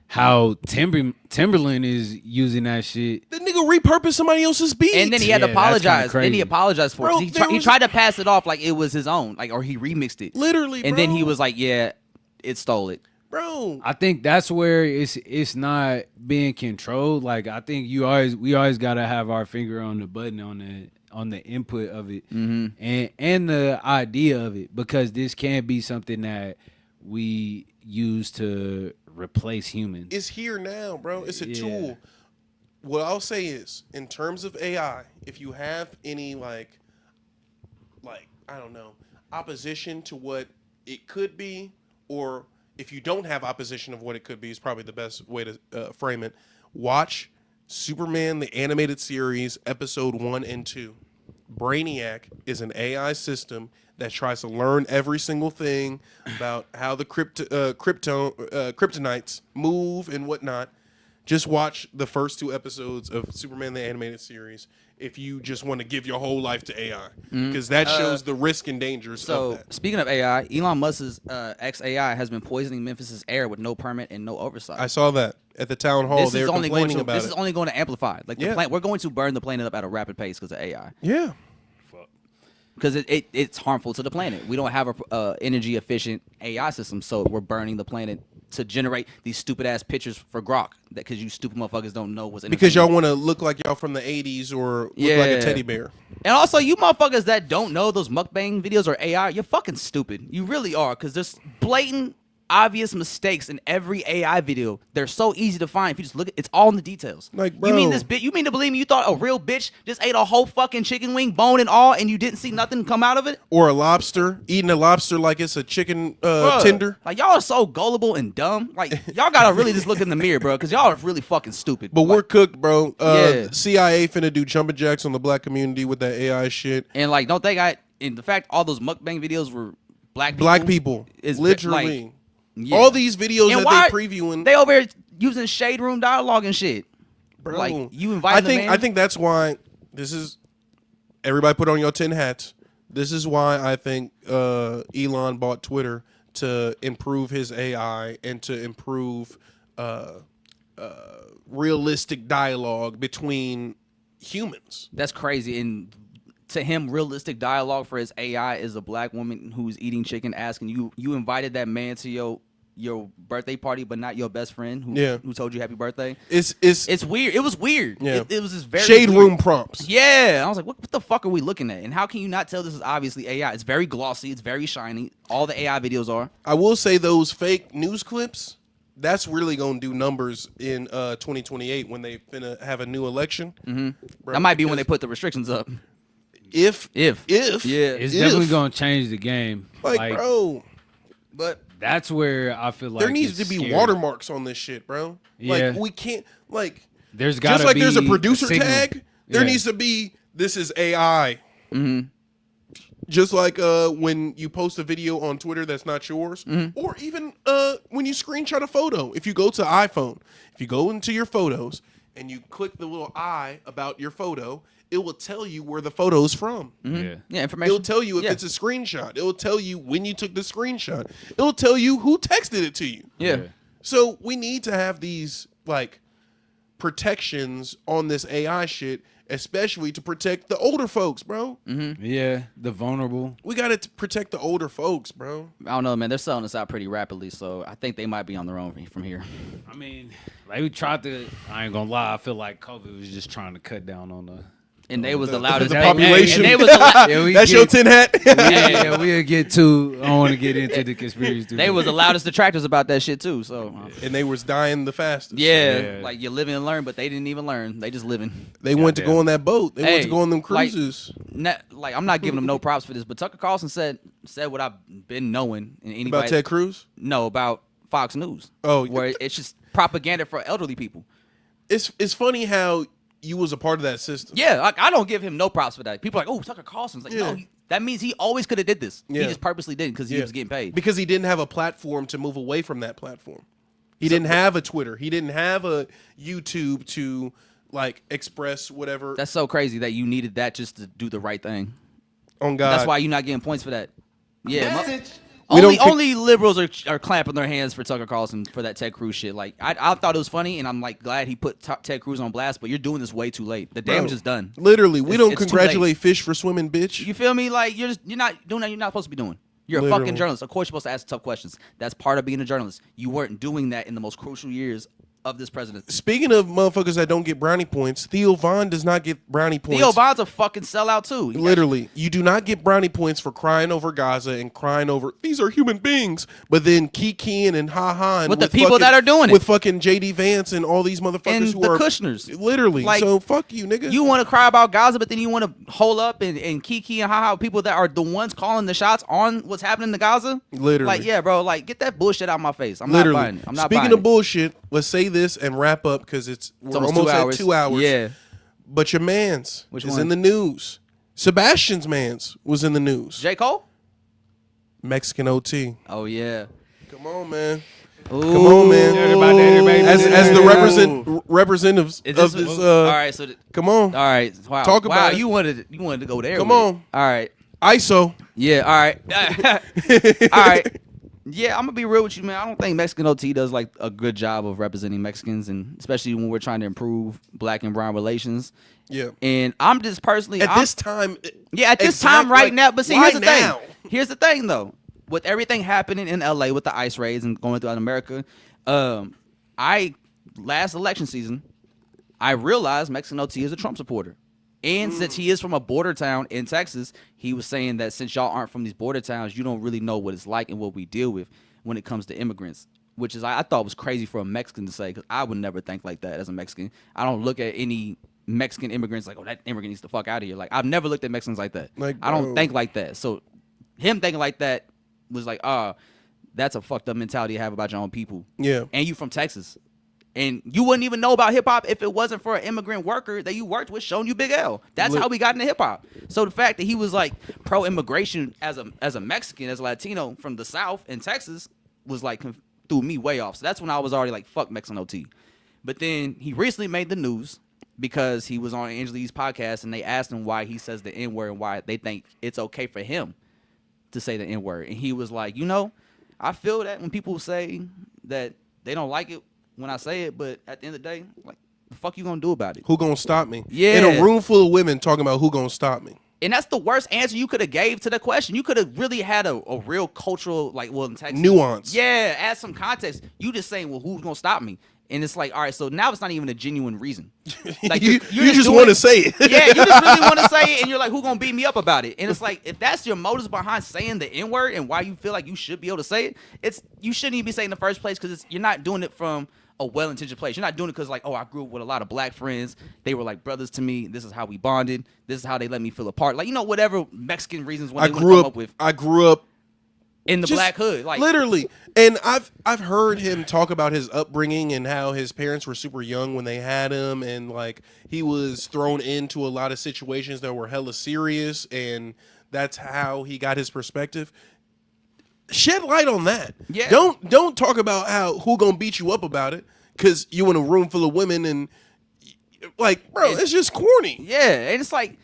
how Timberland is using that shit. The nigga repurposed somebody else's beat. And then he had to apologize. Then he apologized for it. He tried to pass it off like it was his own, like, or he remixed it. Literally, and then he was like, yeah, it stole it. Bro. I think that's where it's not being controlled. Like, I think we always got to have our finger on the button on the input of it and the idea of it, because this can be something that we use to replace humans. It's here now, bro. It's a tool. What I'll say is, in terms of AI, if you have any like I don't know, opposition to what it could be, or if you don't have opposition of what it could be, is probably the best way to frame it. Watch Superman the Animated Series episode 1 and 2. Brainiac is an AI system that tries to learn every single thing about how the kryptonites move and whatnot. Just watch the first 2 episodes of Superman the Animated Series if you just want to give your whole life to AI, because that shows the risk and dangers of that. Speaking of AI, Elon Musk's XAI has been poisoning Memphis's air with no permit and no oversight. I saw that at the town hall. They were complaining about it. This is only going to amplify. Like we're going to burn the planet up at a rapid pace because of AI. Yeah. Because it's harmful to the planet. We don't have a energy efficient AI system, so we're burning the planet to generate these stupid ass pictures for Grok. Because you stupid motherfuckers don't know what's because y'all want to look like y'all from the 80s or look like a teddy bear. And also, you motherfuckers that don't know those mukbang videos are AI, you're fucking stupid. You really are, because there's blatant, obvious mistakes in every AI video. They're so easy to find if you just look at it's all in the details. Like, bro, you mean to believe me you thought a real bitch just ate a whole fucking chicken wing, bone and all, and you didn't see nothing come out of it? Or a lobster, eating a lobster like it's a chicken tender. Like, y'all are so gullible and dumb. Like, y'all gotta really just look in the mirror, bro, because y'all are really fucking stupid. But we're cooked, bro. CIA finna do jumping jacks on the black community with that AI shit. And like, don't they got in the fact all those mukbang videos were black people? Black people. Is literally. Like, yeah. All these videos and that they previewing, they over here using shade room dialogue and shit. Bro, like, you invited I think that's why this is everybody put on your tin hats. This is why I think Elon bought Twitter to improve his AI and to improve realistic dialogue between humans. That's crazy. And to him, realistic dialogue for his AI is a black woman who's eating chicken asking you invited that man to your birthday party, but not your best friend who told you happy birthday. It's weird. It was weird. Yeah. It was just very shade weird. room prompts. Yeah. I was like, what the fuck are we looking at? And how can you not tell this is obviously AI? It's very glossy. It's very shiny. All the AI videos are. I will say those fake news clips, that's really going to do numbers in 2028 when they finna have a new election. Bro, That might be when they put the restrictions up. If Yeah. It's definitely gonna change the game. like bro, but that's where I feel like there needs to it's be scary. watermarks on this shit, bro. Yeah. Like we can't like There's gotta just like there's a be producer signal. tag. There Yeah. needs to be this is AI. Just like when you post a video on Twitter that's not yours, or even when you screenshot a photo. If you go to iPhone, if you go into your photos and you click the little I about your photo, it will tell you where the photo's from. Yeah. Yeah, information. It'll tell you if it's a screenshot. It'll tell you when you took the screenshot. It'll tell you who texted it to you. Yeah. So we need to have these like protections on this AI shit, especially to protect the older folks, bro. Yeah, the vulnerable. We got to protect the older folks, bro. I don't know, man. They're selling this out pretty rapidly, so I think they might be on their own from here. I mean, like we tried to. I ain't gonna lie. I feel like COVID was just trying to cut down on the. And they was the loudest the population. And they was the Yeah, we That's get, your tin hat. Yeah, we'll get to. I don't want to get into the conspiracy. they was the loudest detractors about that shit too. So And they was dying the fastest. yeah, like you live and learn, but they didn't even learn. They just living. They went to go on that boat. They went to Hey, go on them like- cruises. Like I'm not giving them no props for this, but Tucker Carlson said what I've been knowing. And anybody About Ted Cruz? No, about Fox News. Oh, where it's just propaganda for elderly people. It's funny how you was a part of that system. Yeah, like I don't give him no props for that. People are like, oh, Tucker Carlson's like, Yeah. no, that means he always could have did this. Yeah. He just purposely didn't because he was getting paid. Because he didn't have a platform to move away from that platform. He didn't have a Twitter. He didn't have a YouTube to like express whatever. That's so crazy that you needed that just to do the right thing. On God. That's why you're not getting points for that. Yeah. We don't Only liberals are clamping their hands for Tucker Carlson for that Ted Cruz shit. Like I thought it was funny, and I'm like glad he put Ted Cruz on blast. But you're doing this way too late. The damage is done. Literally, we don't it's too congratulate fish for swimming, bitch. You feel me? Like you're not doing that. You're not supposed to be doing. You're a Literally. fucking journalist. Of course, you're supposed to ask tough questions. That's part of being a journalist. You weren't doing that in the most crucial years of this presidency. Speaking of motherfuckers that don't get brownie points, Theo Von does not get brownie points. Theo Von's a fucking sellout too. Literally, you do not get brownie points for crying over Gaza and crying over these are human beings, but then kikiing and ha-ha With the people that are doing it. with fucking JD Vance and all these motherfuckers And who the are Kushners. Literally, Like, so fuck you, nigga. You want to cry about Gaza, but then you want to hole up and kiki and ha-ha with people that are the ones calling the shots on what's happening to Gaza. Literally. Like, yeah, bro, like get that bullshit out of my face. I'm Literally. not buying it. I'm not Speaking buying of it. bullshit, let's say this and wrap up because we're almost at 2 hours. Yeah. But your man's Which is one? in the news. Sebastian's man's was in the news. J. Cole? Mexican OT. Oh, yeah. Come on, man. Ooh. Come on, man. Everybody. As the representatives Is of this, this. all right, so Come on. all right. Wow. Talk about wow, it. you wanted to go there. Come with it. on. All right. ISO. Yeah, all right. All right. Yeah, I'm gonna be real with you, man. I don't think Mexican OT does like a good job of representing Mexicans, and especially when we're trying to improve Black and Brown relations. Yeah. And I'm just personally At this time. yeah, at this exact- time right like, now. But see, why here's the now? thing. Here's the thing, though. With everything happening in LA with the ICE raids and going throughout America, last election season, I realized Mexican OT is a Trump supporter. And since he is from a border town in Texas, he was saying that since y'all aren't from these border towns, you don't really know what it's like and what we deal with when it comes to immigrants, which is I thought was crazy for a Mexican to say, because I would never think like that as a Mexican. I don't look at any Mexican immigrants like, oh, that immigrant needs to fuck out of here. Like, I've never looked at Mexicans like that. Like, I don't bro. think like that. So him thinking like that was like, that's a fucked up mentality to have about your own people. Yeah. And you from Texas. And you wouldn't even know about hip hop if it wasn't for an immigrant worker that you worked with showing you Big L. That's how we got into hip hop. So the fact that he was like pro immigration as a Mexican, as a Latino from the South in Texas was like threw me way off. So that's when I was already like, fuck Mexican OT. But then he recently made the news because he was on Angelique's podcast and they asked him why he says the N-word and why they think it's okay for him to say the N-word. And he was like, I feel that when people say that they don't like it when I say it, but at the end of the day, like, the fuck you gonna do about it? Who gonna stop me? Yeah. In a room full of women talking about who gonna stop me. And that's the worst answer you could have gave to the question. You could have really had a real cultural, in Texas. Nuance. Yeah, add some context. You just saying, well, who's gonna stop me? And it's like, all right, so now it's not even a genuine reason. Like you you're just want to say it. Yeah, you just really want to say it, and you're like, who gonna beat me up about it? And it's like, if that's your motives behind saying the N-word and why you feel like you should be able to say it, you shouldn't even be saying it in the first place because you're not doing it from a well-intentioned place. You're not doing it because like, oh, I grew up with a lot of black friends. They were like brothers to me. This is how we bonded. This is how they let me feel apart. Like, whatever Mexican reasons when they want to come up with. I grew up in the black hood, like literally. And I've heard him talk about his upbringing and how his parents were super young when they had him, and like he was thrown into a lot of situations that were hella serious, and that's how he got his perspective. Shed light on that. Yeah. Don't talk about who gonna beat you up about it because you in a room full of women and like, bro, it's just corny. Yeah, and it's like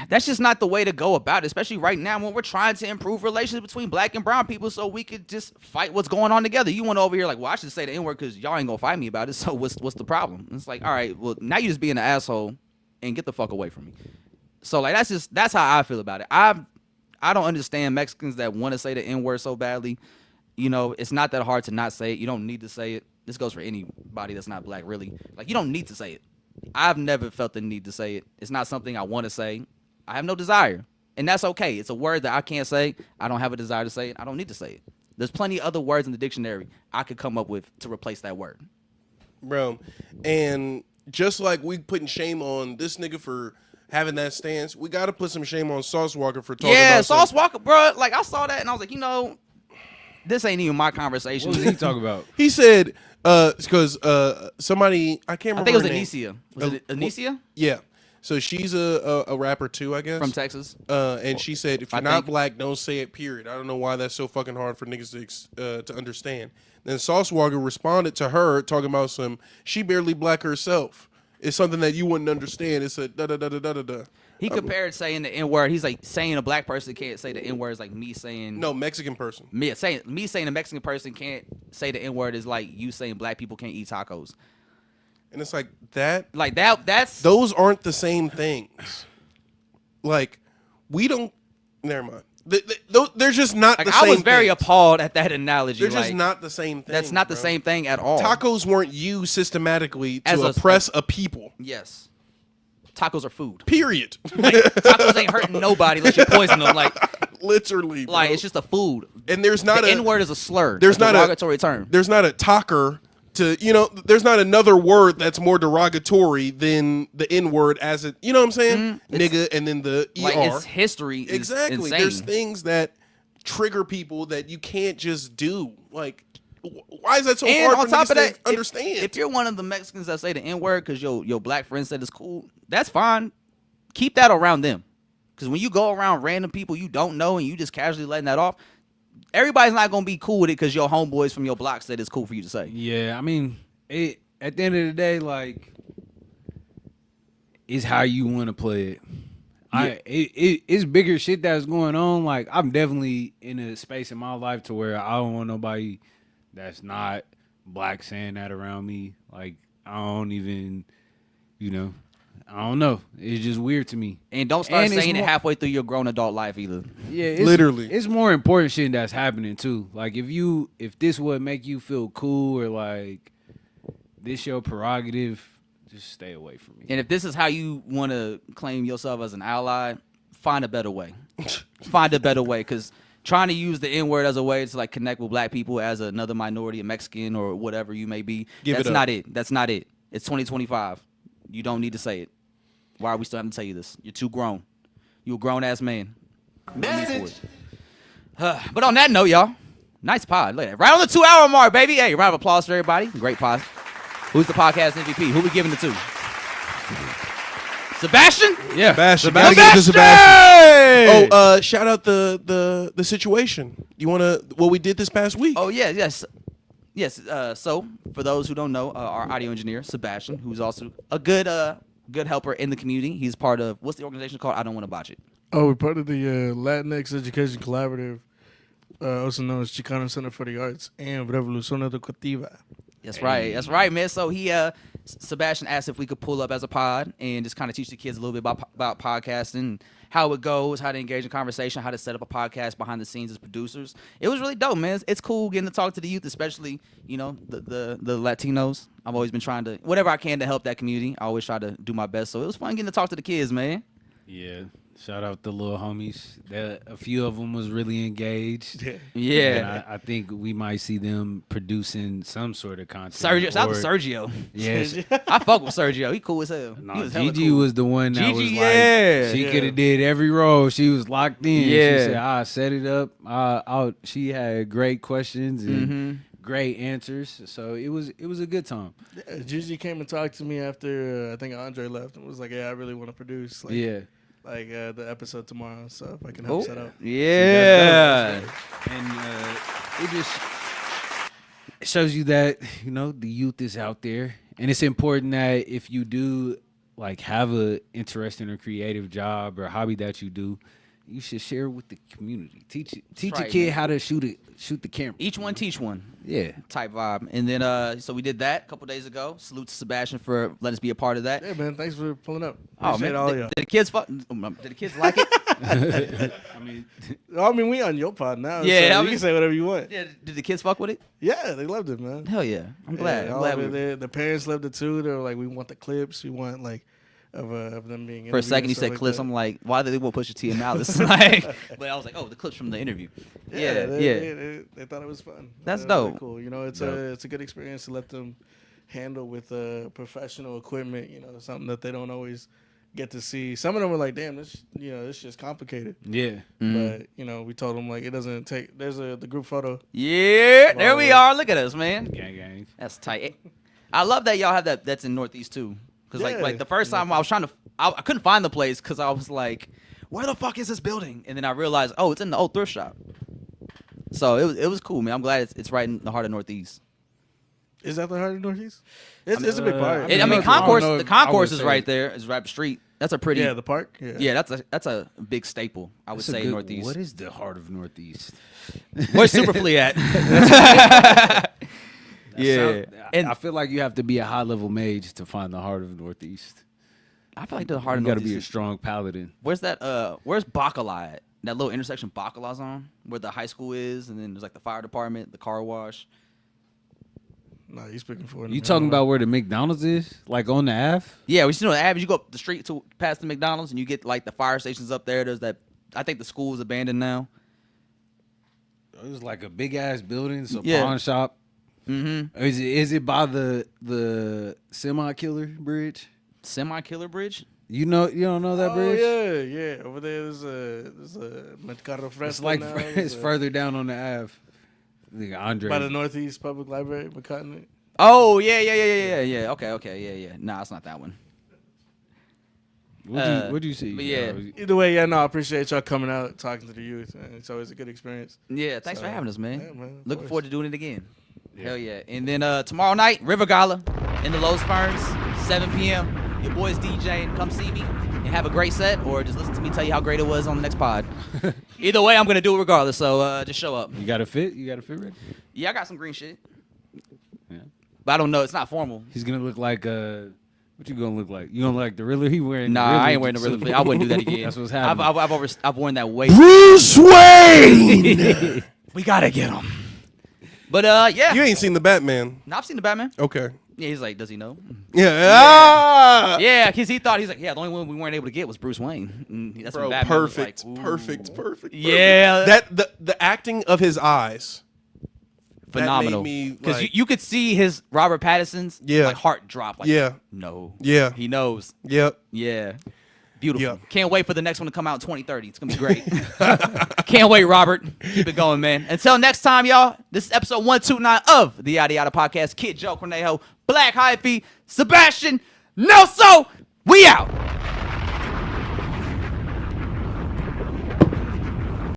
that's just not the way to go about it, especially right now when we're trying to improve relations between black and brown people so we could just fight what's going on together. You went over here like, well, I should say the N-word because y'all ain't gonna fight me about it, so what's the problem? And it's like, all right, well, now you just being an asshole and get the fuck away from me. So like that's how I feel about it. I don't understand Mexicans that want to say the N-word so badly. It's not that hard to not say it. You don't need to say it. This goes for anybody that's not black, really. Like, you don't need to say it. I've never felt the need to say it. It's not something I want to say. I have no desire. And that's okay. It's a word that I can't say. I don't have a desire to say it. I don't need to say it. There's plenty of other words in the dictionary I could come up with to replace that word. Bro, and just like we putting shame on this nigga for having that stance, we got to put some shame on Sauce Walker for talking about Sauce Walker, bro. Like, I saw that and I was like, this ain't even my conversation. What was he talking about? He said, because somebody, I can't remember. I think it was her name. Anicia. Was it Anicia? Yeah. So she's a rapper too, I guess. From Texas. And she said, if you're not black, don't say it, period. I don't know why that's so fucking hard for niggas to understand. Then Sauce Walker responded to her talking about she barely black herself. It's something that you wouldn't understand. It's a da-da-da-da-da-da. He compared saying the N-word. He's like, saying a black person can't say the N-word is like me saying... No, Mexican person. Me saying a Mexican person can't say the N-word is like you saying black people can't eat tacos. And it's like that... Like that's... Those aren't the same things. Like, we don't... Never mind. They're just not the same I was very things. appalled at that analogy. They're just not the same thing. That's not the same thing at all. Tacos weren't used systematically to oppress a people. Yes. Tacos are food. Period. Like, tacos ain't hurting nobody unless you poison them. Like, literally, bro. Like, it's just a food. And there's not the N-word is a slur. There's not a derogatory term. There's not a talker to, there's not another word that's more derogatory than the N-word as it, you know what I'm saying? Nigga, and then the ER. Like, its history is exactly. insane. There's things that trigger people that you can't just do. Like, why is that so hard for niggas to understand? If you're one of the Mexicans that say the N-word because your black friend said it's cool, that's fine. Keep that around them. Because when you go around random people you don't know and you just casually letting that off, everybody's not going to be cool with it because your homeboys from your block said it's cool for you to say. Yeah, I mean, at the end of the day, like, it's how you want to play it. Yeah. It's bigger shit that's going on. Like, I'm definitely in a space in my life to where I don't want nobody that's not black saying that around me. Like, I don't even, I don't know. It's just weird to me. And don't start saying it halfway through your grown adult life either. Yeah, literally. It's more important shit that's happening too. Like, if this would make you feel cool or like this your prerogative, just stay away from me. And if this is how you want to claim yourself as an ally, find a better way. Find a better way, because trying to use the N-word as a way to like connect with black people as another minority, a Mexican or whatever you may be, that's not it. That's not it. It's 2025. You don't need to say it. Why are we still having to tell you this? You're too grown. You're a grown-ass man. Message. But on that note, y'all, nice pod. Look at that. Right on the 2-hour mark, baby. Hey, round of applause for everybody. Great pod. Who's the podcast MVP? Who we giving it to? Sebastian? Yeah, Sebastian. Sebastian! Oh, shout out the situation. You want to what we did this past week? Oh, yeah, yes. Yes. So for those who don't know, our audio engineer Sebastian, who's also a good helper in the community. He's part of what's the organization called? I don't want to botch it. Oh, we're part of the Latinx Education Collaborative, also known as Chicano Center for the Arts and Revolución Educativa. That's right. That's right, man. So he, Sebastian asked if we could pull up as a pod and just kind of teach the kids a little bit about podcasting, how it goes, how to engage in conversation, how to set up a podcast behind the scenes as producers. It was really dope, man. It's cool getting to talk to the youth, especially, you know, the Latinos. I've always been trying to, whatever I can to help that community. I always try to do my best. So it was fun getting to talk to the kids, man. Yeah. Shout out the little homies. A few of them was really engaged. Yeah. And I think we might see them producing some sort of content. Shout out to Sergio. Yes. I fuck with Sergio. He cool as hell. No, He was hella Gigi cool. was the one that Gigi, was like, yeah. she could have did every role. She was locked in. Yeah. She said, I set it up. She had great questions and great answers. So it was a good time. Yeah, Gigi came and talked to me after I think Andre left and was like, "Yeah, I really want to produce." Like, Yeah. Like the episode tomorrow, so if I can help set up. Yeah. And it just shows you that, you know, the youth is out there. And it's important that if you do like have a interesting or creative job or hobby that you do, you should share with the community. Teach right, a kid man. how to shoot the camera. Each one teach one. Yeah. Type vibe. And then so we did that a couple days ago. Salute to Sebastian for letting us be a part of that. Yeah, man. Thanks for pulling up. Oh Appreciate man, all did, y'all. did the kids did the kids like it? I mean, we on your pod now. Yeah, so I you mean- can say whatever you want. Yeah, did the kids fuck with it? Yeah, they loved it, man. Hell yeah. I'm glad. Yeah, I'm all glad. of it, the parents loved it too. They were like, "We want the clips. We want like of them being." For a second, you said clips. I'm like, why did they want Pusha T and Malice? Like, but I was like, oh, the clips from the interview. Yeah, They thought it was fun. That's It was really dope. cool. You know, it's a good experience to let them handle with professional equipment. You know, something that they don't always get to see. Some of them were like, "Damn, this shit's complicated." Yeah. But you know, we told them like it doesn't take. There's the group photo. Yeah, there we are. Look at us, man. Gang. That's tight. I love that y'all have that. That's in Northeast too. Because Yeah. like the first time I was trying to, I couldn't find the place because I was like, where the fuck is this building? And then I realized, oh, it's in the old thrift shop. So it was cool, man. I'm glad it's right in the heart of Northeast. Is that the heart of Northeast? It's a big part. I mean, I Concourse. don't know The if I Concourse would is say- right there. It's right up the street. That's a pretty. Yeah, the park. Yeah, that's a big staple. I would That's a say good- Northeast. What is the heart of Northeast? Where's Superfleet at? Yeah, and I feel like you have to be a high level mage to find the heart of Northeast. I feel like the heart You of got to Northeast. be a strong paladin. Where's that? Where's Bacala at? That little intersection Bacala's on, where the high school is, and then there's like the fire department, the car wash. No, you speaking for it. You talking about where the McDonald's is? Like on the Ave? Yeah, we see the average. You go up the street to past the McDonald's, and you get like the fire stations up there. There's that. I think the school is abandoned now. It was like a big ass building, so Yeah. pawn shop. Mm-hmm. Is it by the semi killer bridge? Semi-killer bridge. You don't know that bridge? Yeah. Over there's a Mercado Fresco. It's like now. it's further down on the Ave. I think Andre. by the Northeast Public Library, McCutcheon. Oh yeah. Okay, yeah. Nah, it's not that one. What'd you see? but yeah. Either way, yeah, no, I appreciate y'all coming out, talking to the youth. Man. It's always a good experience. Yeah, thanks So, for having us, man. yeah, man, of Looking course. forward to doing it again. Hell yeah. And then tomorrow night, River Gala in the Los Ferns, 7 p.m. Your boys DJing. Come see me and have a great set, or just listen to me tell you how great it was on the next pod. Either way, I'm going to do it regardless, so just show up. You got to fit? Ready? Yeah, I got some green shit. Yeah. But I don't know. It's not formal. He's gonna look like what you gonna look like? You gonna look like the Riddler? He wearing Nah, the Riddler I ain't wearing the Riddler. I wouldn't do that again. That's what's happening. I've worn that way. Bruce Wayne. We got to get him. But yeah. You ain't seen the Batman. No, I've seen the Batman. Okay. Yeah, he's like, does he know? Yeah. Ah! Yeah, because he's like, yeah, the only one we weren't able to get was Bruce Wayne. And that's when Bro, Batman was perfect, like, ooh. perfect. Yeah. That the acting of his eyes. Phenomenal. That made me, Because like, you could see his Robert Pattinson's like heart drop. Like, Yeah. no. Yeah. He knows. Yep. Yeah. Beautiful. Yep. Can't wait for the next one to come out in 2030. It's going to be great. Can't wait, Robert. Keep it going, man. Until next time, y'all, this is episode 129 of the Yadda Yadda Podcast. Kid Joe Cornejo, Black Hyphy, Sebastian, Nelso. We out.